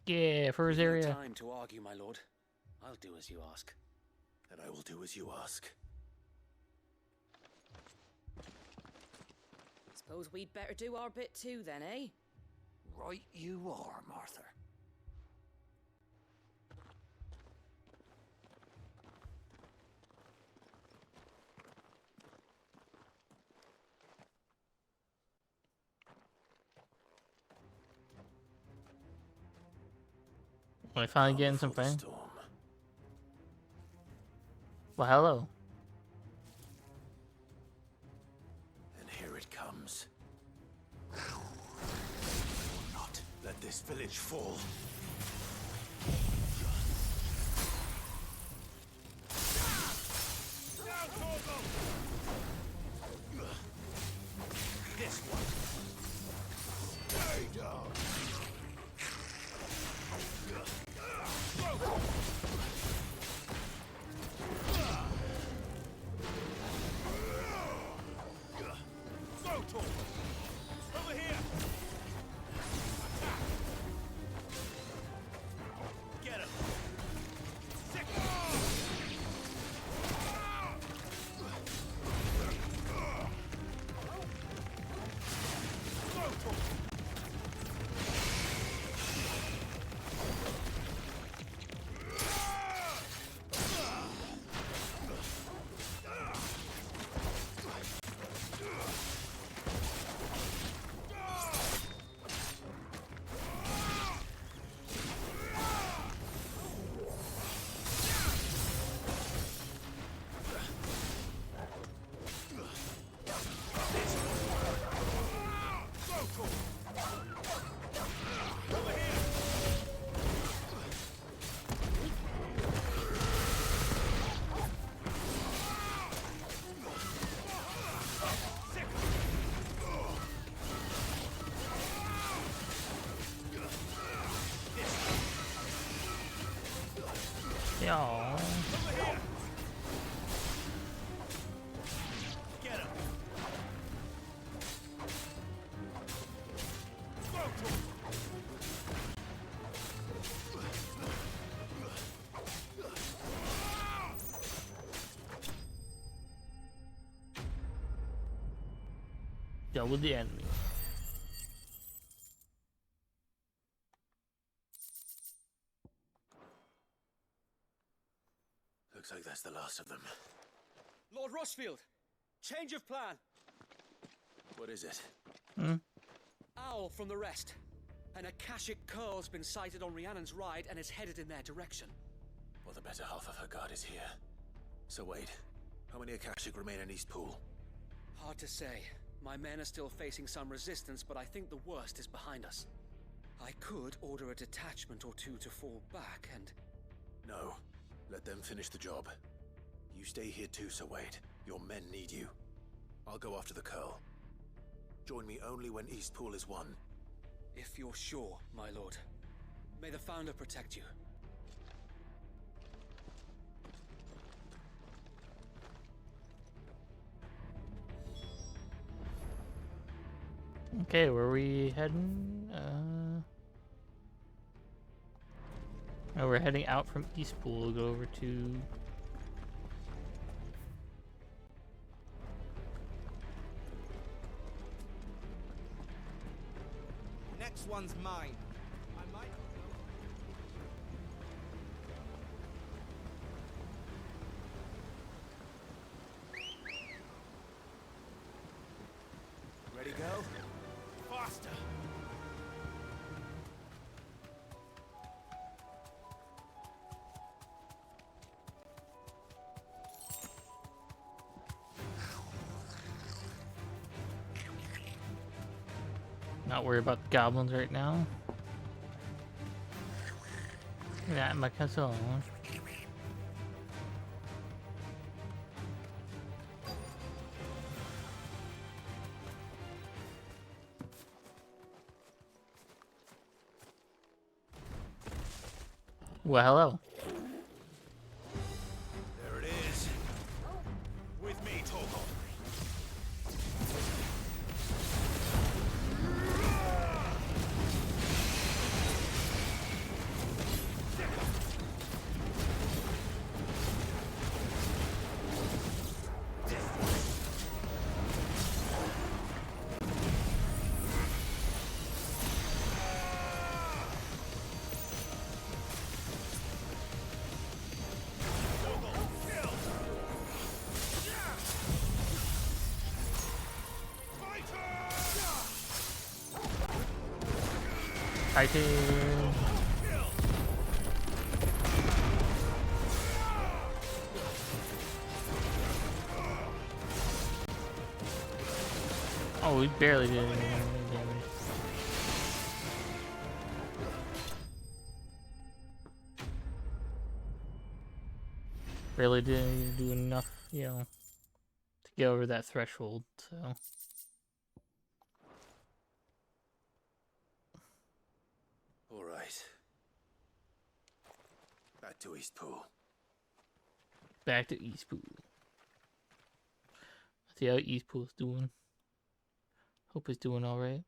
Yeah, for his No area. time to argue, my lord. I'll do as you ask. And I will do as you ask. Suppose we'd better do our bit too then, eh? Right you are, Martha. Am I finally getting some fame? Well, hello. And here it comes. Not let this village fall. This one. Stay down. Over here! Get him! Sick! Yeah. Get him. Double the enemy. Looks like that's the last of them. Lord Rossfield, change of plan. What is it? Owl from the rest. An Akashic Curl's been sighted on Rhiannon's ride and is headed in their direction. Well, the better half of her guard is here. So wait, how many Akashic remain in Eastpool? Hard to say. My men are still facing some resistance, but I think the worst is behind us. I could order a detachment or two to fall back and... No. Let them finish the job. You stay here too, Sir Wade. Your men need you. I'll go after the Curl. Join me only when Eastpool is won. If you're sure, my lord. May the Founder protect you. Okay, where are we heading? Oh, we're heading out from Eastpool. We'll go over to... Next one's mine. I might... Ready, go? Faster! Not worry about the goblins right now. Yeah, my castle. Well, hello. There it is. With me, Torgal. Fighting. Oh, we barely did any damage. Really didn't do enough, you know, to get over that threshold, so. All right. Back to Eastpool. Back to Eastpool. See how Eastpool's doing. Hope it's doing alright.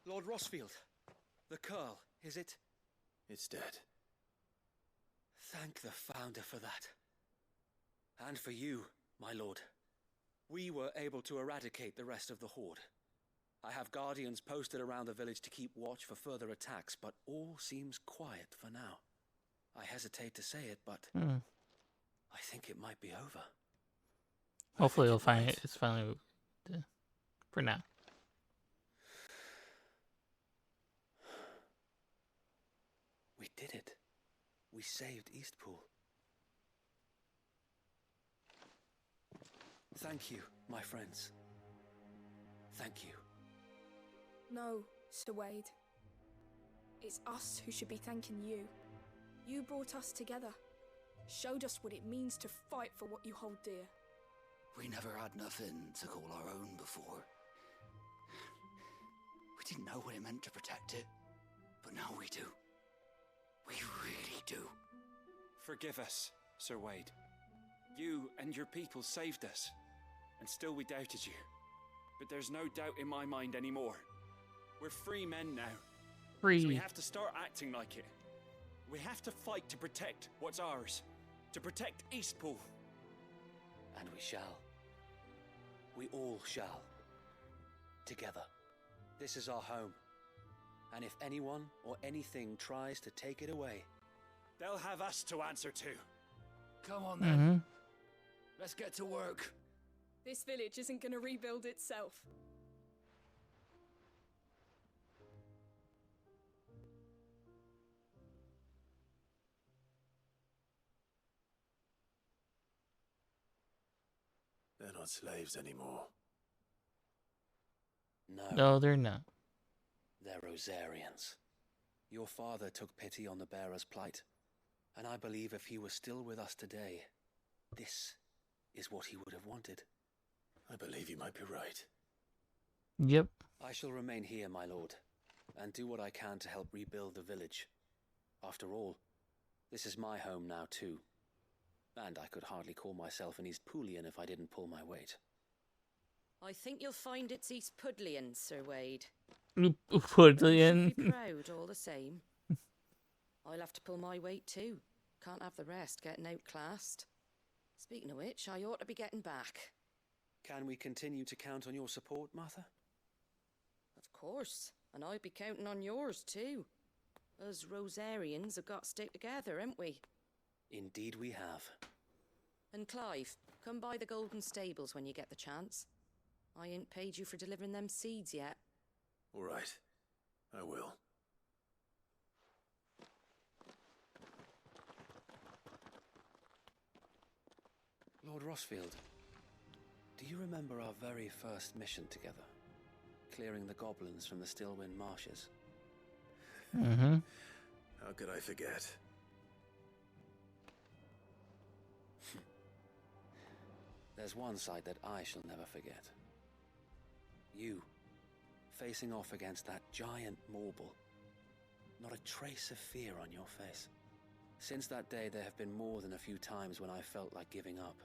Lord Rossfield, the Curl, is it? It's dead. Thank the Founder for that. And for you, my lord. We were able to eradicate the rest of the Horde. I have guardians posted around the village to keep watch for further attacks, but all seems quiet for now. I hesitate to say it, but I think it might be over. Hopefully you'll find it. It's finally over. For now. We did it. We saved Eastpool. Thank you, my friends. Thank you. No, Sir Wade. It's us who should be thanking you. You brought us together. Showed us what it means to fight for what you hold dear. We never had nothing to call our own before. We didn't know what it meant to protect it, but now we do. We really do. Forgive us, Sir Wade. You and your people saved us, and still we doubted you. But there's no doubt in my mind anymore. We're free men now. Free. So we have to start acting like it. We have to fight to protect what's ours. To protect Eastpool. And we shall. We all shall. Together. This is our home. And if anyone or anything tries to take it away, they'll have us to answer to. Come on then. Let's get to work. This village isn't gonna rebuild itself. They're not slaves anymore. No, they're not. They're Rosarians. Your father took pity on the bearer's plight, and I believe if he was still with us today, this is what he would have wanted. I believe you might be right. Yep. I shall remain here, my lord, and do what I can to help rebuild the village. After all, this is my home now too. And I could hardly call myself an Eastpoolian if I didn't pull my weight. I think you'll find it's East Pudlian, Sir Wade. Pudlian. Be proud all the same. I'll have to pull my weight too. Can't have the rest getting outclassed. Speaking of which, I ought to be getting back. Can we continue to count on your support, Martha? Of course, and I'll be counting on yours too. Us Rosarians have got to stick together, haven't we? Indeed we have. And Clive, come by the Golden Stables when you get the chance. I ain't paid you for delivering them seeds yet. All right. I will. Lord Rossfield, do you remember our very first mission together? Clearing the goblins from the Stillwind marshes? Mm-hmm. How could I forget? There's one sight that I shall never forget. You, facing off against that giant Morble. Not a trace of fear on your face. Since that day, there have been more than a few times when I felt like giving up.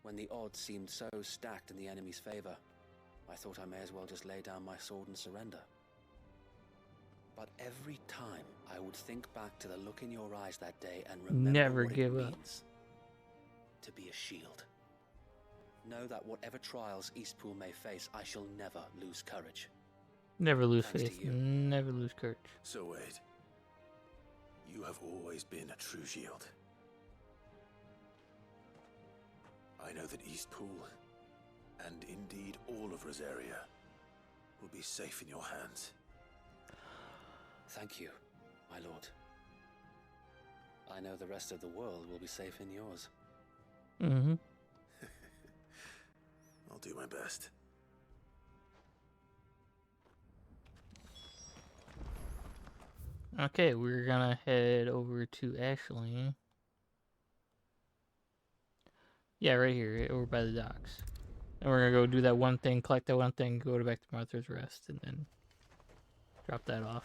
When the odds seemed so stacked in the enemy's favor, I thought I may as well just lay down my sword and surrender. But every time I would think back to the look in your eyes that day and remember Never what give it up. means to be a shield. Know that whatever trials Eastpool may face, I shall never lose courage. Never lose Thanks to faith. you. Never lose courage. So Wade, you have always been a true shield. I know that Eastpool, and indeed all of Rosaria, will be safe in your hands. Thank you, my lord. I know the rest of the world will be safe in yours. Mm-hmm. I'll do my best. Okay, we're gonna head over to Ashley. Yeah, right here, over by the docks. And we're gonna go do that one thing, collect that one thing, go back to Martha's Rest, and then drop that off.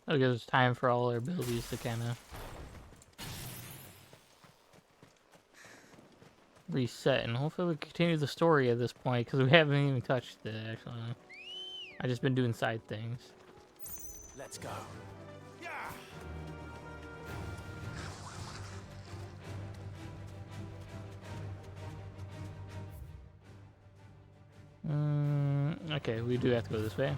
That'll give us time for all our abilities to kind of reset, and hopefully we continue the story at this point, because we haven't even touched it, actually. I've just been doing side things. Let's go. Okay, we do have to go this way.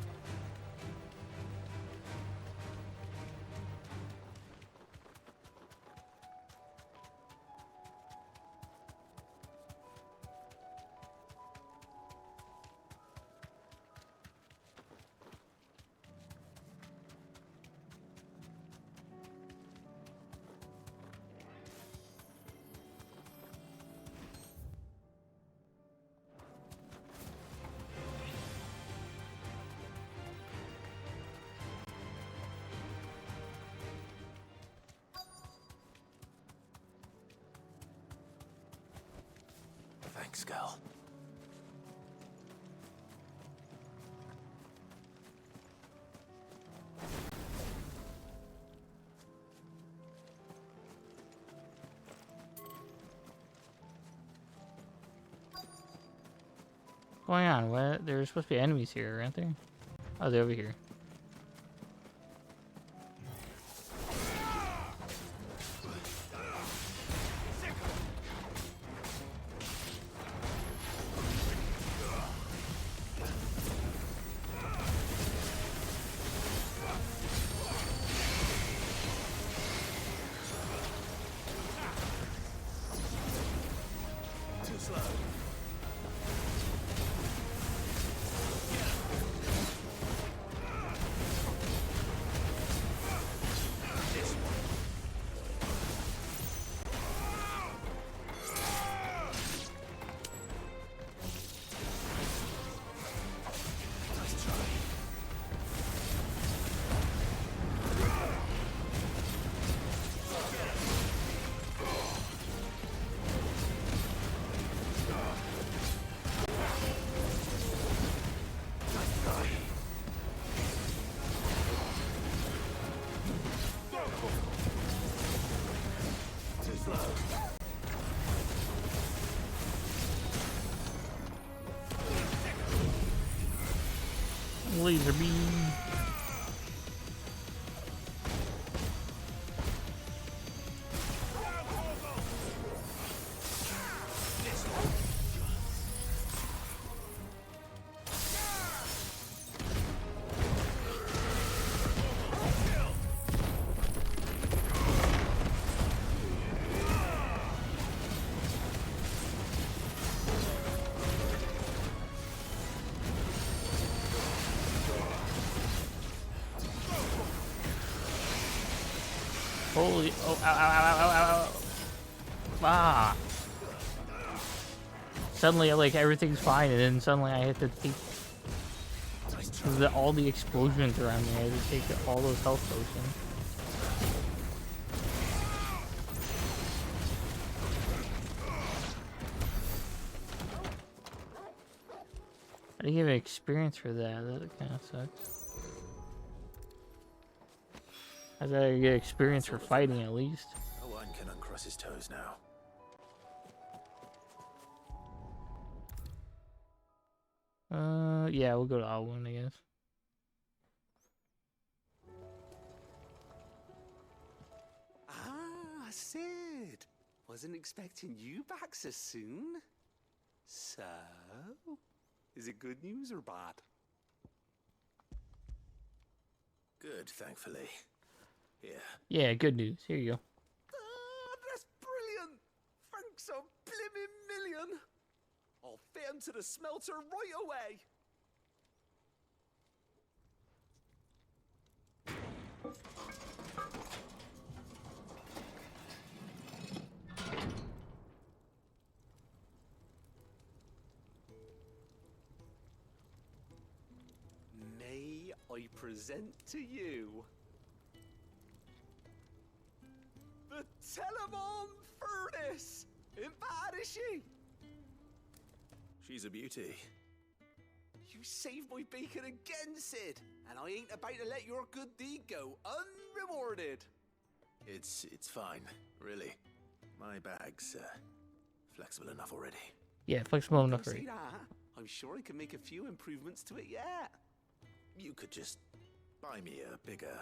Relax, girl. What's going on? What? There's supposed to be enemies here, aren't there? Oh, they're over here. Too slow. Laser beam. Holy, oh, ow, ow, ow, ow, ow, ow. Ah. Suddenly, like, everything's fine, and then suddenly I had to take all the explosions around me. I had to take all those health potions. I didn't get an experience for that. That kind of sucks. I thought I'd get experience for fighting at least. Owen can uncross his toes now. Yeah, we'll go to Alwyn, I guess. Ah, Sid. Wasn't expecting you back so soon. So, is it good news or bad? Good, thankfully. Here. Yeah, good news. Here you go. Ah, that's brilliant. Thanks a blimmin' million. I'll fit 'em to the smelter right away. May I present to you the Telemon Furnace? Ain't bad, is she? She's a beauty. You saved my bacon again, Sid, and I ain't about to let your good deed go unrewarded. It's fine, really. My bag's flexible enough already. Yeah, flexible enough Don't already. say that. I'm sure I can make a few improvements to it yet. You could just buy me a bigger...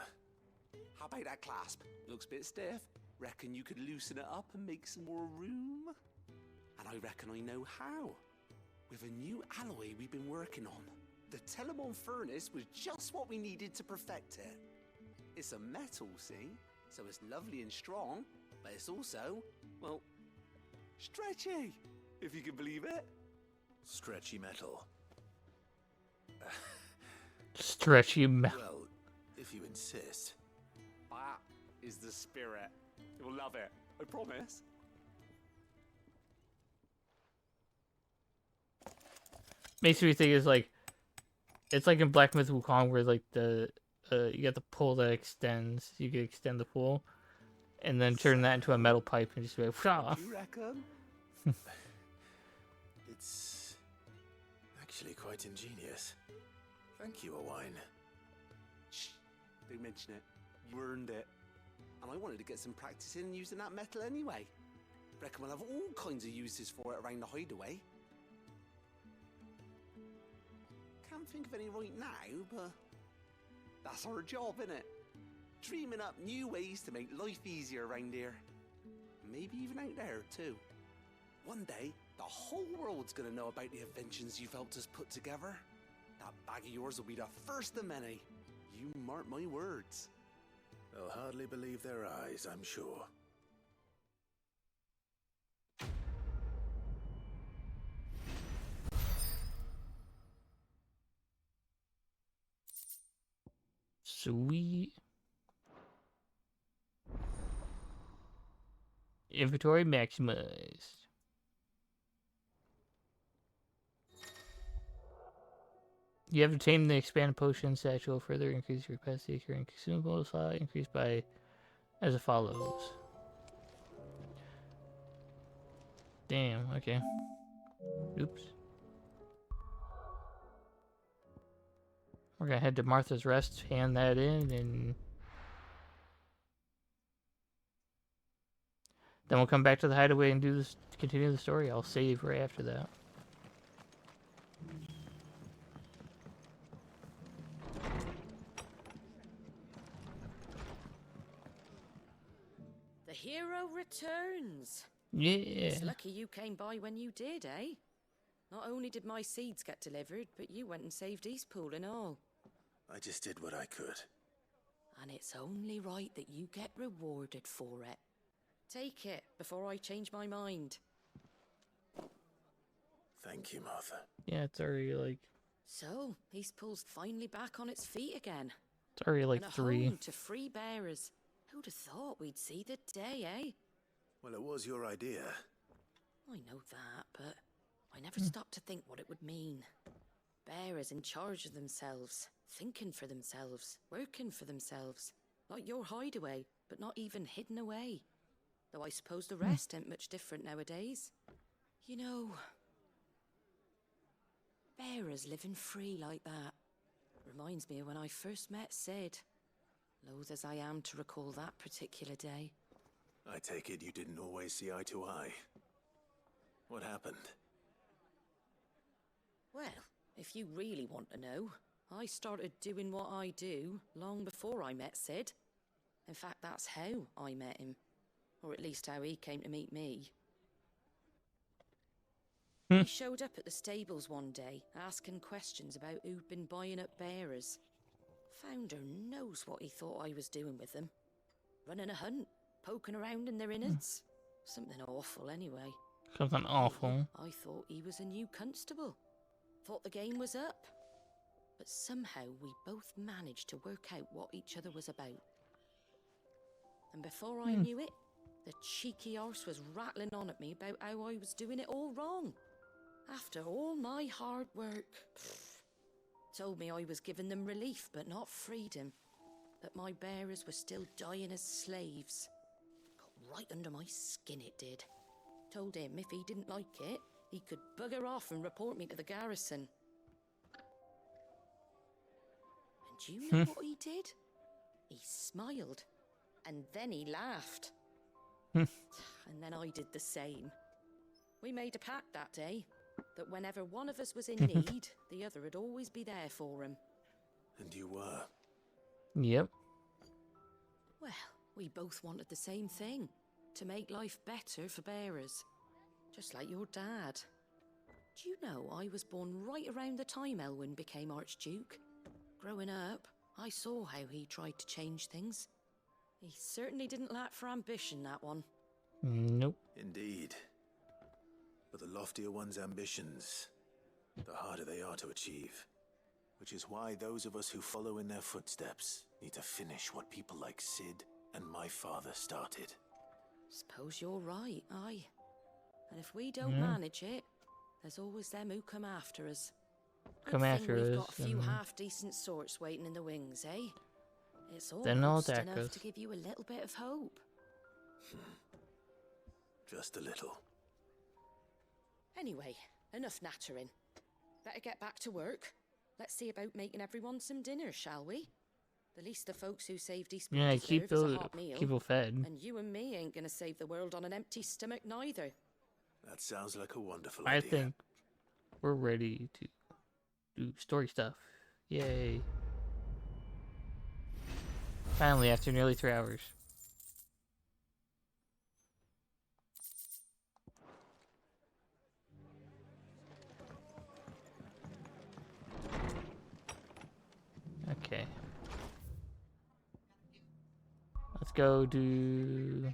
How about that clasp? Looks a bit stiff. Reckon you could loosen it up and make some more room? And I reckon I know how. With a new alloy we've been working on. The Telemon Furnace was just what we needed to perfect it. It's a metal, see? So it's lovely and strong, but it's also, well, stretchy, if you can believe it. Stretchy metal. Stretchy metal. Well, if you insist. That is the spirit. You'll love it, I promise. Makes me think it's like in Black Myth Wukong where like the you got the pull that extends. You can extend the pull, and then turn that into a metal pipe and just be like, "Pshaw." You reckon? It's actually quite ingenious. Thank you, Owain. Shh, don't mention it. You earned it. And I wanted to get some practice in using that metal anyway. Reckon we'll have all kinds of uses for it around the hideaway. Can't think of any right now, but that's our job, innit? Dreaming up new ways to make life easier around here. Maybe even out there, too. One day, the whole world's gonna know about the inventions you've helped us put together. That bag of yours will be the first of many. You mark my words. They'll hardly believe their eyes, I'm sure. Sweet. Inventory maximized. You have obtained the expanded potion that will further increase your capacity to carry consumable slot increased by as follows. Damn, okay. Oops. We're gonna head to Martha's Rest, hand that in, and then we'll come back to the hideaway and do this, continue the story. I'll save right after that. The hero returns. Yeah. It's lucky you came by when you did, eh? Not only did my seeds get delivered, but you went and saved Eastpool and all. I just did what I could. And it's only right that you get rewarded for it. Take it before I change my mind. Thank you, Martha. Yeah, it's already like... So, Eastpool's finally back on its feet again. It's already like and a 3. home to free bearers. Who'd have thought we'd see the day, eh? Well, it was your idea. I know that, but I never stopped to think what it would mean. Bearers in charge of themselves, thinking for themselves, working for themselves. Like your hideaway, but not even hidden away. Though I suppose the rest ain't much different nowadays. You know, bearers living free like that reminds me of when I first met Sid. Loath as I am to recall that particular day. I take it you didn't always see eye to eye. What happened? Well, if you really want to know, I started doing what I do long before I met Sid. In fact, that's how I met him. Or at least how he came to meet me. He showed up at the stables one day, asking questions about who'd been buying up bearers. Founder knows what he thought I was doing with them. Running a hunt, poking around in their innards. Something awful anyway. Something awful. I thought he was a new constable. Thought the game was up. But somehow we both managed to work out what each other was about. And before I knew it, the cheeky arse was rattling on at me about how I was doing it all wrong. After all my hard work. Told me I was giving them relief, but not freedom. That my bearers were still dying as slaves. Got right under my skin, it did. Told him if he didn't like it, he could bugger off and report me to the garrison. And do you know what he did? He smiled. And then he laughed. And then I did the same. We made a pact that day, that whenever one of us was in need, the other would always be there for him. And you were? Yep. Well, we both wanted the same thing. To make life better for bearers. Just like your dad. Do you know I was born right around the time Elwyn became Archduke? Growing up, I saw how he tried to change things. He certainly didn't lack for ambition, that one. Nope. Indeed. But the loftier one's ambitions, the harder they are to achieve. Which is why those of us who follow in their footsteps need to finish what people like Sid and my father started. Suppose you're right, aye. And if we don't manage it, there's always them who come after us. Come after us. We've got a few half-decent sorts waiting in the wings, eh? It's Then I'll almost attack enough us. to give you a little bit of hope. Just a little. Anyway, Enough nattering. Better get back to work. Let's see about making everyone some dinner, shall we? The least the folks who saved Eastwood Yeah, deserve keep is a those hot meal. people fed. And you and me ain't gonna save the world on an empty stomach neither. That sounds like a wonderful I idea. think we're ready to do story stuff. Yay. Finally, after nearly 3 hours. Okay. Let's go do...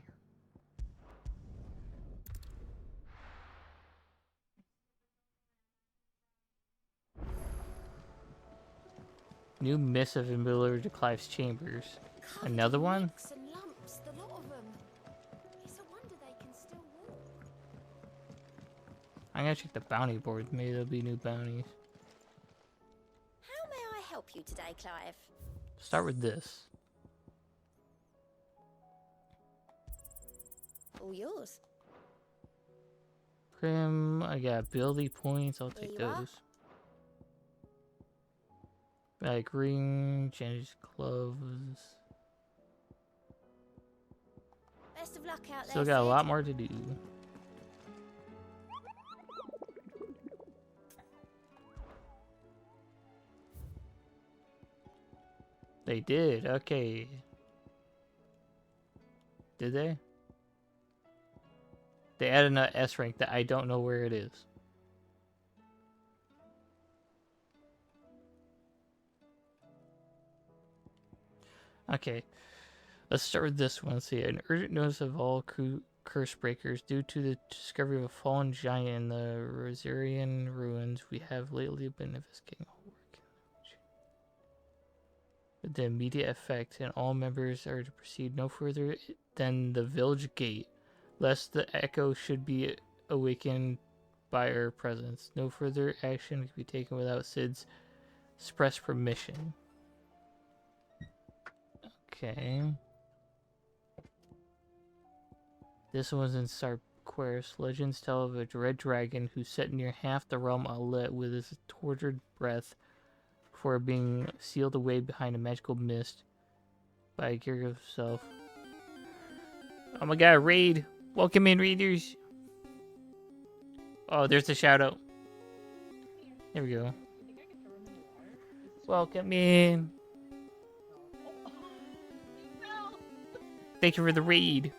New missive and delivered to Clive's chambers. Another one? Nicks and lumps, the lot of them. It's a wonder they can still walk. I'm gonna check the bounty board. Maybe there'll be new bounties. How may I help you today, Clive? Start with this. All yours. Prim, I got ability points. I'll take Here you are. those. Like ring, change gloves. Best of luck out there. Still got a Sid. lot more to do. They did, okay. Did they? They added an S rank that I don't know where it is. Okay, let's start with this one. See, an urgent notice of all curse breakers due to the discovery of a fallen giant in the Rosarian ruins. We have lately been investigating all work with the immediate effect, and all members are to proceed no further than the village gate, lest the echo should be awakened by our presence. No further action can be taken without Sid's express permission. Okay. This one's in Sarqueris. Legends tell of a red dragon who set near half the realm alit with his tortured breath before being sealed away behind a magical mist by Gerga himself. Oh my god, raid! Welcome in, readers! Oh, there's the shout out. There we go. Welcome in. Thank you for the raid.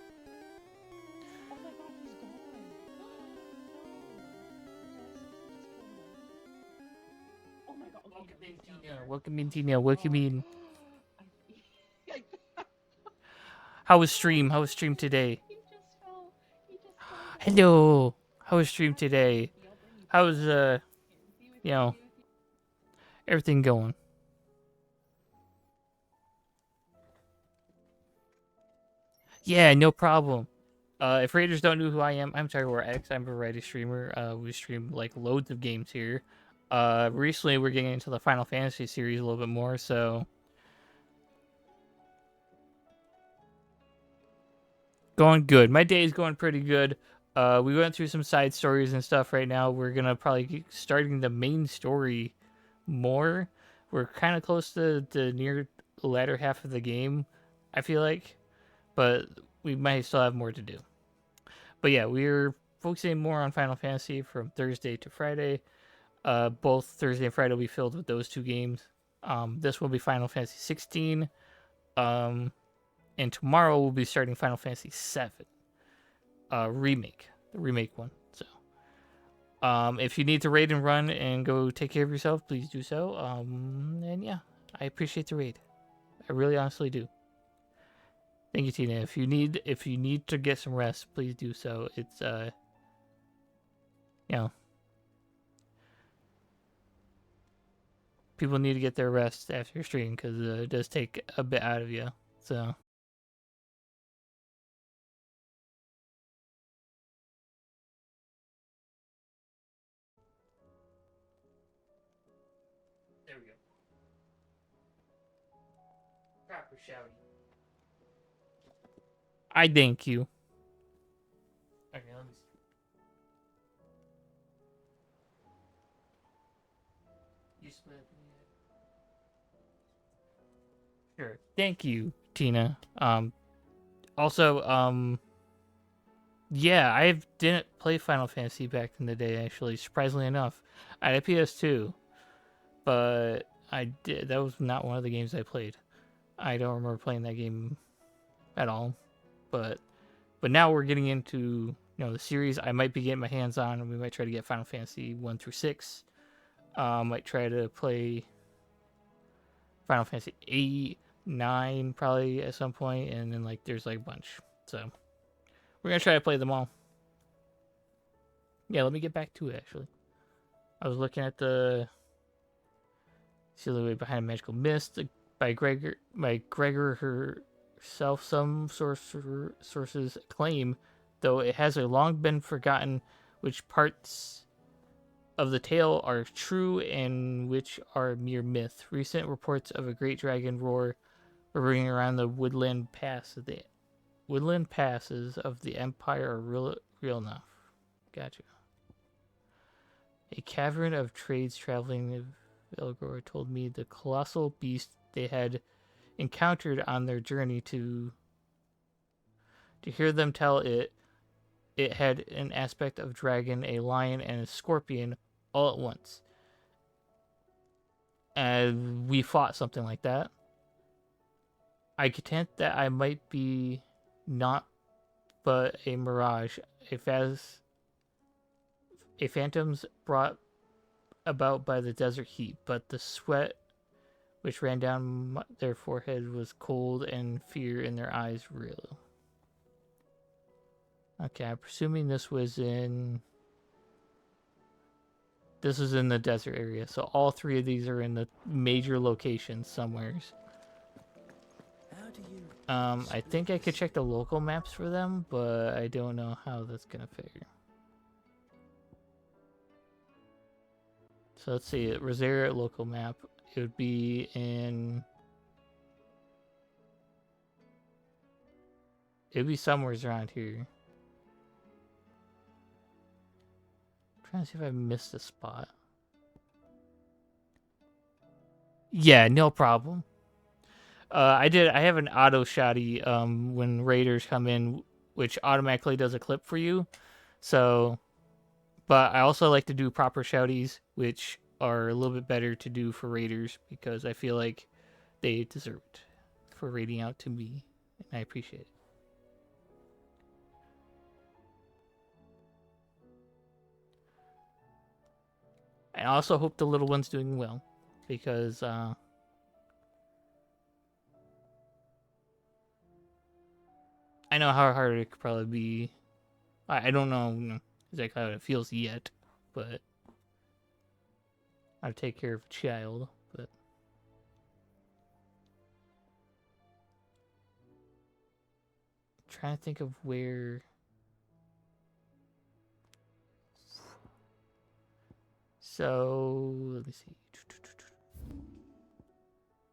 Welcome in, Tina. Welcome in. How was stream? How was stream today? Hello. How was stream today? How's you know, everything going? Yeah, no problem. If Raiders don't know who I am, I'm Tyler X. I'm a variety streamer. We stream like loads of games here. Recently we're getting into the Final Fantasy series a little bit more, so going good. My day is going pretty good. We went through some side stories and stuff right now. We're gonna probably get starting the main story more. We're kind of close to the near latter half of the game, I feel like, but we might still have more to do. But yeah, we're focusing more on Final Fantasy from Thursday to Friday. Both Thursday and Friday will be filled with those two games. This will be Final Fantasy 16. And tomorrow we'll be starting Final Fantasy 7. Remake. The remake one. So if you need to raid and run and go take care of yourself, please do so. And yeah, I appreciate the raid. I really honestly do. Thank you, Tina. If you need to get some rest, please do so. It's you know, people need to get their rest after your stream because it does take a bit out of you. So there we go. Proper shouting. I thank you. Okay, let me see. Sure. Thank you, Tina. Also, yeah, I didn't play Final Fantasy back in the day, actually, surprisingly enough. I had a PS2, but that was not one of the games I played. I don't remember playing that game at all. But now we're getting into, the series I might be getting my hands on, and we might try to get Final Fantasy 1 through 6. Might try to play Final Fantasy 8, 9 probably at some point, and then there's a bunch. So we're gonna try to play them all. Yeah, let me get back to it actually. I was looking at the Silhouette Behind a Magical Mist by Gregor herself. Some sources claim, though it has long been forgotten, which parts of the tale are true and which are mere myth. Recent reports of a great dragon roar ringing around the woodland passes of the Empire are real enough. Gotcha. A cavern of trades traveling to Velgor told me the colossal beast they had encountered on their journey to hear them tell it had an aspect of dragon, a lion, and a scorpion all at once. And we fought something like that. I contend that I might be not but a mirage, a phantoms brought about by the desert heat, but the sweat which ran down their forehead was cold and fear in their eyes real. Okay, I'm presuming this was in the desert area, so all three of these are in the major locations somewheres. I think I could check the local maps for them, but I don't know how that's gonna figure. So let's see, Rosaria local map. It would be in... It'd be somewhere around here. I'm trying to see if I missed a spot. Yeah, no problem. I have an auto shotty when raiders come in, which automatically does a clip for you. So, but I also like to do proper shouties, which are a little bit better to do for raiders because I feel like they deserve it for raiding out to me, and I appreciate it. I also hope the little one's doing well because I know how hard it could probably be. I don't know exactly how it feels yet, but I'll take care of a child. But I'm trying to think of where. So let me see.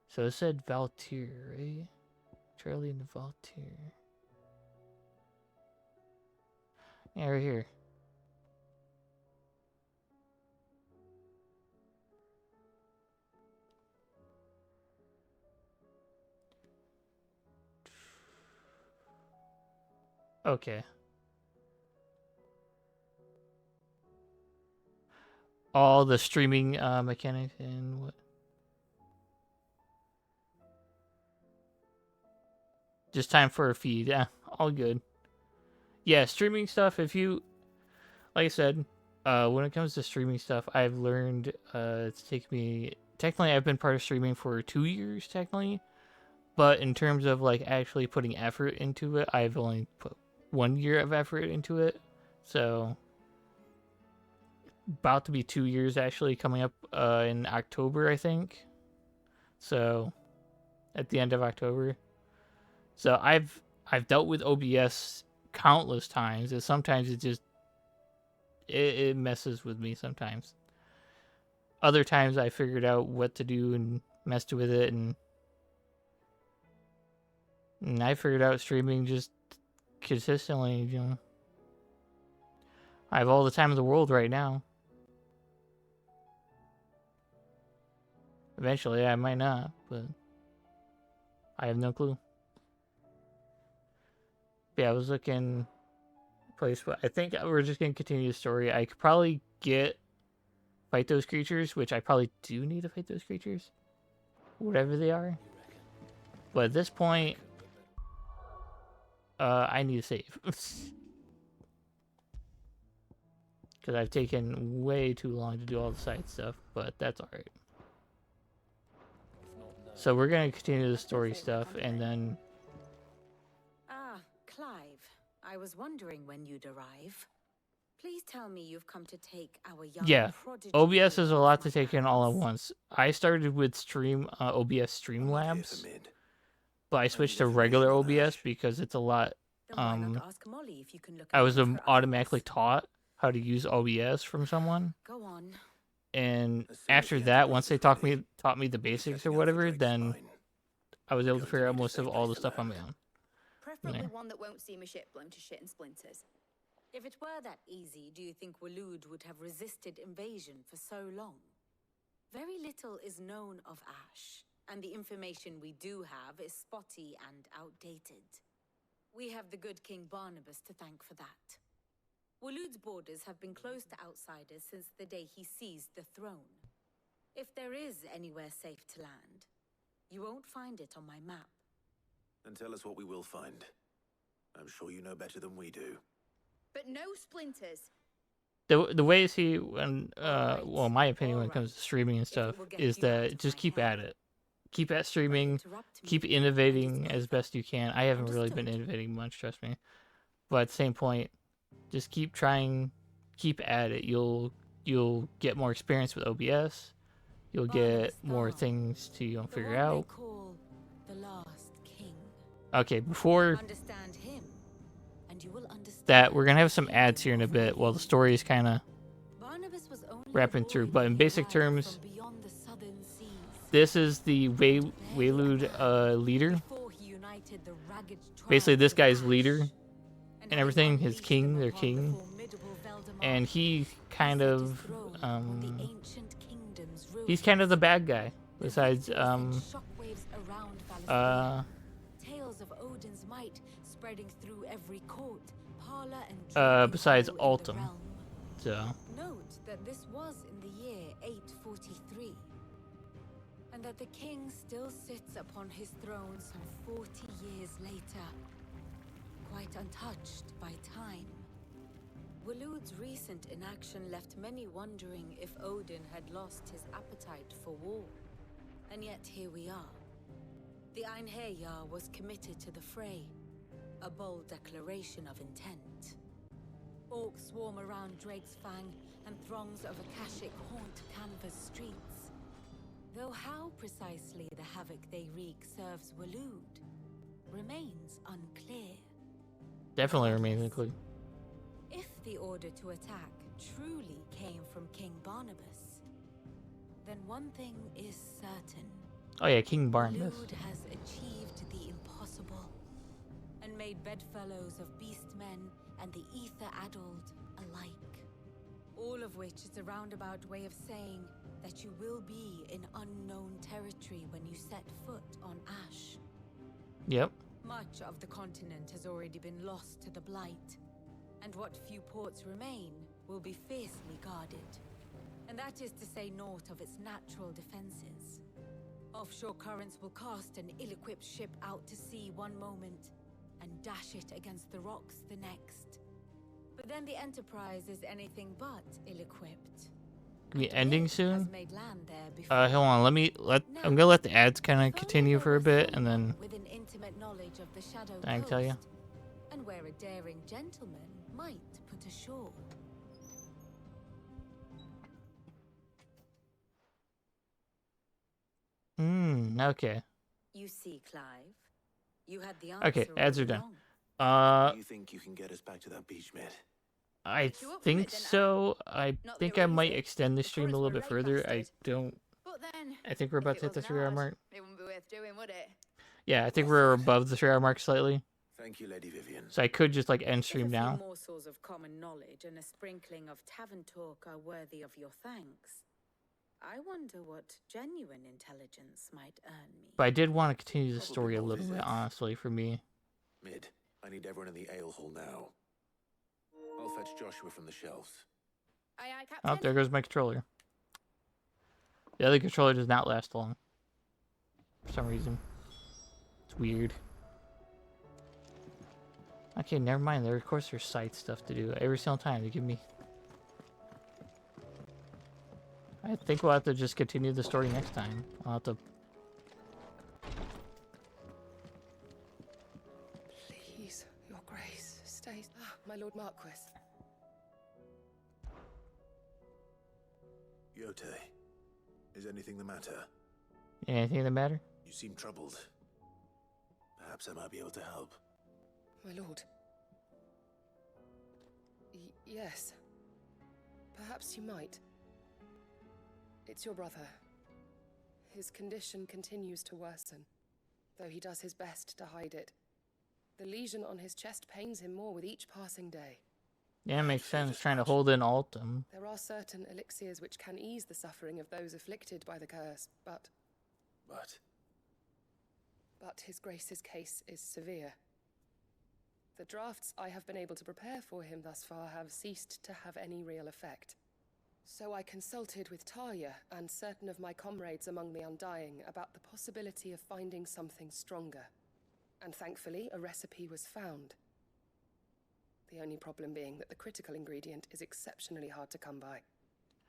So it said Valtier, right? Charlie and the Valtier. Yeah, right here. Okay. All the streaming mechanics and what? Just time for a feed. Yeah, all good. Yeah, streaming stuff, if you... Like I said, when it comes to streaming stuff, I've learned it's taken me... Technically, I've been part of streaming for 2 years, technically. But in terms of, actually putting effort into it, I've only put 1 year of effort into it. So... About to be 2 years, actually, coming up in October, I think. So, at the end of October. So, I've dealt with OBS countless times, and sometimes it just it messes with me sometimes. Other times I figured out what to do and messed with it, and I figured out streaming just consistently, I have all the time in the world right now. Eventually I might not, but I have no clue. Yeah, I was looking place, but I think we're just gonna continue the story. I could probably fight those creatures, which I probably do need to fight those creatures, whatever they are. But at this point, I need to save because I've taken way too long to do all the side stuff. But that's all right. So we're gonna continue the story stuff, and then. Ah, Clive. I was wondering when you'd arrive. Please tell me you've come to take our young Yeah, prodigy OBS is a lot to take in all at once. I started with OBS Streamlabs, but I switched to regular OBS because it's a lot. I was automatically taught how to use OBS from someone. Go on. And after that, once they taught me the basics or whatever, then I was able to figure out most of all the stuff on my own. Preferably one that won't see my ship blown to shit and splinters. If it were that easy, do you think Waloed would have resisted invasion for so long? Very little is known of Ash, and the information we do have is spotty and outdated. We have the good King Barnabas to thank for that. Waloed's borders have been closed to outsiders since the day he seized the throne. If there is anywhere safe to land, you won't find it on my map. Then tell us what we will find. I'm sure you know better than we do. But no splinters. The way I see when well, my opinion when it comes to streaming and stuff is that just keep at it. Keep at streaming, keep innovating as best you can. I haven't really been innovating much, trust me. But at the same point, just keep trying, keep at it. You'll get more experience with OBS. You'll get more things to figure out. Okay, before that, we're gonna have some ads here in a bit while the story is kind of wrapping through. But in basic terms, this is the Waloed leader. Basically, this guy's leader and everything. His king, their king, and he kind of he's kind of the bad guy. Besides Tales of Odin's might spreading through every court, parlor, and besides Altum. So note that this was in the year 843, and that the king still sits upon his throne some 40 years later, quite untouched by time. Waloed's recent inaction left many wondering if Odin had lost his appetite for war, and yet here we are. The Einherjar was committed to the fray, a bold declaration of intent. Orcs swarm around Drake's Fang, and throngs of Akashic haunt Canva's streets. Though how precisely the havoc they wreak serves Waloed remains unclear. definitely remains included. If the order to attack truly came from King Barnabas, then one thing is certain. Oh yeah, King Barnabas. Waloed has achieved the impossible, and made bedfellows of beastmen and the ether-addled alike. All of which is a roundabout way of saying that you will be in unknown territory when you set foot on Ash. Yep. Much of the continent has already been lost to the Blight, and what few ports remain will be fiercely guarded. And that is to say naught of its natural defenses. Offshore currents will cast an ill-equipped ship out to sea one moment, and dash it against the rocks the next. But then the Enterprise is anything but ill-equipped. Be ending soon. Made land there before. Hold on. I'm gonna let the ads kind of continue for a bit, and then With an intimate knowledge of the Shadow I can tell you. Coast, and where a daring gentleman might put ashore. Okay. You see, Clive, you had the answer. Okay, ads all are done. along. You think you can get us back to that beach, mate? I think so. I think I might extend the stream a little bit further. I don't. I think we're about to hit the 3 hour mark. It wouldn't be worth doing, would it? Yeah, I think we're above the 3 hour mark slightly. Thank you, Lady Vivian. So I could just end stream If a few now. morsels of common knowledge and a sprinkling of tavern talk are worthy of your thanks, I wonder what genuine intelligence might earn me. But I did want to continue the story a little bit, honestly, for me. Mid, I need everyone in the ale hall now. I'll fetch Joshua from the shelves. Aye, aye, Captain. Oh, there goes my controller. The other controller does not last long. For some reason. It's weird. Okay, never mind. There, of course, there's side stuff to do. Every single time they give me... I think we'll have to just continue the story next time. I'll have to... Please, your grace, stay. Ah, my lord Marquis. Yote, is anything the matter? Anything that matter? You seem troubled. Perhaps I might be able to help. My lord. Yes. Perhaps you might. It's your brother. His condition continues to worsen, though he does his best to hide it. The lesion on his chest pains him more with each passing day. Yeah, it makes sense. Trying to hold in Altum. There are certain elixirs which can ease the suffering of those afflicted by the curse, but his grace's case is severe. The drafts I have been able to prepare for him thus far have ceased to have any real effect. So I consulted with Talia and certain of my comrades among the Undying about the possibility of finding something stronger. And thankfully, a recipe was found. The only problem being that the critical ingredient is exceptionally hard to come by.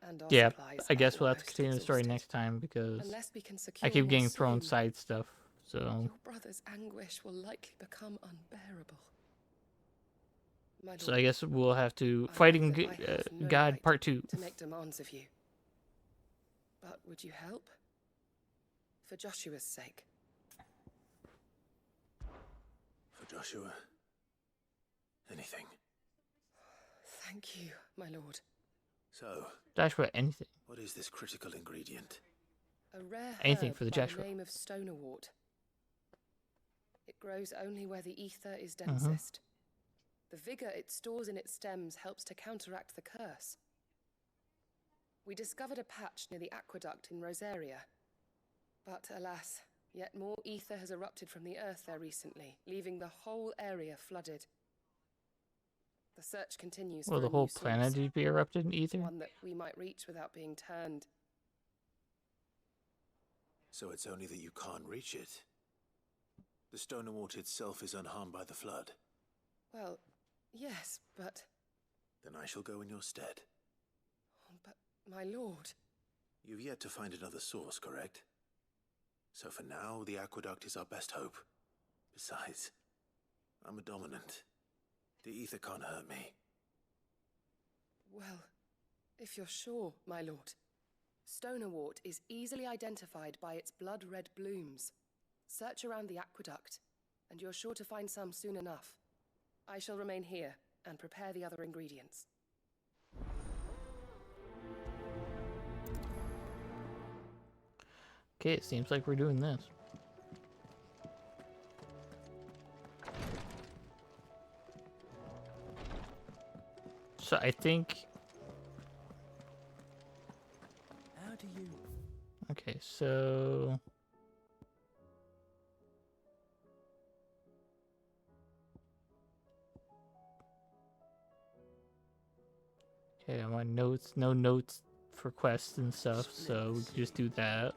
And our Yeah, supplies I are guess we'll have to almost continue the story exhausted. next time because Unless we can secure I keep more getting thrown soon, side stuff. So your brother's anguish will likely become unbearable. My I lord, guess we'll have to I Fighting know that I have no God right Part 2. to make demands of you. But would you help? For Joshua's sake. For Joshua, anything. Thank you, my lord. So, Joshua, anything. what is this critical ingredient? A rare Anything herb for the by Joshua. the name of stonerwort. It grows only where the ether is densest. The vigor it stores in its stems helps to counteract the curse. We discovered a patch near the aqueduct in Rosaria. But alas, yet more ether has erupted from the earth there recently, leaving the whole area flooded. The search continues Will for the a whole new planet source, be erupted in ether? one that we might reach without being turned. So it's only that you can't reach it. The Stonerwort itself is unharmed by the flood. Well, yes, but... Then I shall go in your stead. But, my lord... You've yet to find another source, correct? So for now, the aqueduct is our best hope. Besides, I'm a dominant. The ether can't hurt me. Well, if you're sure, my lord. Stonerwort is easily identified by its blood-red blooms. Search around the aqueduct, and you're sure to find some soon enough. I shall remain here and prepare the other ingredients. Okay, it seems like we're doing this. So I think... How do you... Okay, so... Okay, my notes, no notes for quests and stuff, so we can just do that.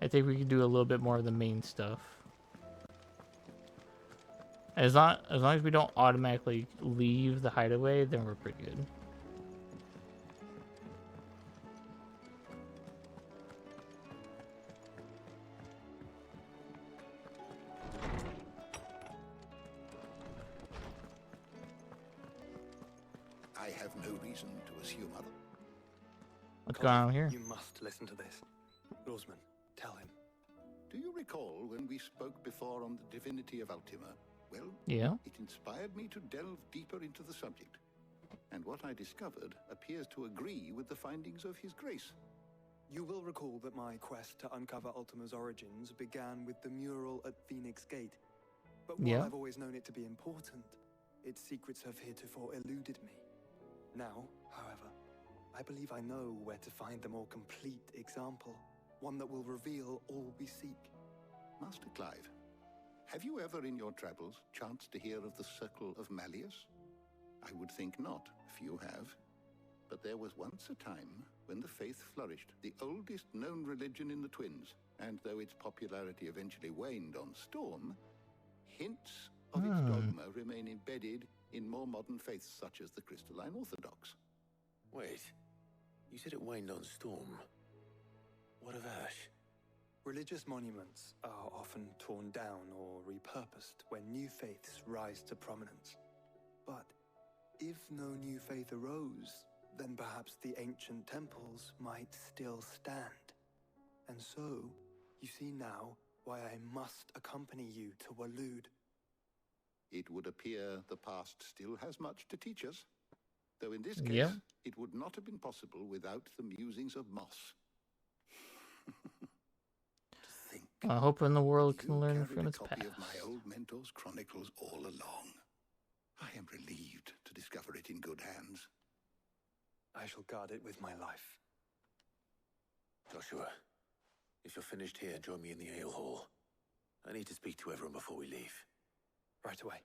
I think we can do a little bit more of the main stuff. As long as we don't automatically leave the hideaway, then we're pretty good. I have no reason to assume other. What's going on here? You must listen to this. Rosman, tell him. Do you recall when we spoke before on the divinity of Ultima? Well, Yeah. it inspired me to delve deeper into the subject. And what I discovered appears to agree with the findings of His Grace. You will recall that my quest to uncover Ultima's origins began with the mural at Phoenix Gate. But while Yeah. I've always known it to be important, its secrets have heretofore eluded me. Now, however, I believe I know where to find the more complete example. One that will reveal all we seek. Master Clive, have you ever in your travels chanced to hear of the Circle of Malleus? I would think not, few have. But there was once a time when the faith flourished, the oldest known religion in the Twins, and though its popularity eventually waned on Storm, hints of its dogma remain embedded in more modern faiths such as the Crystalline Orthodox. Wait, you said it waned on Storm. What of Ash? Religious monuments are often torn down or repurposed when new faiths rise to prominence. But if no new faith arose, then perhaps the ancient temples might still stand. And so, you see now why I must accompany you to Waloed. It would appear the past still has much to teach us, though in this case, it would not have been possible without the musings of Moss. Hoping the world can learn from its copy past. of my old mentor's chronicles all along. I am relieved to discover it in good hands. I shall guard it with my life. Joshua, if you're finished here, join me in the ale hall. I need to speak to everyone before we leave. Right away.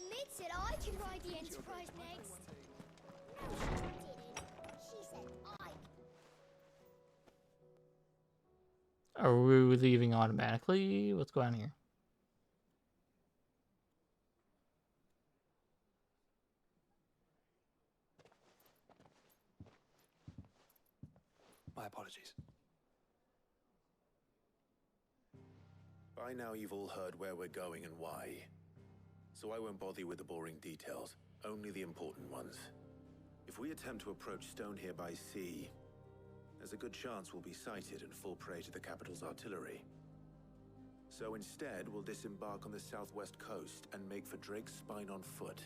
Mid said I could ride the Enterprise next. No, she didn't. She said I. Are we leaving automatically? What's going on here? My apologies. By now you've all heard where we're going and why. So I won't bother you with the boring details, only the important ones. If we attempt to approach Stone here by sea, there's a good chance we'll be sighted and fall prey to the capital's artillery. So instead, we'll disembark on the southwest coast and make for Drake's Spine on foot.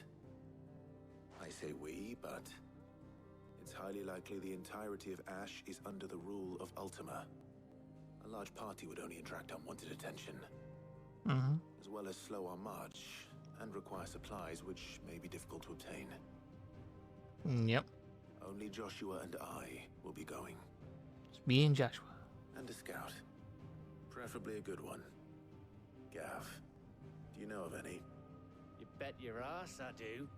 I say we, but it's highly likely the entirety of Ash is under the rule of Ultima. A large party would only attract unwanted attention, as well as slow our march and require supplies which may be difficult to obtain. Yep. Only Joshua and I will be going. It's me and Joshua. And a scout. Preferably a good one. Gav, do you know of any? You bet your ass I do.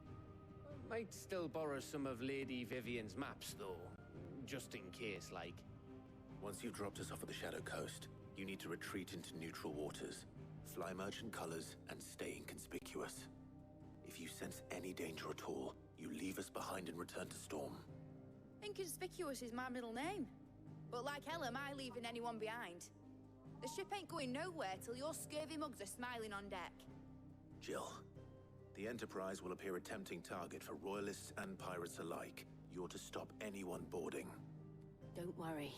Might still borrow some of Lady Vivian's maps, though. Just in case, like. Once you've dropped us off at the Shadow Coast, you need to retreat into neutral waters, fly merchant colors, and stay inconspicuous. If you sense any danger at all, you leave us behind and return to Storm. Inconspicuous is my middle name. But like hell am I leaving anyone behind. The ship ain't going nowhere till your scurvy mugs are smiling on deck. Jill, the Enterprise will appear a tempting target for royalists and pirates alike. You're to stop anyone boarding. Don't worry.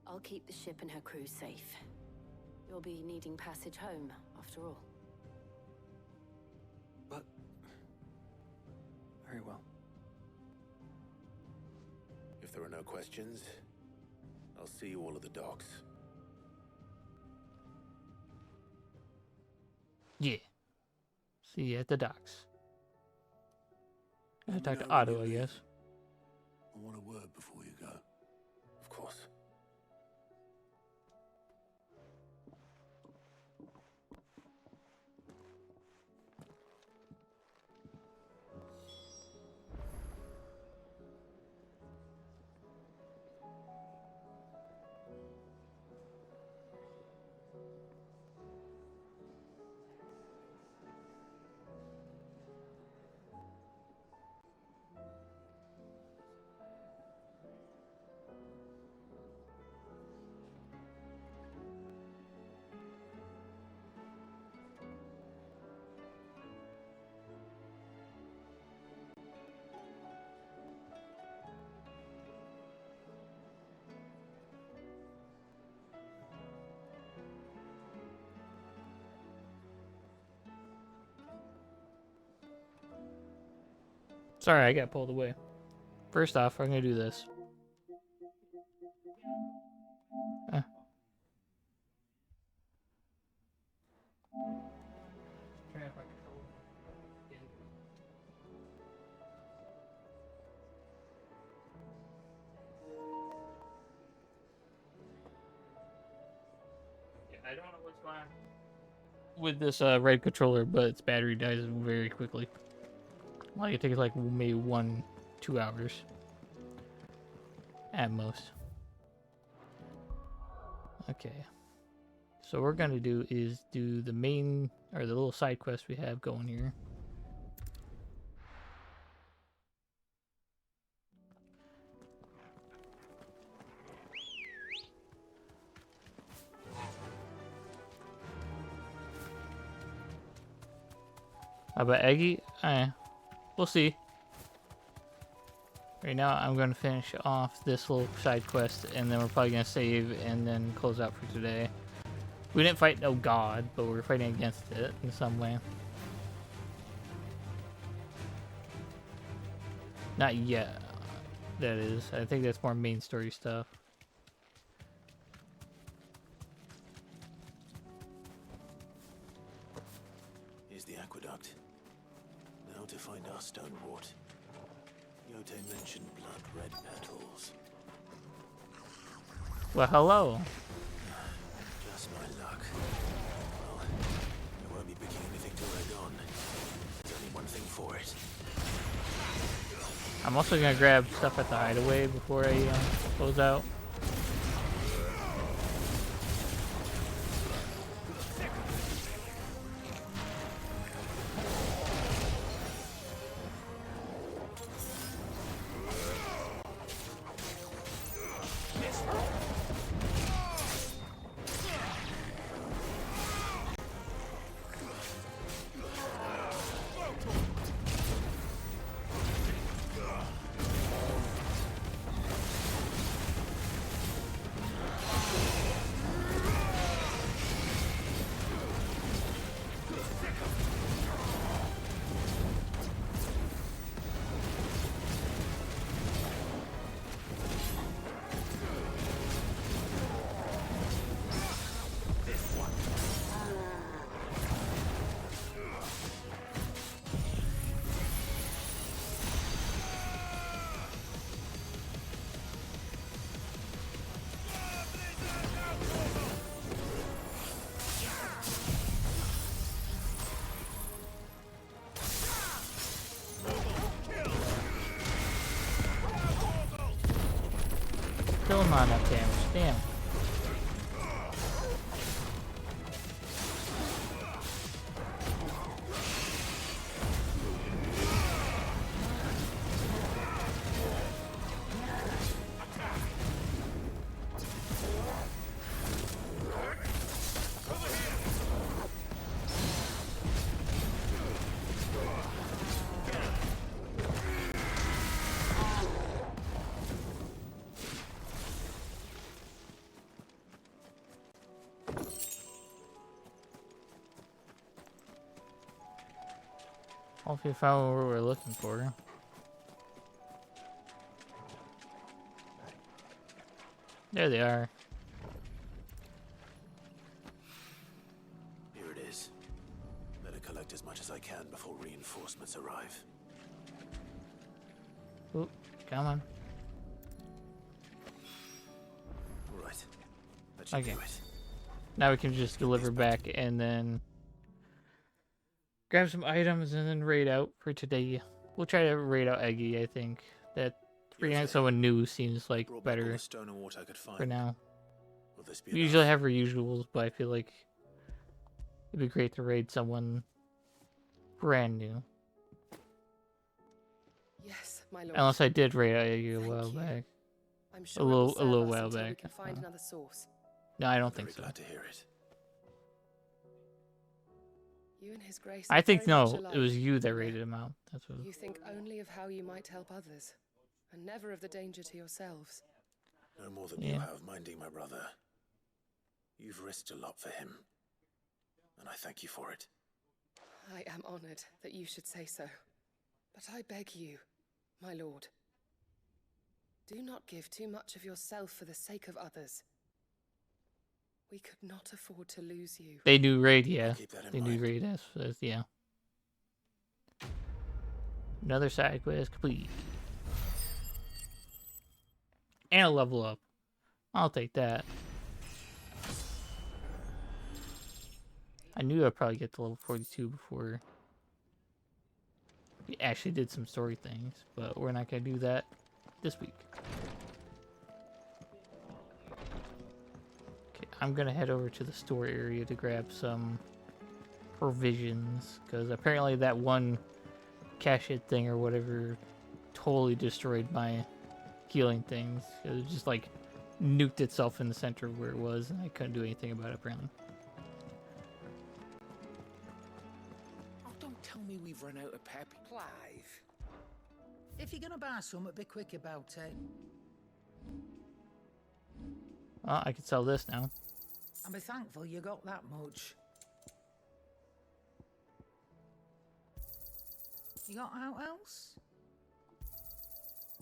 I'll keep the ship and her crew safe. You'll be needing passage home, after all. But... very well. If there are no questions, I'll see you all at the docks. Yeah. See you at the docks. I talk to Otto, I guess. I want a word before you go. Of course. Sorry, I got pulled away. First off, I'm gonna do this. Try if I can I don't know what's going on with this red controller, but its battery dies very quickly. Like it takes like maybe 1-2 hours at most. Okay. So what we're gonna do is do the main or the little side quest we have going here. How about Eggy? We'll see. Right now, I'm going to finish off this little side quest, and then we're probably going to save and then close out for today. We didn't fight no god, but we're fighting against it in some way. Not yet, that is. I think that's more main story stuff. Here's the aqueduct. Now to find our stone wart. Yote mentioned blood red petals. Well, hello. Just my luck. Well, I won't be picking anything till they're gone. There's only one thing for it. I'm also going to grab stuff at the hideaway before I close out. Still not enough damage, damn. Hopefully we found what we're looking for. There they are. Here it is. Better collect as much as I can before reinforcements arrive. Oop, come on. Right. That should Okay. do it. Now we can just deliver back and then grab some items and then raid out for today. We'll try to raid out Eggy, I think. That raiding out someone new seems like Brought back all better the stone and water I could find. for now. Will this be We usually have our usuals, but I feel like it'd be great to raid someone brand new. Yes, my lord. Unless I did raid out Eggy a while back. I'm sure a it will little serve us while until we back. can find another source. No, I don't think so. Glad to hear it. You and His Grace. I are think very much no, alike. it was you that raided him out. That's what. You think only of how you might help others, and never of the danger to yourselves. No more than Yeah. you have minding my brother. You've risked a lot for him, and I thank you for it. I am honored that you should say so. But I beg you, my lord, do not give too much of yourself for the sake of others. We could not afford to lose you. They do raid, yeah. keep that in They do mind. raid as yeah. Another side quest complete. And a level up. I'll take that. I knew I'd probably get to level 42 before we actually did some story things, but we're not going to do that this week. Okay, I'm going to head over to the store area to grab some provisions, because apparently that one cash hit thing or whatever totally destroyed my healing things. It was just like nuked itself in the center of where it was, and I couldn't do anything about it apparently. Oh, don't tell me we've run out of pep. Clive, if you're gonna buy something, be quick about it. Oh, I can sell this now. And be thankful you got that much. You got out else?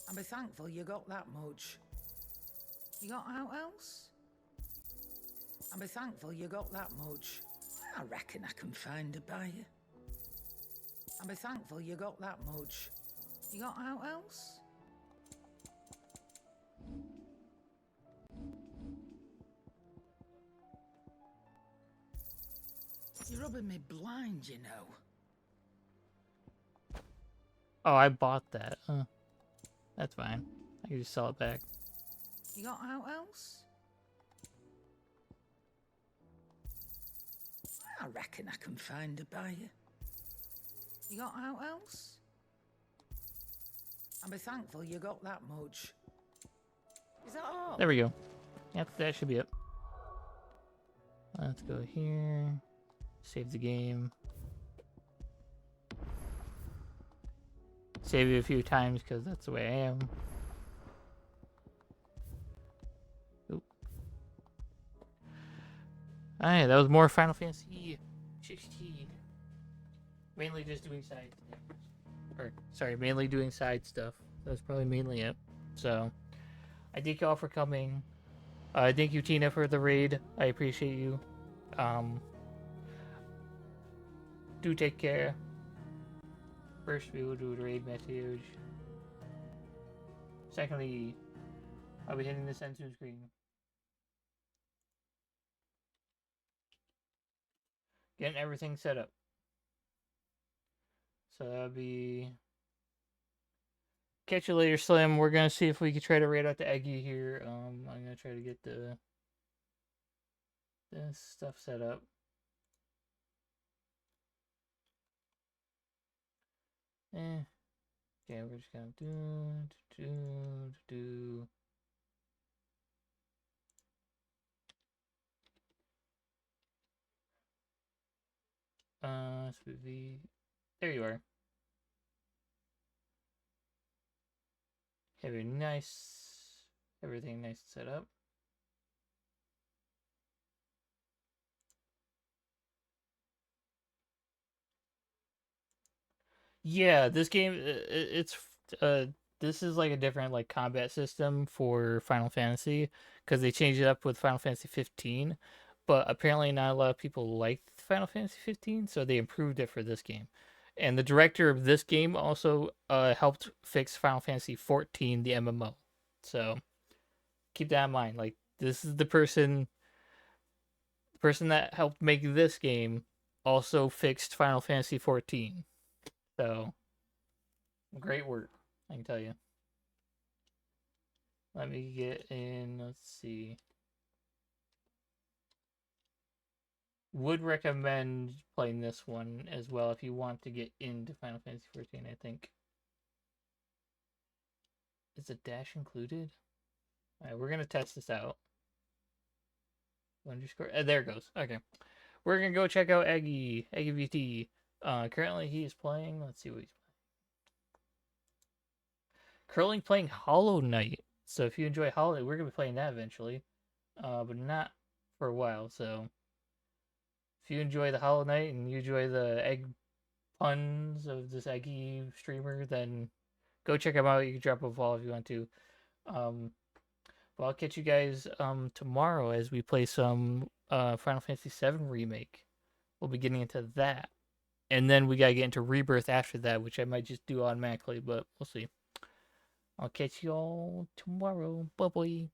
And be thankful you got that much. You got out else? And be thankful you got that much. I reckon I can find a buyer. And be thankful you got that much. You got out else? You're rubbing me blind, you know. Oh, I bought that. That's fine. I can just sell it back. You got out else? I reckon I can find a buyer. You got out else? And be thankful you got that much. Is that all? There we go. Yep, that should be it. Let's go here. Save the game. Save it a few times because that's the way I am. Oop. Alright, that was more Final Fantasy 16. Mainly just doing side things. Or, sorry, mainly doing side stuff. That's probably mainly it. So, I thank you all for coming. Thank you, Tina, for the raid. I appreciate you. Do take care. First, we will do the raid message. Secondly, I'll be hitting this end screen. Getting everything set up. So that'll be... Catch you later, Slim. We're gonna see if we can try to raid out the Eggy here. I'm gonna try to get this stuff set up. Okay, we're just gonna do. Smoothie. There you are. Have a nice, everything nice set up. Yeah, this game, this is like a different like combat system for Final Fantasy because they changed it up with Final Fantasy 15, but apparently not a lot of people liked Final Fantasy 15, so they improved it for this game. And the director of this game also helped fix Final Fantasy 14, the MMO. So keep that in mind. Like, this is the person that helped make this game also fixed Final Fantasy 14. So, great work, I can tell you. Let me get in, let's see. Would recommend playing this one as well if you want to get into Final Fantasy 14, I think. Is a dash included? Alright, we're going to test this out. Underscore, there it goes. Okay. We're going to go check out Eggy VT. Currently he is playing, let's see what he's playing. Currently playing Hollow Knight. So if you enjoy Hollow Knight, we're going to be playing that eventually. But not for a while, so... If you enjoy the Hollow Knight and you enjoy the egg puns of this Eggy streamer, then go check him out. You can drop a follow if you want to. But I'll catch you guys tomorrow as we play some Final Fantasy VII Remake. We'll be getting into that. And then we gotta get into Rebirth after that, which I might just do automatically, but we'll see. I'll catch you all tomorrow. Bye-bye.